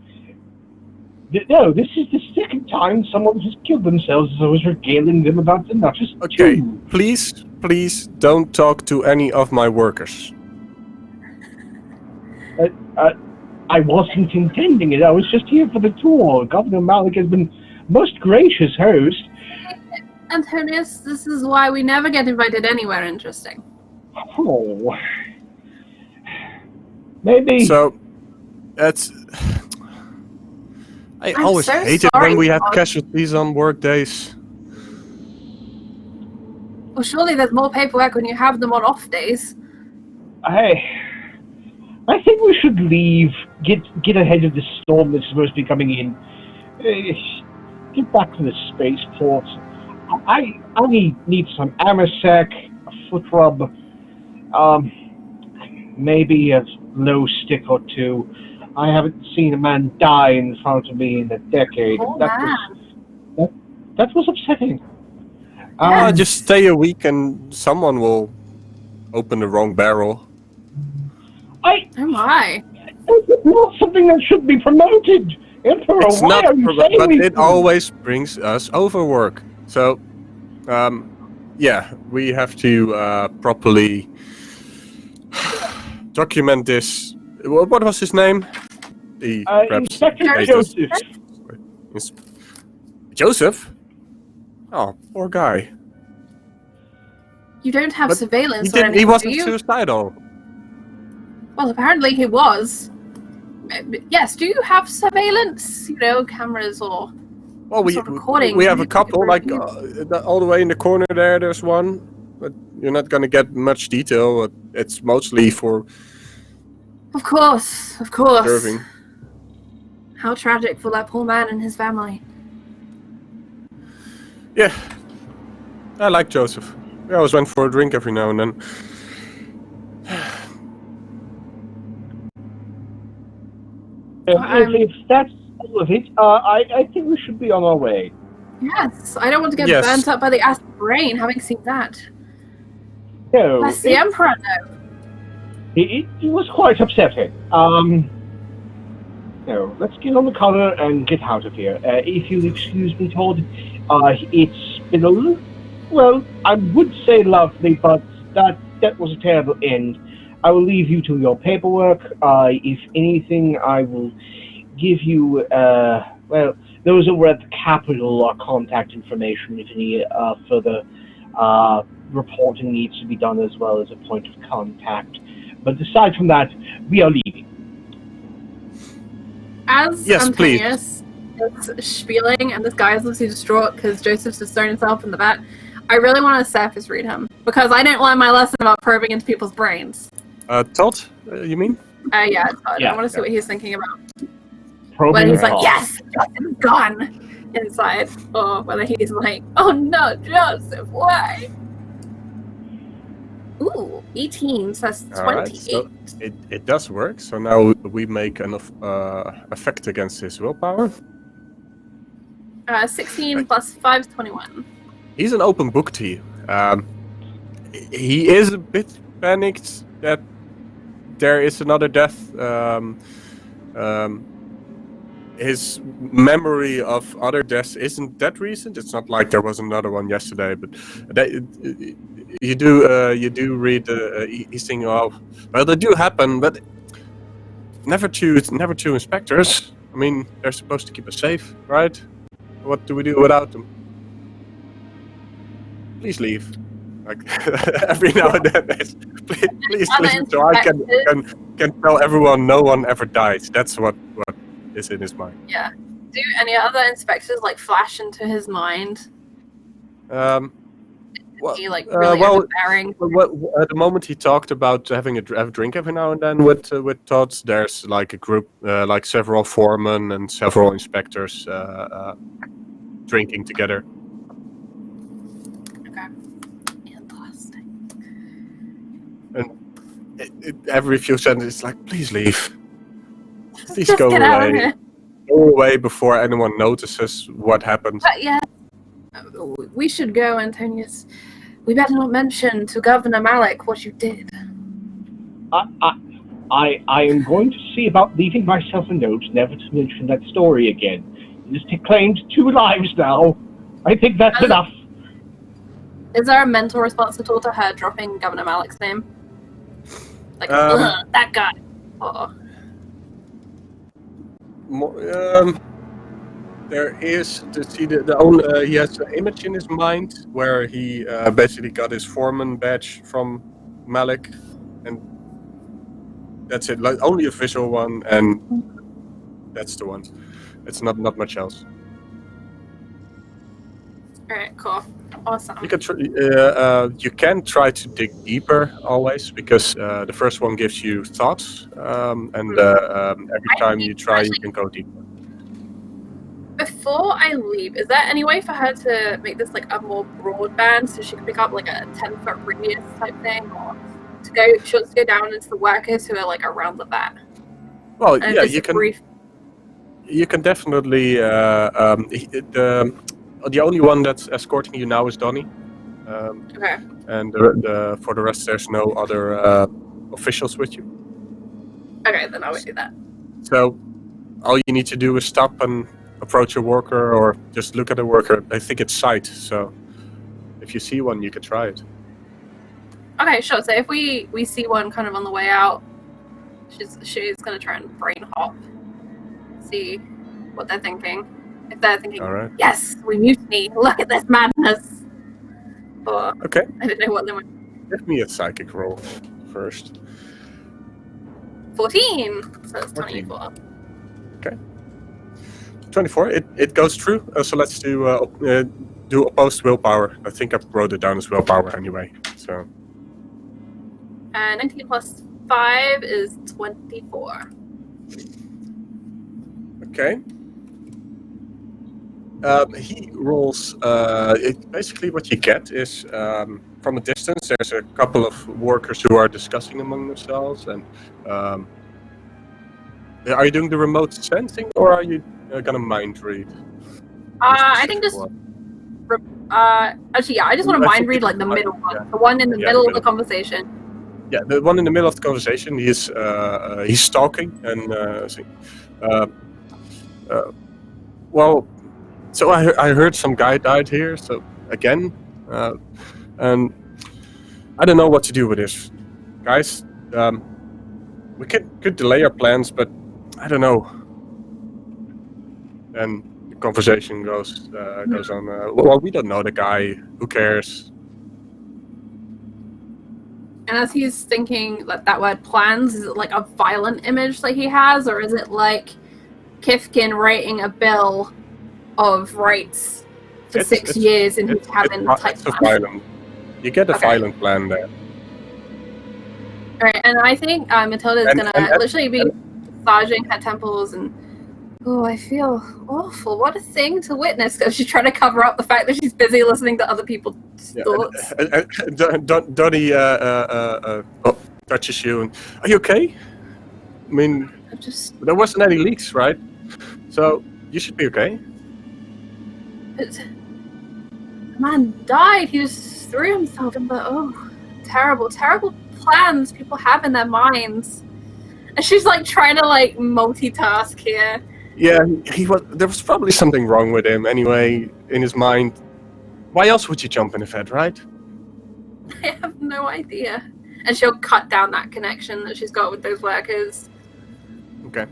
no, this is the second time someone has killed themselves as I was regaling them about the notches. Okay, please don't talk to any of my workers. I wasn't intending it. I was just here for the tour. Governor Malik has been most gracious host. Antonius, this is why we never get invited anywhere interesting. Oh. Maybe. So, that's... I always hate it when we have casualties on work days. Well, surely there's more paperwork when you have them on off days. I think we should leave. Get ahead of the storm that's supposed to be coming in. Get back to the spaceport. I need some Amasec, a foot rub, maybe a glow stick or 2. I haven't seen a man die in front of me in a decade. Oh, that was upsetting. Just stay a week and someone will open the wrong barrel. Oh my. It's not something that should be promoted. Emperor, it's why not are you saying but it things? always brings us overwork. So, yeah, we have to properly document this. What was his name? Inspector Joseph. Joseph? Oh, poor guy. You don't have surveillance or anything, he wasn't do you? suicidal. Well, apparently he was. Yes, do you have surveillance? You know, cameras or recording? We have a couple, like all the way in the corner there, there's one. But you're not going to get much detail. It's mostly for... Of course. Observing. How tragic for that poor man and his family. Yeah. I like Joseph. We always went for a drink every now and then. If that's all of it, I think we should be on our way. Yes, I don't want to get burnt up by the acid rain, having seen that. No. Bless the Emperor, though. It was quite upsetting. No, let's get on the collar and get out of here. If you'll excuse me, Todd, it's been a little, well, I would say lovely, but that was a terrible end. I will leave you to your paperwork. If anything, I will give you, well, those over at the Capitol are contact information if any further reporting needs to be done, as well as a point of contact. But aside from that, we are leaving. As Antonius is spieling and this guy is obviously distraught because Joseph's just thrown himself in the vat, I really want to surface read him because I didn't learn my lesson about probing into people's brains. Todd, you mean? Yeah, Todd. I want to see what he's thinking about. Probing whether he's like, yes, Justin's gone inside, or whether he's like, oh no, Joseph, why? Ooh, 18, so that's 28. Right, so it does work. So now we make an effect against his willpower. 16 plus 5 is 21. he's an open book to you. He is a bit panicked that there is another death. His memory of other deaths isn't that recent. It's not like there was another one yesterday, but you do read. He's thinking, "Oh, well, they do happen, but never to inspectors. I mean, they're supposed to keep us safe, right? What do we do without them? Please leave." Like every now and then, please listen, so I can tell everyone no one ever dies. That's what is in his mind. Yeah. Do any other inspectors like flash into his mind? Well, he like really overbearing? At the moment he talked about having a drink every now and then with Todd. There's like a group, like several foremen and several inspectors drinking together. Okay. Interesting. And every few sentences, it's like, please leave. Please Just go get out of away. here. Go away before anyone notices what happened. But yeah, we should go, Antonius. We better not mention to Governor Malik what you did. I am going to see about leaving myself a note never to mention that story again. It has claimed 2 lives now. I think that's enough. Is there a mental response at all to her dropping Governor Malik's name? Like, that guy. Oh. There is he has an image in his mind where he basically got his foreman badge from Malik, and that's it. Like only a visual one, and that's the one. It's not much else. All right, cool, awesome. You can try to dig deeper always, because the first one gives you thoughts, and every time you try, you can go deeper. Before I leave, is there any way for her to make this like a more broad band so she can pick up like a 10-foot radius type thing, or she wants to go down into the workers who are like around the back? Well, and yeah, you can. You can definitely. The only one that's escorting you now is Donnie. Okay. And for the rest, there's no other officials with you. Okay, then I would do that. So all you need to do is stop and approach a worker, or just look at a worker. I think it's sight, so if you see one, you can try it. Okay, sure. So if we see one kind of on the way out, she's gonna try and brain hop, see what they're thinking. If they're thinking, all right. Yes, we mutiny. Look at this madness. Or okay. I don't know what they went. Give me a psychic roll first. 14. So it's 14. 24. Okay. 24. It goes through. So let's do opposed willpower. I think I wrote it down as willpower anyway. So. 19 plus 5 is 24. Okay. He rolls. Basically, what you get is from a distance. There's a couple of workers who are discussing among themselves. And are you doing the remote sensing, or are you gonna mind read? I think just. Actually, yeah. I just want to mind read like the middle one, the one in the middle of the conversation. Yeah, the one in the middle of the conversation. He's talking and well. So I heard some guy died here. So again, and I don't know what to do with this, guys. We could delay our plans, but I don't know. And the conversation goes on. Well, we don't know the guy. Who cares? And as he's thinking that word plans, is it like a violent image that he has, or is it like Kifkin writing a bill of rights for 6 years in his cabin type plan? Violent. You get a violent plan there. Alright, and I think Matilda's gonna literally be massaging her temples and I feel awful. What a thing to witness, because she's trying to cover up the fact that she's busy listening to other people's thoughts. Donnie touches you and, are you okay? I mean, there wasn't any leaks, right? So you should be okay. the man died. He just threw himself in the terrible plans people have in their minds. And she's like trying to like multitask here. Yeah, there was probably something wrong with him anyway, in his mind. Why else would you jump in a vet, right? I have no idea. And she'll cut down that connection that she's got with those workers. Okay.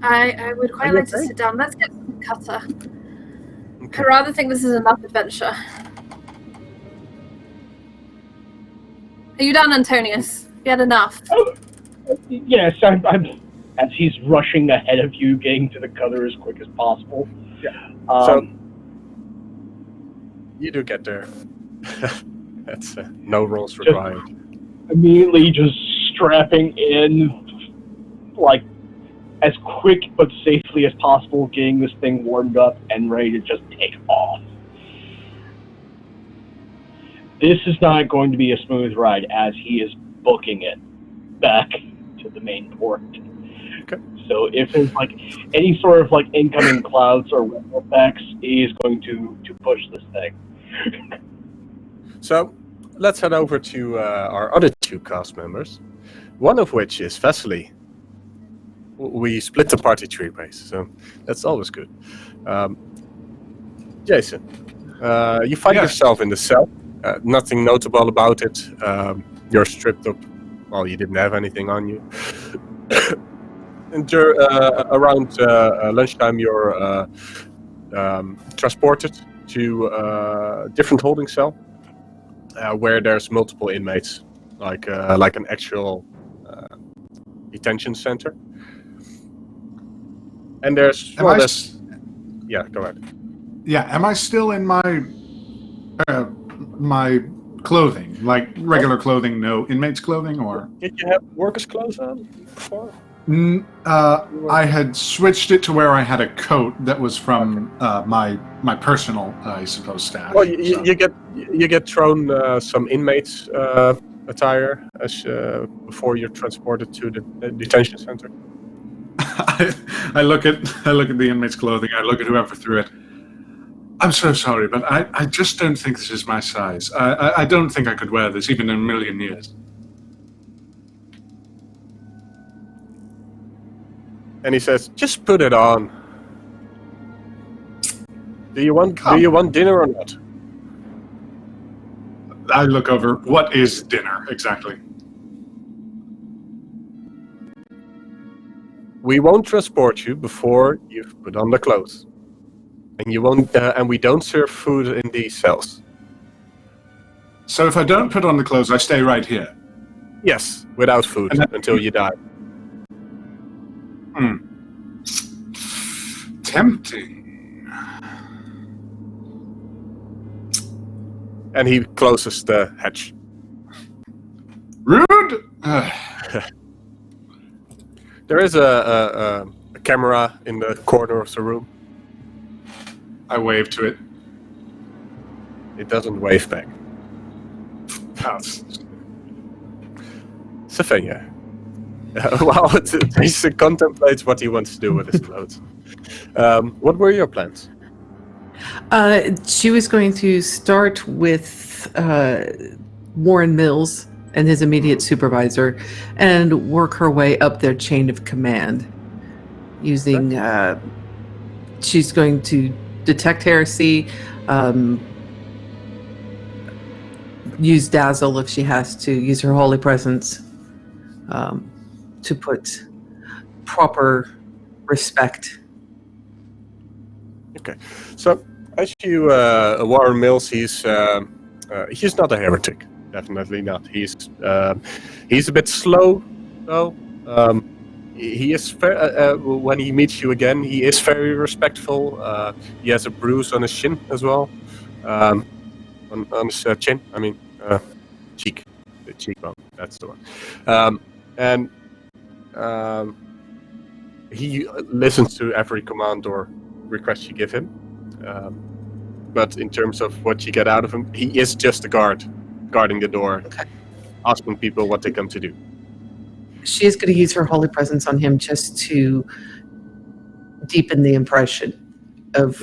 I would quite like to sit down. Let's get some cutter. Okay. I'd rather think this is enough adventure. Are you done, Antonius? You had enough? Oh, yes, I'm as he's rushing ahead of you, getting to the cutter as quick as possible. Yeah. So you do get there. That's no rolls required. Immediately just strapping in, like, as quick but safely as possible, getting this thing warmed up and ready to just take off. This is not going to be a smooth ride as he is booking it back to the main port. Okay. So if there's like any sort of like incoming clouds or wind effects, he is going to push this thing. So let's head over to our other two cast members, one of which is Vesely. We split the party three ways, so that's always good. Jason, you find yourself in the cell. Nothing notable about it. You're stripped up. Well, you didn't have anything on you. And around lunchtime, you're transported to a different holding cell where there's multiple inmates, like an actual detention center. And there's yeah, go ahead. Yeah, am I still in my my clothing, like regular clothing, no inmates clothing, or did you have workers' clothes on before? I had switched it to where I had a coat that was from my personal, I suppose, stash. Well, you get thrown some inmates attire as before you're transported to the detention center. I look at the inmate's clothing. I look at whoever threw it. I'm so sorry, but I just don't think this is my size. I don't think I could wear this even in a million years. And he says, "Just put it on. Do you want dinner or not?" I look over. What is dinner exactly? We won't transport you before you've put on the clothes, and you won't. And we don't serve food in these cells. So if I don't put on the clothes, I stay right here. Yes, without food until you die. Tempting. And he closes the hatch. Rude. There is a camera in the corner of the room. I wave to it. It doesn't wave back. Safenya. While Jason contemplates what he wants to do with his clothes. What were your plans? She was going to start with Warren Mills and his immediate supervisor and work her way up their chain of command using she's going to detect heresy, use dazzle if she has to, use her holy presence to put proper respect. Okay, so as you Warren Mills, he's not a heretic. Definitely not. He's a bit slow, though. He is when he meets you again, he is very respectful. He has a bruise on his shin as well, on his chin. I mean, cheek, the cheekbone. That's the one. And he listens to every command or request you give him. But in terms of what you get out of him, he is just a guard, guarding the door, asking people what they come to do. She is going to use her holy presence on him just to deepen the impression of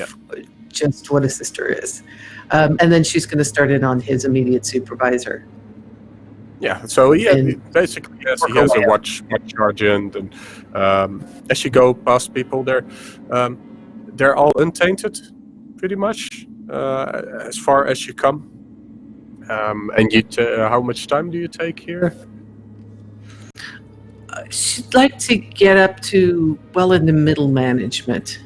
just what a sister is. And then she's going to start in on his immediate supervisor. Yeah, so And- basically he has a watch sergeant, and as you go past people there, they're all untainted, pretty much, as far as you come. And how much time do you take here? She'd like to get up to well into middle management.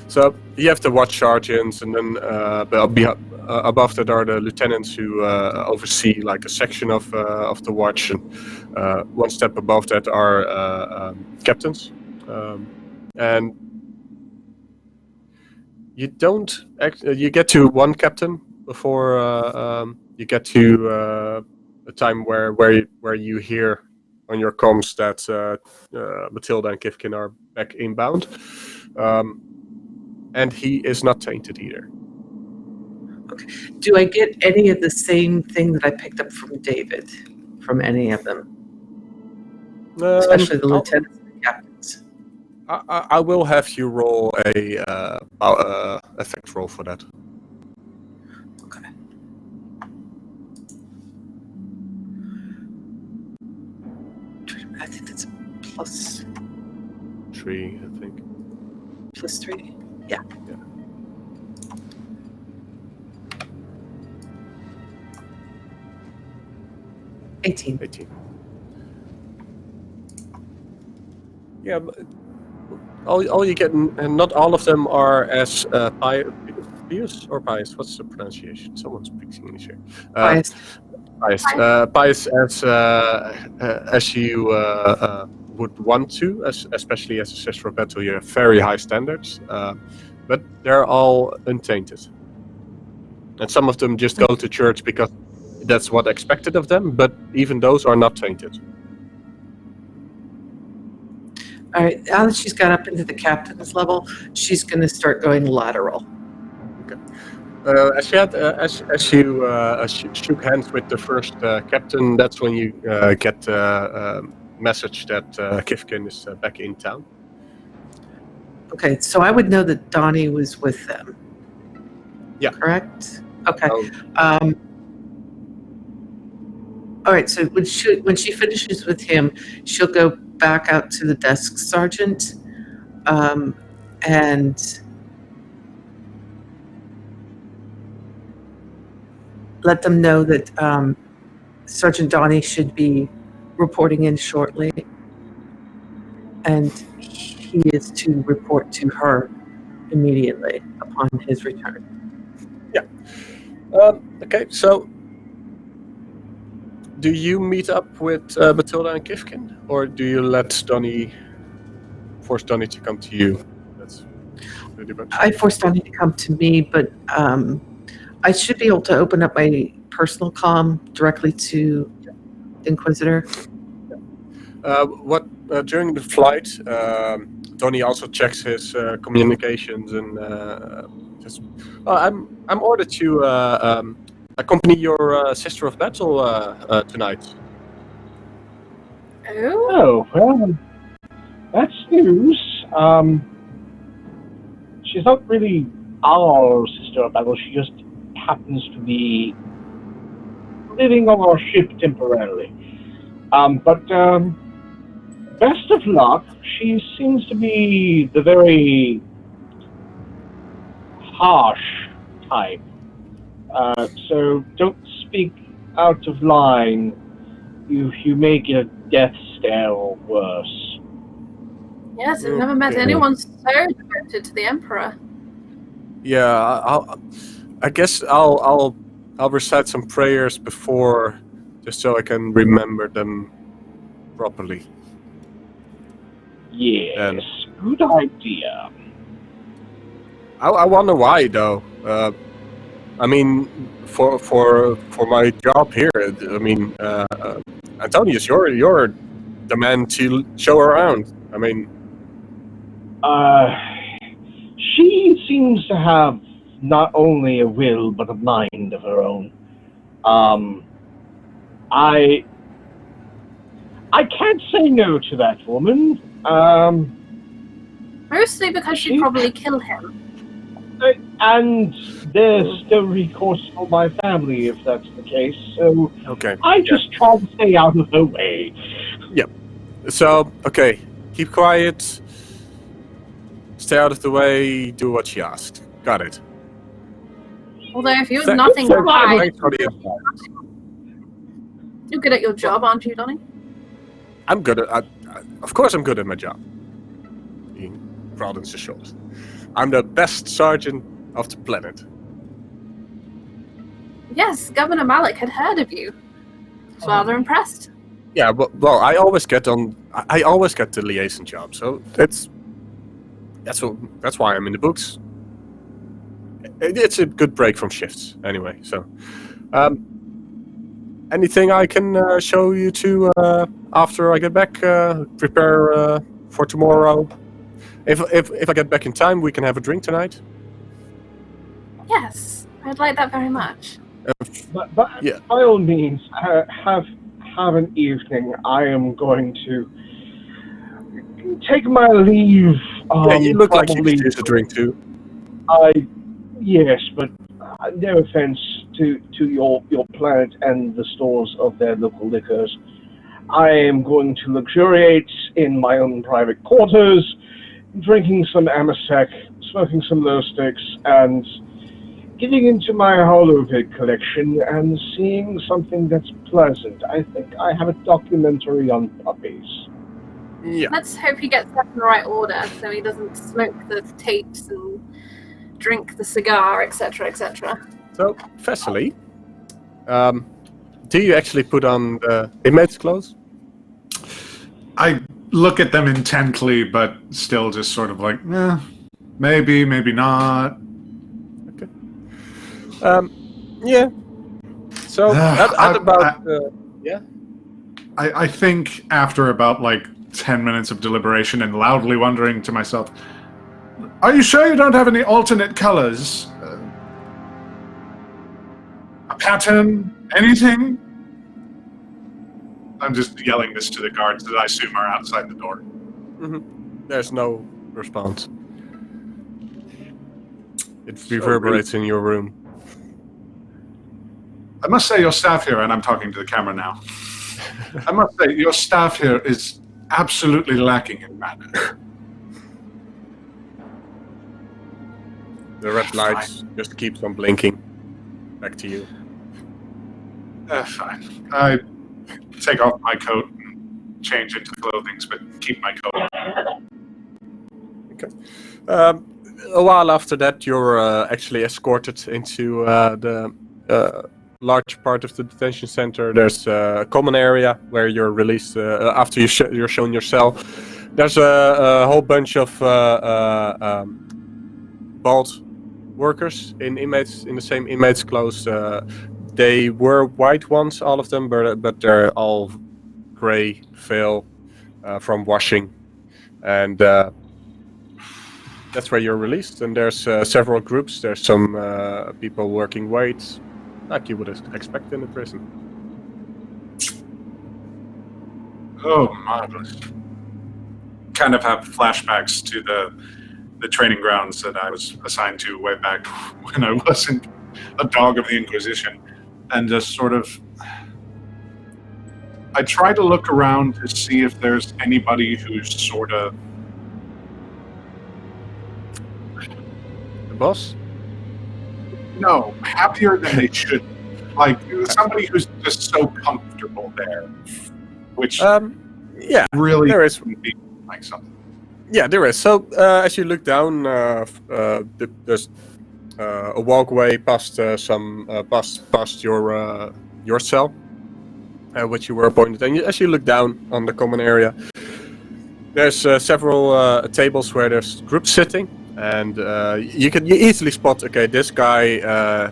So you have the watch sergeants, and then above that are the lieutenants who oversee like a section of the watch, and one step above that are captains, and you don't you get to one captain before you get to a time where you hear on your comms that Matilda and Kifkin are back inbound. And he is not tainted either. Okay. Do I get any of the same thing that I picked up from David, from any of them? Especially the lieutenants and the captains. I will have you roll a effect roll for that. Okay. I think that's plus 3, I think. plus 3. Yeah. 18. 18. Yeah, but all you get, and not all of them are as pious or pious. What's the pronunciation? Someone speaks English here. Biased. Pious as you would want to, especially as a sister of battle. You have very high standards, but they're all untainted. And some of them just go to church because that's what expected of them, but even those are not tainted. All right, now that she's got up into the captain's level, she's going to start going lateral. As you shook hands with the first captain, that's when you get a message that Kifkin is back in town. Okay, so I would know that Donnie was with them. Yeah. Correct? Okay. Oh. All right, so when she finishes with him, she'll go back out to the desk sergeant and let them know that Sergeant Donnie should be reporting in shortly, and he is to report to her immediately upon his return. Yeah. Okay, so do you meet up with Matilda and Kifkin, or do you force Donnie to come to you? That's pretty much. I forced Donnie to come to me, but I should be able to open up my personal comm directly to Inquisitor. During the flight, Donnie also checks his communications, and I'm ordered to accompany your sister of battle tonight. Oh. Oh, well, that's news. She's not really our sister of battle. She just happens to be living on our ship temporarily. But best of luck. She seems to be the very harsh type. So don't speak out of line. You may get a death stare or worse. Yes, I've never met anyone so devoted to the Emperor. Yeah, I guess I'll recite some prayers before, just so I can remember them properly. Yes, good idea. I wonder why, though. I mean, for my job here, I mean, Antonius, you're the man to show around. I mean, she seems to have not only a will but a mind of her own. I can't say no to that woman. Mostly because she'd probably kill him. And there's still recourse for my family if that's the case. So Okay. I just try to stay out of the way. So, okay, keep quiet, stay out of the way, do what she asked. Got it. Although if you have nothing to hide, Thanks for the advice. you're good at your job, aren't you, Donnie? I'm good at, of course I'm good at my job. He broadens his shoulders. I'm the best sergeant of the planet. Yes, Governor Malik had heard of you. Was rather impressed. Yeah, well, I always get the liaison job, so that's why I'm in the books. It's a good break from shifts, anyway. So, anything I can show you to after I get back? Prepare for tomorrow. If I get back in time, we can have a drink tonight. Yes, I'd like that very much. But Yeah. by all means, have an evening. I am going to take my leave. Yeah, you look like you probably- could use a drink too. Yes, but no offense to your planet and the stores of their local liquors. I am going to luxuriate in my own private quarters, drinking some Amasec, smoking some low sticks, and getting into my holovid collection and seeing something that's pleasant. I think I have a documentary on puppies. Yeah. Let's hope he gets stuff in the right order so he doesn't smoke the tapes and drink the cigar, etc., etc. So, Vesely, do you actually put on the inmate's clothes? I look at them intently, but still just sort of like, maybe, maybe not. Okay. Yeah. So, at about... yeah? I think after about like 10 minutes of deliberation and loudly wondering to myself, are you sure you don't have any alternate colors? A pattern? Anything? I'm just yelling this to the guards that I assume are outside the door. Mm-hmm. There's no response. It reverberates in your room. I must say your staff here, and I'm talking to the camera now, I must say your staff here is absolutely lacking in manner. The red lights just keeps on blinking. Back to you. Fine. I take off my coat and change into clothing, but keep my coat on. Okay. A while after that, you're actually escorted into the large part of the detention center. There's a common area where you're released after you're shown your cell. There's a whole bunch of bald workers in the same inmates' clothes. They were white ones, all of them, but they're all gray, pale from washing, and that's where you're released. And there's several groups. There's some people working weights, like you would expect in a prison. Oh, marvelous. Kind of have flashbacks to the training grounds that I was assigned to way back when I wasn't a dog of the Inquisition. And just sort of... I try to look around to see if there's anybody who's sort of... The boss? No, happier than they should. Like, somebody who's just so comfortable there. Which Yeah, really there is. would be like something. Yeah, there is. So as you look down, there's a walkway past past your cell, which you were appointed. And as you look down on the common area, there's several tables where there's groups sitting, and you easily spot. Okay, this guy,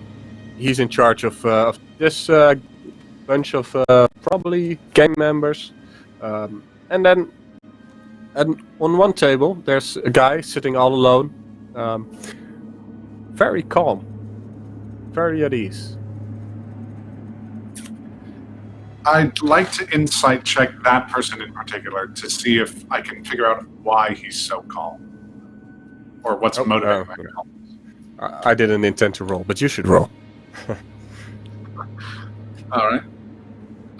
he's in charge of this bunch of probably gang members, and then. And on one table, there's a guy sitting all alone, very calm, very at ease. I'd like to insight check that person in particular to see if I can figure out why he's so calm, or what's motivating that calm. I didn't intend to roll, but you should roll. All right.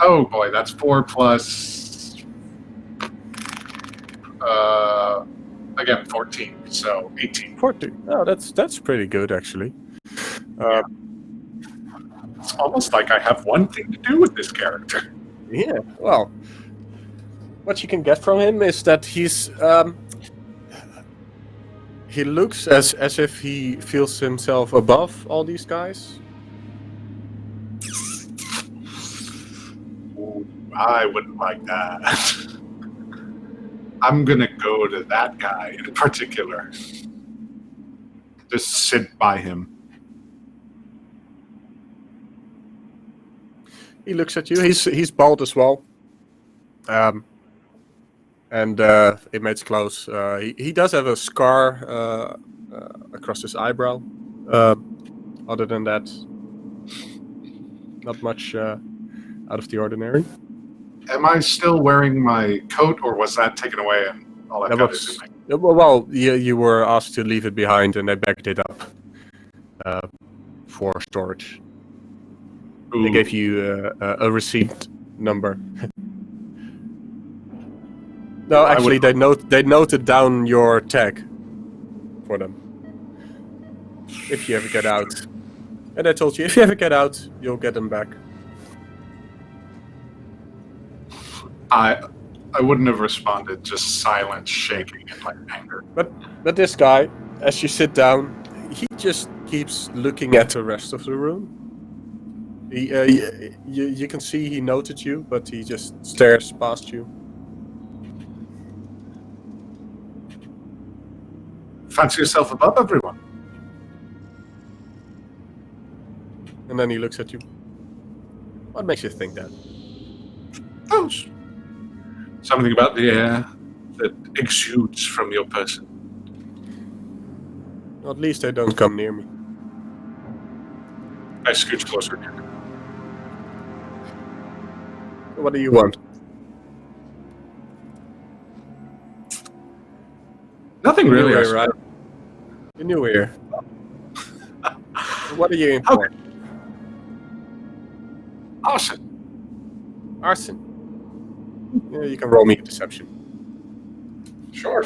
Oh boy, that's 4 plus. Again, 14, so 18. 14. Oh, that's pretty good actually. It's almost like I have one thing to do with this character. Yeah. Well, what you can get from him is that he's he looks as if he feels himself above all these guys. Ooh, I wouldn't like that. I'm gonna go to that guy in particular. Just sit by him. He looks at you. He's bald as well. And it makes close. He does have a scar across his eyebrow. Other than that, not much out of the ordinary. Am I still wearing my coat, or was that taken away and all I've got is in my... Well, you were asked to leave it behind, and they backed it up for storage. Ooh. They gave you a receipt number. No, actually, they noted down your tag for them. If you ever get out, and I told you if you ever get out, you'll get them back. I wouldn't have responded, just silent shaking in like anger. But this guy, as you sit down, he just keeps looking at the rest of the room. You can see he noted you, but he just stares past you. Fancy yourself above everyone. And then he looks at you. What makes you think that? Oh, something about the air that exudes from your person. Well, at least they don't come near me. I scooch closer. What do you want? Nothing really. New right? The new ear. What are you in for? Okay. Awesome. Arson. Yeah, you can roll me a deception. Sure.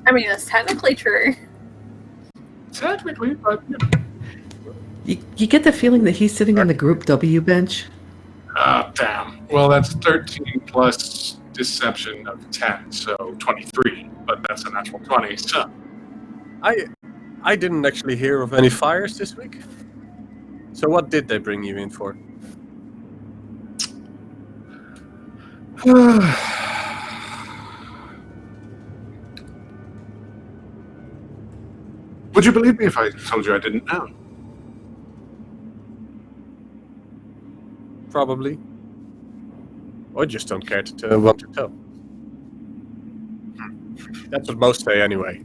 I mean, that's technically true. Technically, but You get the feeling that he's sitting on the Group W bench. damn. Well, that's 13 plus deception of 10, so 23. But that's a natural 20. So I didn't actually hear of any fires this week. So what did they bring you in for? Would you believe me if I told you I didn't know? Probably. Or just don't care to want to tell. That's what most say anyway.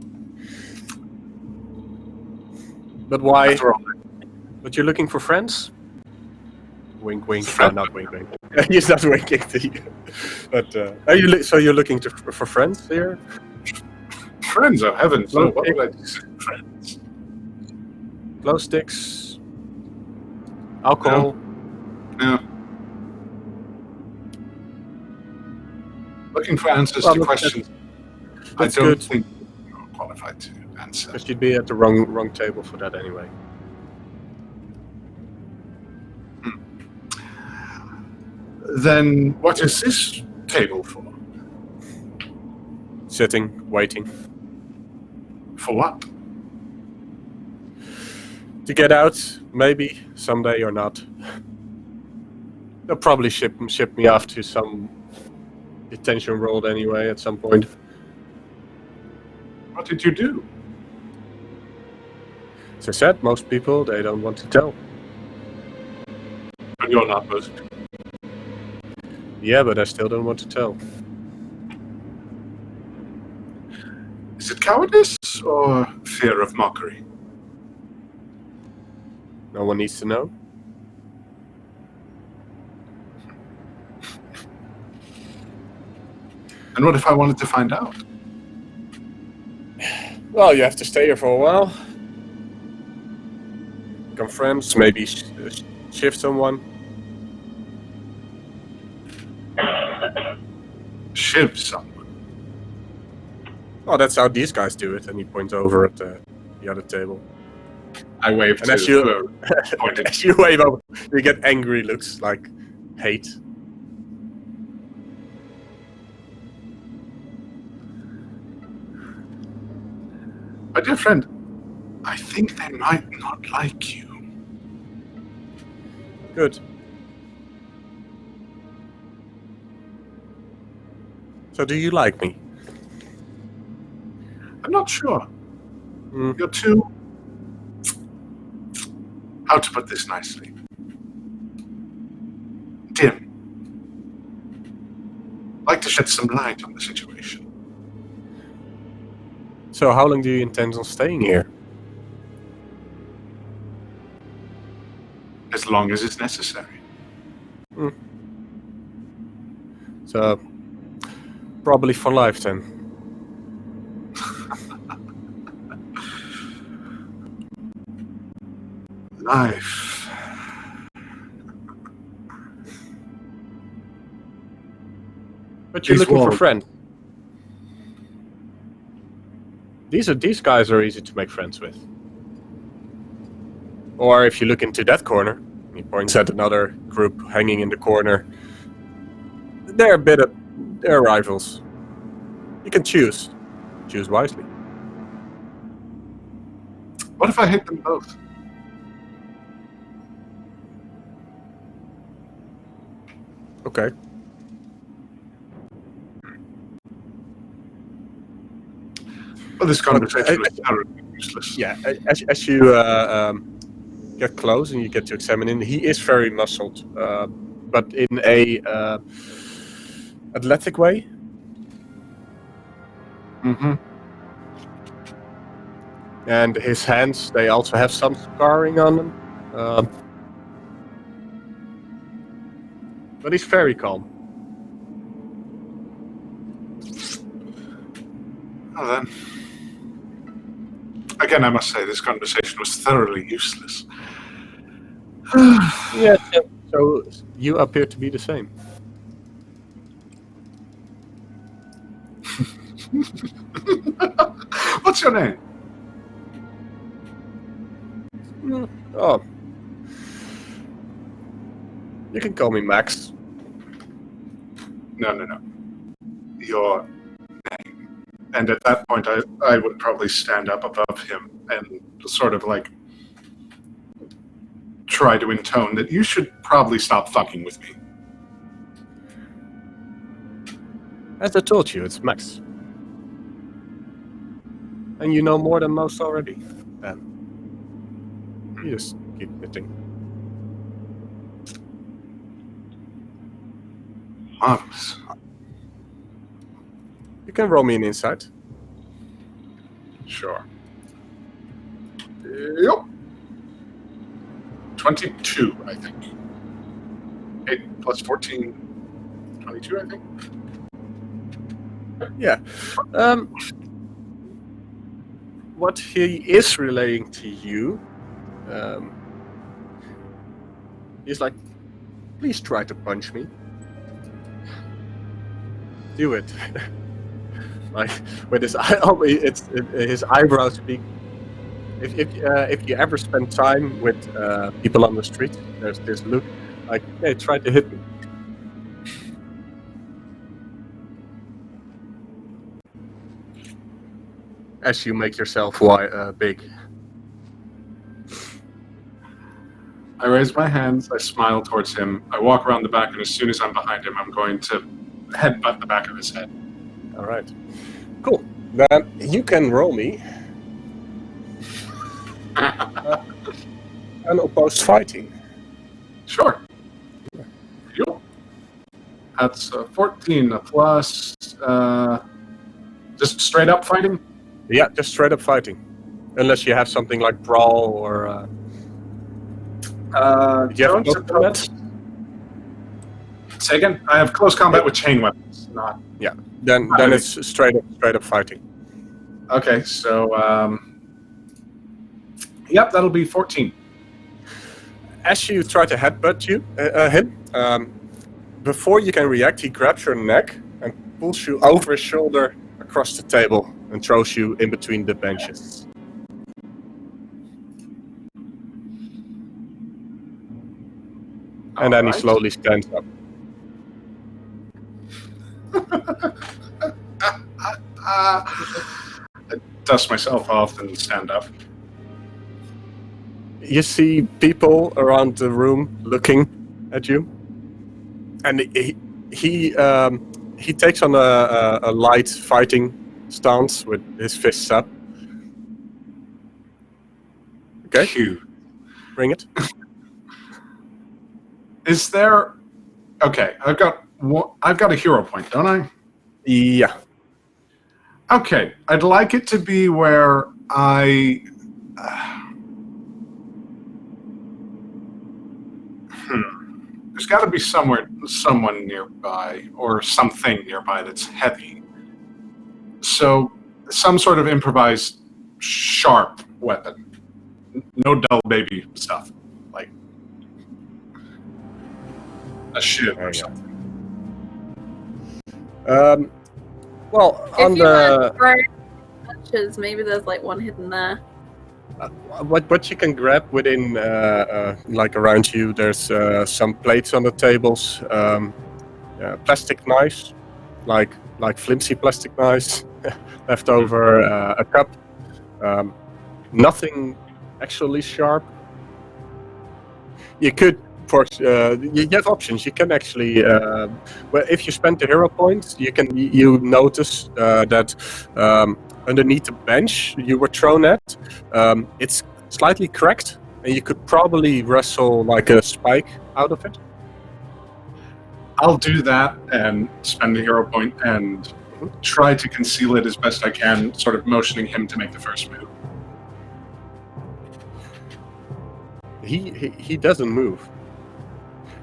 But why? After all, But you're looking for friends? Wink, wink. No, not wink, wink. He's not winking to you. But so you're looking for friends here? friends, oh heavens, Well, no, what would I do? Friends. Glow sticks, alcohol. No. Looking for answers Well, to that's questions I that's don't good. think you're qualified to answer. Because you'd be at the wrong table for that anyway. Then what is this table for? Sitting, waiting. For what? To get out, maybe, someday or not. They'll probably ship me off to some detention world anyway at some point. What did you do? As I said, most people, they don't want to tell. But you're not most. Yeah, but I still don't want to tell. Is it cowardice or fear of mockery? No one needs to know. And what if I wanted to find out? Well, you have to stay here for a while. become friends, maybe shift someone. Shiv someone. Oh, that's how these guys do it. And he points over at the other table. I wave And to as you whoever pointed. as you wave over, you get angry looks like hate. My dear friend, I think they might not like you. Good. So do you like me? I'm not sure. Mm. You're too... How to put this nicely? Dim. Like to shed some light on the situation. So how long do you intend on staying here? As long as it's necessary. So probably for life then. Life. But you're These looking for walls. friends. These guys are easy to make friends with. Or if you look into that corner, he points at another group hanging in the corner. They're rivals. You can choose. Choose wisely. What if I hit them both? Okay. Well, this conversation is utterly useless. Yeah, as you get close and you get to examine him, he is very muscled, but in a athletic way. Mm-hmm. And his hands, they also have some scarring on them. But he's very calm. Well then. Again, I must say, this conversation was thoroughly useless. Yeah, so you appear to be the same. What's your name? Oh. You can call me Max. No. Your name. And at that point, I would probably stand up above him and sort of like try to intone that you should probably stop fucking with me. As I told you, it's Max. And you know more than most already. Then you just keep hitting. Marvelous. You can roll me an insight. Sure. Yep. 22, I think. 8 plus 14, 22, I think. Yeah. What he is relaying to you, he's like, please try to punch me. Do it. Like with his his eyebrows speak. If you ever spend time with people on the street, there's this look like, hey, try to hit me. As you make yourself big. I raise my hands, I smile towards him, I walk around the back, and as soon as I'm behind him, I'm going to headbutt the back of his head. All right. Cool. Then you can roll me an opposed fighting. Sure. Cool. That's 14 plus just straight up fighting? Yeah, just straight up fighting. Unless you have something like brawl or... do you have close combat? Say again? I have close combat with chain weapons, not... Yeah, then it's straight up fighting. Okay, so... Yep, that'll be 14. as you try to headbutt him, before you can react, he grabs your neck and pulls you over his shoulder across the table and throws you in between the benches. And then he slowly stands up. I dust myself off and stand up. You see people around the room looking at you, and he takes on a light fighting stance with his fists up. Okay, Cute. bring it. Is there? Okay, I've got a hero point, don't I? Yeah. Okay, I'd like it to be where I. There's got to be someone nearby, or something nearby that's heavy. So, some sort of improvised sharp weapon. No dull baby stuff, like a shiv or something. Well, If on you want the to throw punches, maybe there's like one hidden there. what you can grab within, like around you, there's some plates on the tables, plastic knives, like flimsy plastic knives, left over a cup. Nothing actually sharp. You could, you have options. You can actually, well, if you spend the hero points, you notice that underneath the bench you were thrown at, it's slightly cracked, and you could probably wrestle like a spike out of it. I'll do that and spend the hero point and try to conceal it as best I can, sort of motioning him to make the first move. He doesn't move,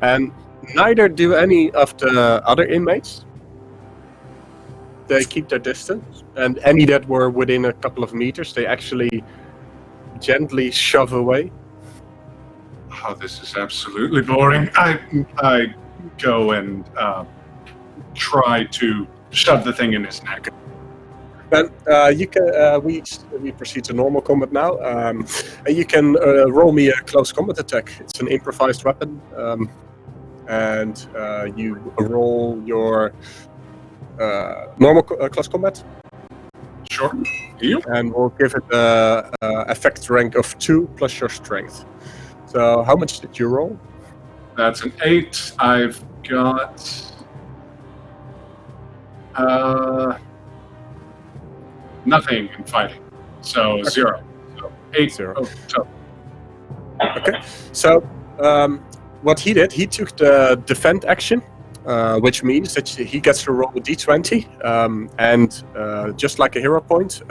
and neither do any of the other inmates. They keep their distance, and any that were within a couple of meters, they actually gently shove away. Oh, this is absolutely boring. I go and try to shove the thing in his neck. Then you can. We proceed to normal combat now. And you can roll me a close combat attack. It's an improvised weapon, and you roll your normal close combat. Sure. You? And we'll give it a effect rank of 2 plus your strength. So how much did you roll? That's an 8. I've got nothing in fighting, so 0. So 8. 0. Oh, so. Okay. So what he did, he took the defend action, which means that he gets to roll a d20, and just like a hero point,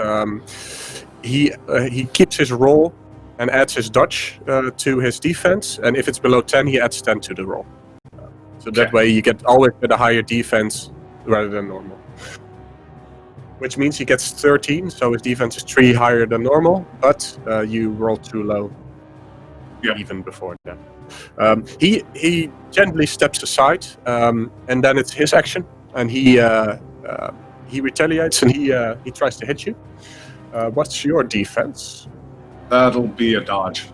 he keeps his roll and adds his dodge to his defense, and if it's below 10, he adds 10 to the roll. So that way you get always with a higher defense rather than normal. Which means he gets 13, so his defense is 3 higher than normal, but you rolled too low even before that. He gently steps aside, and then it's his action, and he retaliates, and he tries to hit you. What's your defense? That'll be a dodge.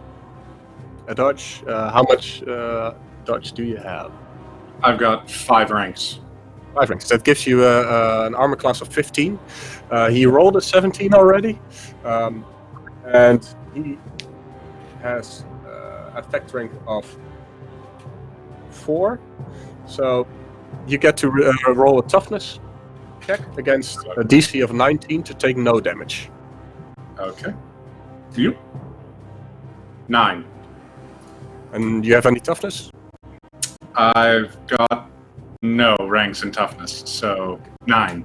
A dodge? How much dodge do you have? I've got 5 ranks. 5 ranks. That gives you an armor class of 15. He rolled a 17 already, and he has effect rank of 4. So you get to roll a toughness check against a DC of 19 to take no damage. Okay. You? 9. And do you have any toughness? I've got no ranks in toughness, so 9.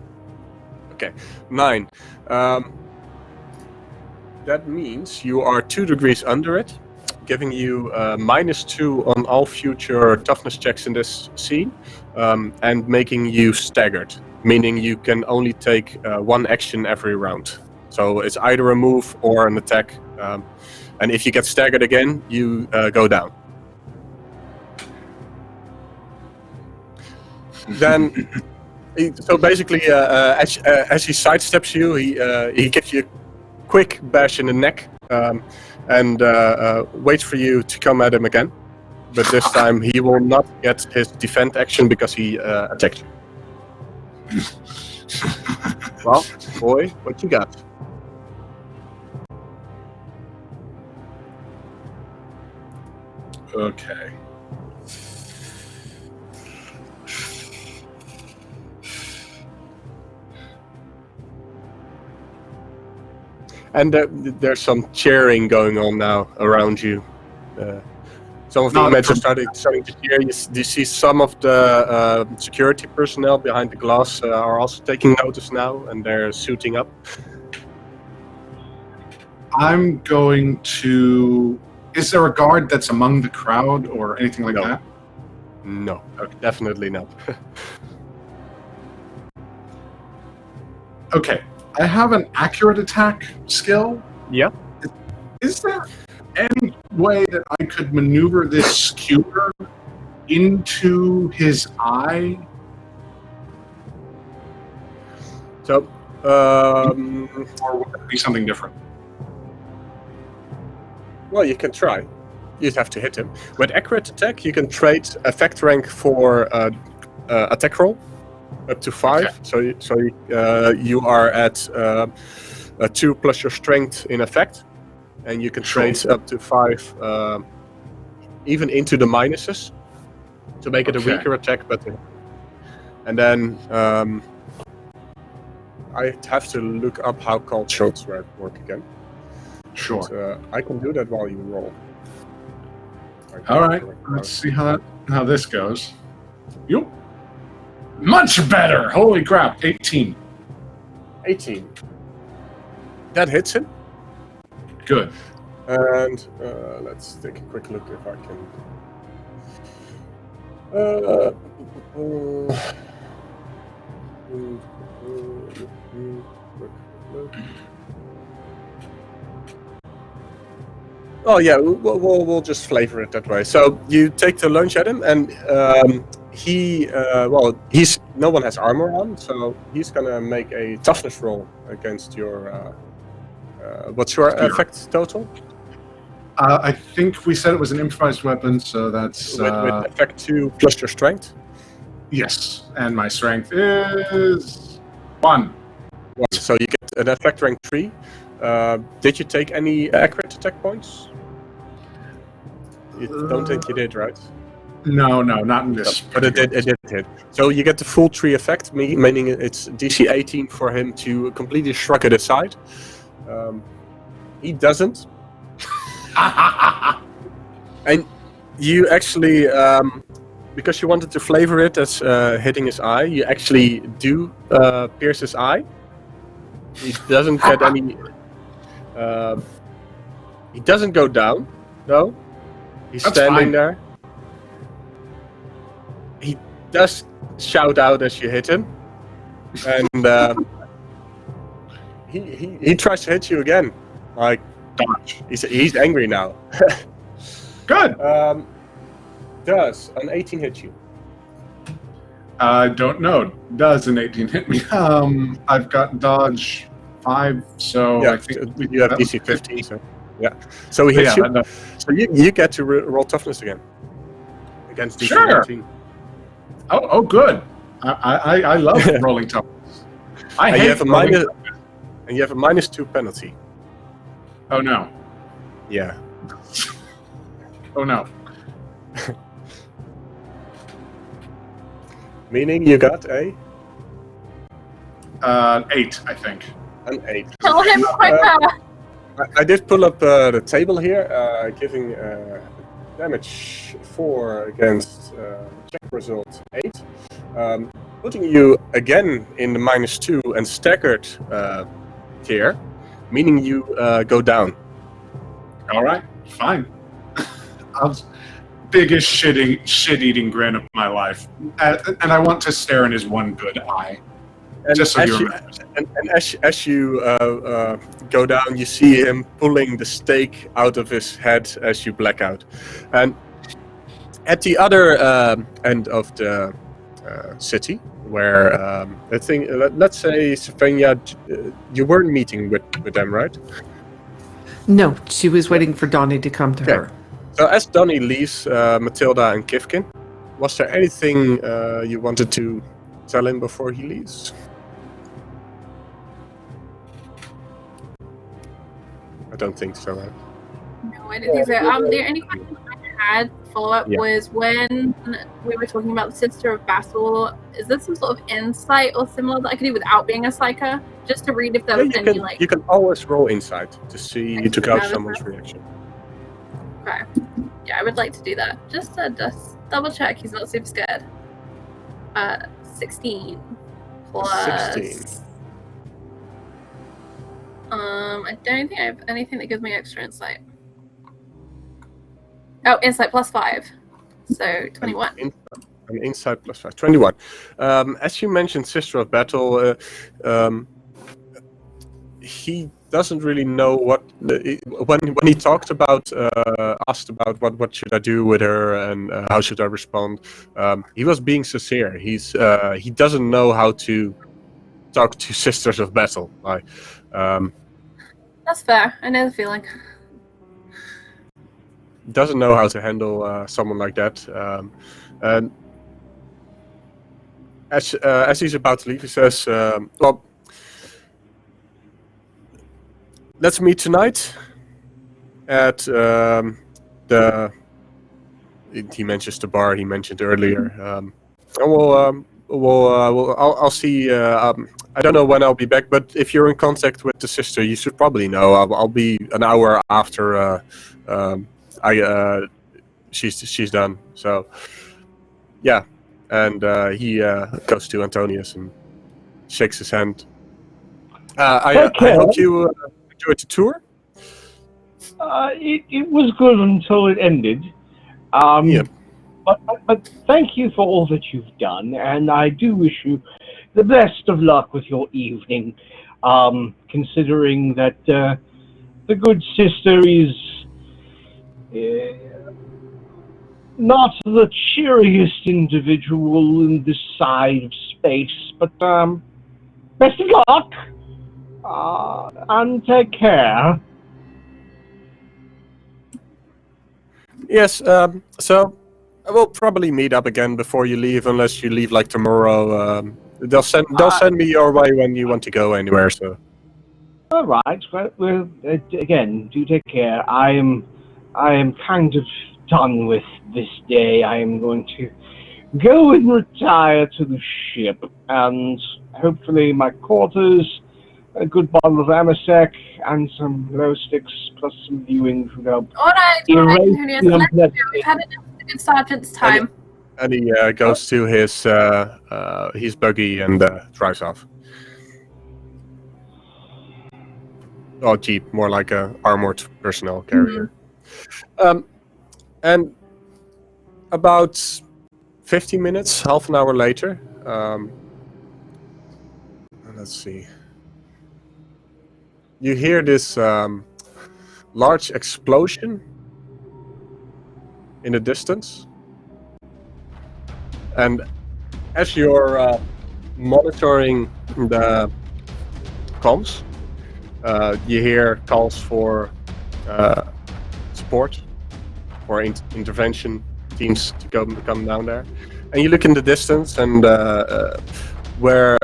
Okay, 9. That means you are 2 degrees under it, giving you -2 on all future toughness checks in this scene, and making you staggered, meaning you can only take 1 action every round. So it's either a move or an attack, and if you get staggered again, you go down. then so basically, as he sidesteps you, he gives you a quick bash in the neck, and waits for you to come at him again. But this time he will not get his defend action because he attacked you. Well, boy, what you got? Okay. And there's some cheering going on now around you. Some of the inmates are starting to cheer. You see some of the security personnel behind the glass are also taking notice now, and they're suiting up. I'm going to... Is there a guard that's among the crowd or anything like that? No, definitely not. Okay. I have an accurate attack skill. Yeah. Is there any way that I could maneuver this skewer into his eye? So, Or would it be something different? well, you can try. You'd have to hit him. With accurate attack, you can trade effect rank for attack roll. Up to 5, okay. So you are at a 2 plus your strength in effect, and you can trade up to 5, even into the minuses, to make it a weaker attack. But and then I have to look up how called shots work again. Sure. But, I can do that while you roll. All right. Let's see how this goes. Yup. Much better! Holy crap, 18. 18. That hits him. Good. And let's take a quick look if I can... Oh yeah, we'll just flavor it that way. So you take the lunge at him, and no one has armor on, so he's gonna make a toughness roll against your. What's your effect total? I think we said it was an improvised weapon, so that's with effect 2 plus your strength. Yes, and my strength is 1. So you get an effect rank 3. Did you take any accurate attack points? You don't think you did, right? No, not in this. But it did hit. So you get the full 3 effect, meaning it's DC 18 for him to completely shrug it aside. He doesn't. And you actually, because you wanted to flavor it as hitting his eye, you actually do pierce his eye. He doesn't get any... he doesn't go down, no. He's That's standing fine. there. He does shout out as you hit him, and he tries to hit you again. Like, Dodge. He's angry now. Good. Does an 18 hit you? I don't know. Does an 18 hit me? I've got dodge 5, so Yeah, I think you have DC 15. So yeah, so he hits you. So you get to roll toughness again against DC 15. Oh, good. I love rolling toughness. And you have a -2 penalty. Oh no. Yeah. Oh no. Meaning you got a 8, I think. an 8. Kill him quicker! I did pull up the table here, giving damage 4 against check result 8, putting you again in the -2 and staggered tier, meaning you go down. All right, fine. Biggest shit-eating grin of my life, and I want to stare in his one good eye. And Just so as you you, remember. and as you go down, you see him pulling the stake out of his head as you black out. And at the other end of the city where I think let's say Sylvania, you weren't meeting with them, right? No, she was waiting for Donnie to come to her. So as Donnie leaves Matilda and Kifkin, was there anything you wanted to tell him before he leaves? I don't think so. Right? No, I didn't think so. The only question I had follow-up was when we were talking about the Sister of Battle, is this some sort of insight or similar that I could do without being a psyker? Just to read if there was any, like... You can always roll insight to gauge someone's reaction. Okay. Yeah, I would like to do that. Just to double check he's not super scared. 16 plus... 16. I don't think I have anything that gives me extra insight. Oh, insight plus 5. So 21. An insight plus 5. 21. As you mentioned, Sister of Battle, he doesn't really know what when he talked about asked about what should I do with her and how should I respond. He was being sincere. He doesn't know how to talk to Sisters of Battle. That's fair. I know the feeling. Doesn't know how to handle someone like that. And as he's about to leave, he says, "Well, let's meet tonight at the." He mentions the bar he mentioned earlier. And I'll see. I don't know when I'll be back, but if you're in contact with the sister, you should probably know. I'll be an hour after she's done. So yeah, and he goes to Antonius and shakes his hand. I hope you enjoyed the tour. It was good until it ended. But thank you for all that you've done, and I do wish you the best of luck with your evening, considering that the good sister is not the cheeriest individual in this side of space, but best of luck, and take care. Yes, so we'll probably meet up again before you leave, unless you leave like tomorrow. They'll send me your way when you want to go anywhere. So. All right. Well, again, do take care. I am kind of done with this day. I am going to go and retire to the ship, and hopefully my quarters, a good bottle of Amasec, and some glow sticks, plus some viewing should help. All right, we've had a good sergeant's time. And he goes to his buggy and drives off. Oh, jeep, more like a armored personnel carrier. And about 50 minutes, half an hour later, let's see. You hear this large explosion in the distance. And as you're monitoring the comms, you hear calls for support, for intervention teams to come down there. And you look in the distance, and where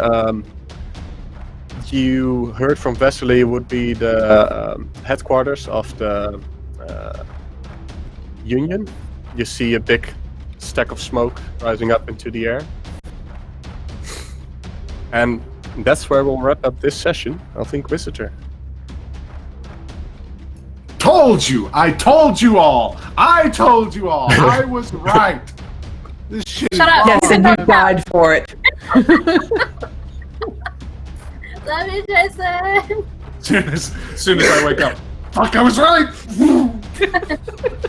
you heard from Vesely would be the headquarters of the Union. You see a big stack of smoke rising up into the air. And that's where we'll wrap up this session of Inquisitor. Told you! I told you all! I was right! This shit Shut up! Yes, and you died for it. Love you, Jason! As soon as I wake up, fuck, I was right!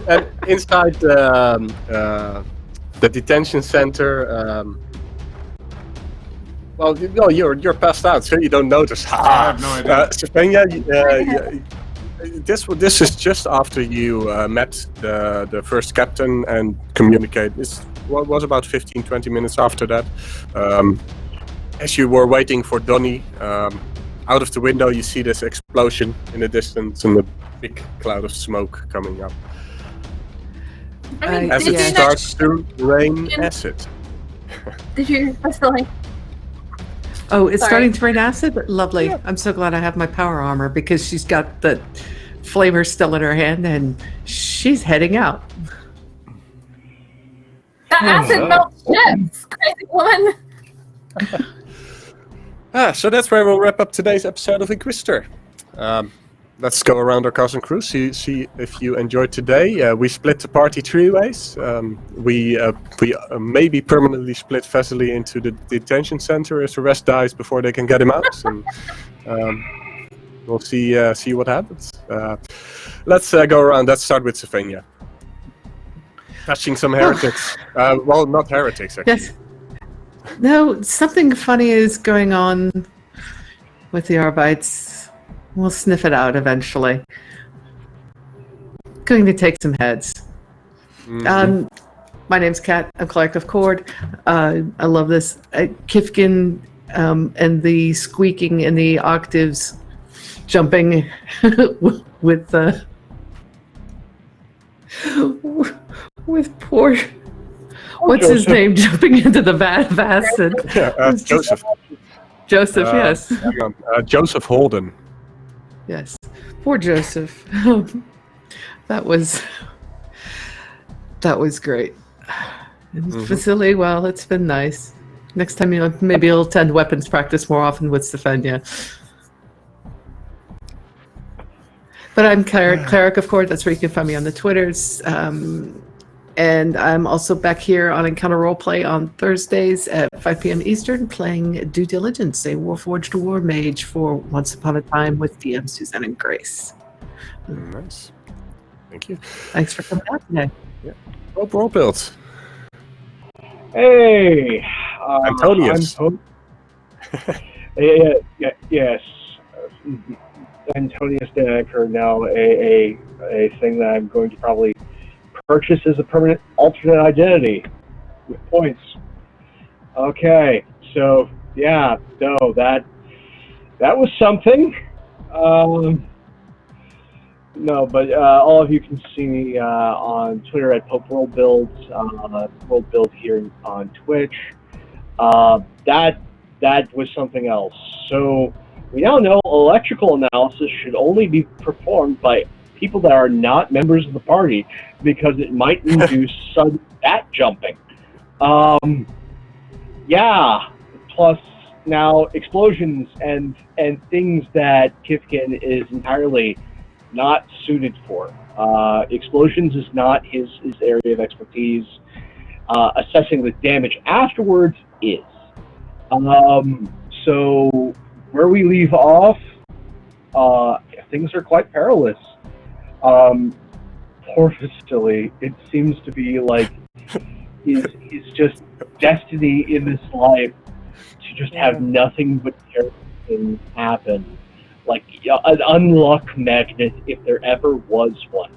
And inside the detention center, well, you're passed out, so you don't notice. I have no idea. Sylvania, this is just after you met the first captain and communicate. This was about 15-20 minutes after that. As you were waiting for Donnie, out of the window you see this explosion in the distance and a big cloud of smoke coming up. As it starts to rain acid. Did you like? Oh, it's Sorry. starting to rain acid? Lovely. Yeah. I'm so glad I have my power armor because she's got the flamer still in her hand and she's heading out. The acid melts ships, crazy woman. So that's where we'll wrap up today's episode of Inquisitor. Let's go around our cast and crew, see if you enjoyed today. We split the party 3 ways. We maybe permanently split Vesely into the detention center as the rest dies before they can get him out. And we'll see what happens. Let's go around. Let's start with Sylvania. Touching some heretics. Well, not heretics, actually. Yes. No, something funny is going on with the Arbites. We'll sniff it out eventually. Going to take some heads. Mm-hmm. My name's Kat. I'm Cleric of Cord. I love this. Kifkin and the squeaking and the octaves jumping with poor... What's his name jumping into the vat of acid? Joseph. Joseph, yes. Joseph Holden. Yes, poor Joseph. That was great. And Vasily, well, it's been nice. Next time maybe you'll attend weapons practice more often with Stefania. But I'm Cleric of Cord. That's where you can find me on the Twitters. And I'm also back here on Encounter Roleplay on Thursdays at 5 p.m. Eastern, playing Due Diligence, a Warforged War Mage for Once Upon a Time with DM Suzanne and Grace. Nice. Thank you. Thanks for coming out today. Yeah. Roll builds. Hey! Antonius. Yes. Antonius Danaker, now a thing that I'm going to probably purchase as a permanent alternate identity with points. Okay, so yeah, no, that was something. No, but all of you can see me on Twitter at Pope World Builds, World Build here on Twitch. That was something else. So we now know electrical analysis should only be performed by people that are not members of the party, because it might induce sudden bat jumping. Yeah. Plus now explosions and things that Kifkin is entirely not suited for. Explosions is not his area of expertise. Assessing the damage afterwards is. So where we leave off, things are quite perilous. Poor Vasily, it seems to be like he's just destiny in this life to just have nothing but terrible things happen. Like an unluck magnet, if there ever was one.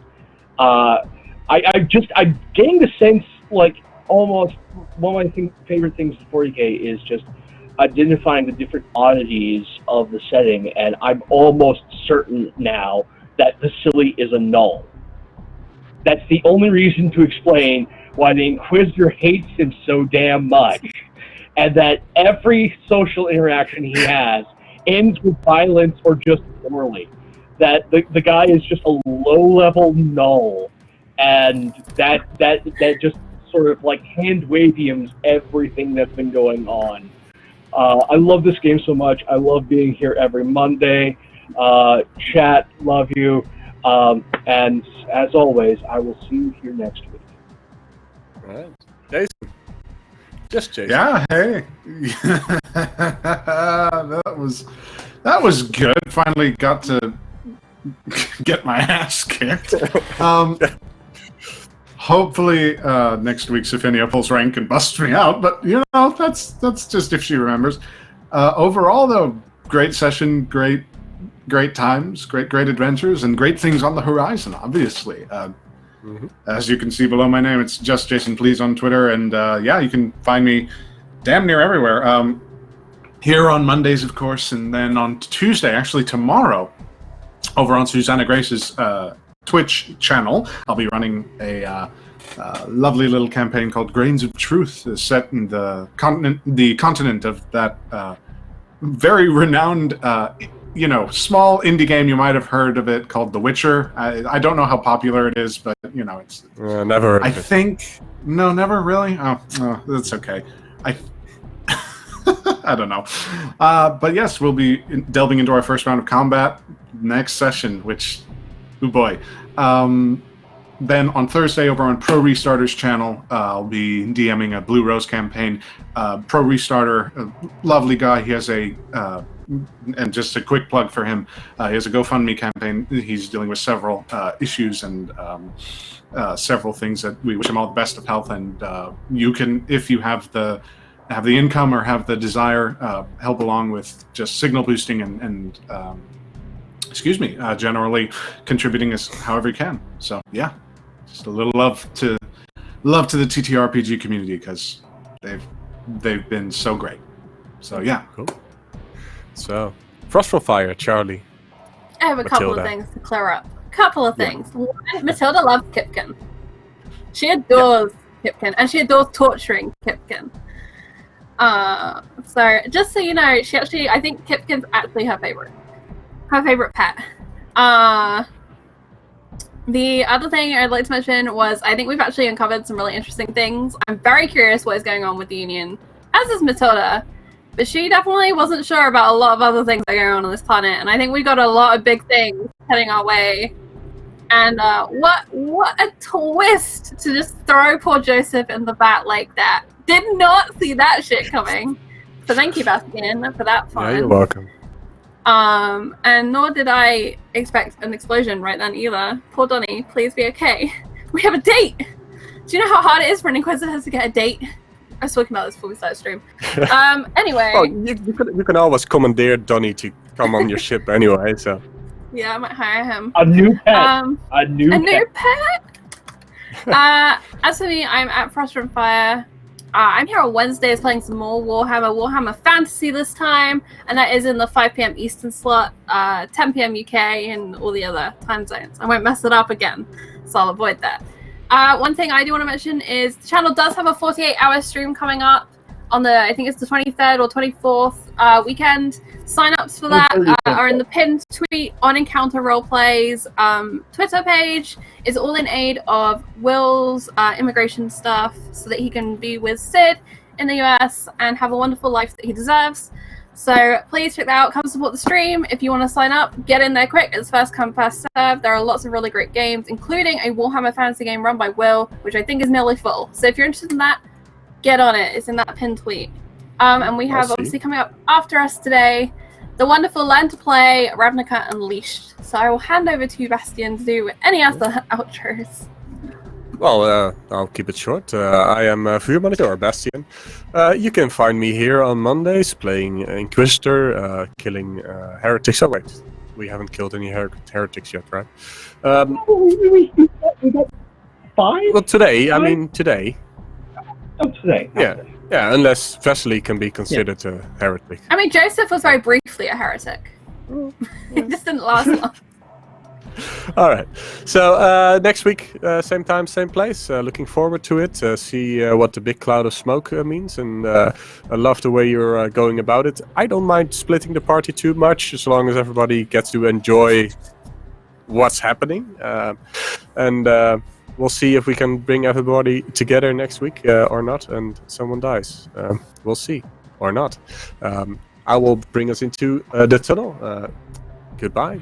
I'm getting the sense, like, almost one of my favorite things in 40K is just identifying the different oddities of the setting, and I'm almost certain now that Vasily is a null. That's the only reason to explain why the Inquisitor hates him so damn much, and that every social interaction he has ends with violence or just poorly. That the guy is just a low-level null, and that just sort of like hand-waviums everything that's been going on. I love this game so much. I love being here every Monday. Chat, love you. And as always, I will see you here next week. All right. Jason. Just Jason. Yeah, hey. That was good. Finally got to get my ass kicked. Hopefully next week Sylvania pulls rank and busts me out, but that's just if she remembers. Overall though, great session, great great times, great adventures, and great things on the horizon. Obviously, as you can see below my name, it's just Jason Please on Twitter, and you can find me damn near everywhere. Here on Mondays, of course, and then on Tuesday, actually tomorrow, over on Susanna Grace's Twitch channel, I'll be running a lovely little campaign called Grains of Truth, set in the continent of that very renowned, small indie game. You might have heard of it, called The Witcher. I don't know how popular it is, but it's never heard of it. No, never really. Oh, that's okay. I don't know. But yes, we'll be delving into our first round of combat next session, which, oh boy. Then on Thursday over on Pro Restarter's channel, I'll be DMing a Blue Rose campaign. Pro Restarter, a lovely guy. He has and just a quick plug for him, he has a GoFundMe campaign. He's dealing with several issues and several things that we wish him all the best of health. And you can, if you have the income or have the desire, help along with just signal boosting and generally contributing as however you can. So yeah, just a little love to the TTRPG community, because they've been so great. So yeah. Cool. So, Frost from Fire, Charlie. I have a couple of things to clear up. Couple of things. One, Matilda loves Kipkin. She adores Kipkin, and she adores torturing Kipkin. So just so you know, I think Kipkin's actually her favorite pet. The other thing I'd like to mention was, I think we've actually uncovered some really interesting things. I'm very curious what is going on with the Union, as is Matilda, but she definitely wasn't sure about a lot of other things that are going on this planet, and I think we got a lot of big things heading our way. And what a twist to just throw poor Joseph in the vat like that. Did not see that shit coming. So thank you, Bastian, for that fun. Yeah, you're welcome. And nor did I expect an explosion right then either. Poor Donnie, please be okay. We have a date! Do you know how hard it is for an Inquisitor to get a date? I was talking about this before we started stream. Anyway. Well, you can always commandeer Donnie to come on your ship anyway, so. Yeah, I might hire him. A new pet! A new pet? As for me, I'm at Frost from Fire. I'm here on Wednesdays playing some more Warhammer Fantasy this time, and that is in the 5 p.m. Eastern slot, 10 p.m. UK, and all the other time zones. I won't mess it up again, so I'll avoid that. One thing I do want to mention is the channel does have a 48-hour stream coming up on I think it's the 23rd or 24th weekend. Sign-ups for that are in the pinned tweet on Encounter Roleplay's Twitter page. Is all in aid of Will's immigration stuff, so that he can be with Sid in the US and have a wonderful life that he deserves. So please check that out. Come support the stream. If you want to sign up, get in there quick. It's first come, first serve. There are lots of really great games, including a Warhammer Fantasy game run by Will, which I think is nearly full. So if you're interested in that, get on it. It's in that pinned tweet. And we have obviously coming up after us today, the wonderful Learn to Play Ravnica Unleashed. So I will hand over to you, Bastian, to do any other outros. Well, I'll keep it short. I am Vuurmanager, or Bastian. You can find me here on Mondays playing Inquisitor, killing heretics. Oh wait, we haven't killed any heretics yet, right? We got 5? Well, today. I mean, today. Oh, today. Yeah. Yeah, unless Vesely can be considered a heretic. I mean, Joseph was very briefly a heretic. It just didn't last long. All right. So next week, same time, same place. Looking forward to it. See what the big cloud of smoke means, and I love the way you're going about it. I don't mind splitting the party too much, as long as everybody gets to enjoy what's happening. And we'll see if we can bring everybody together next week or not, and someone dies. We'll see, or not. I will bring us into the tunnel. Goodbye.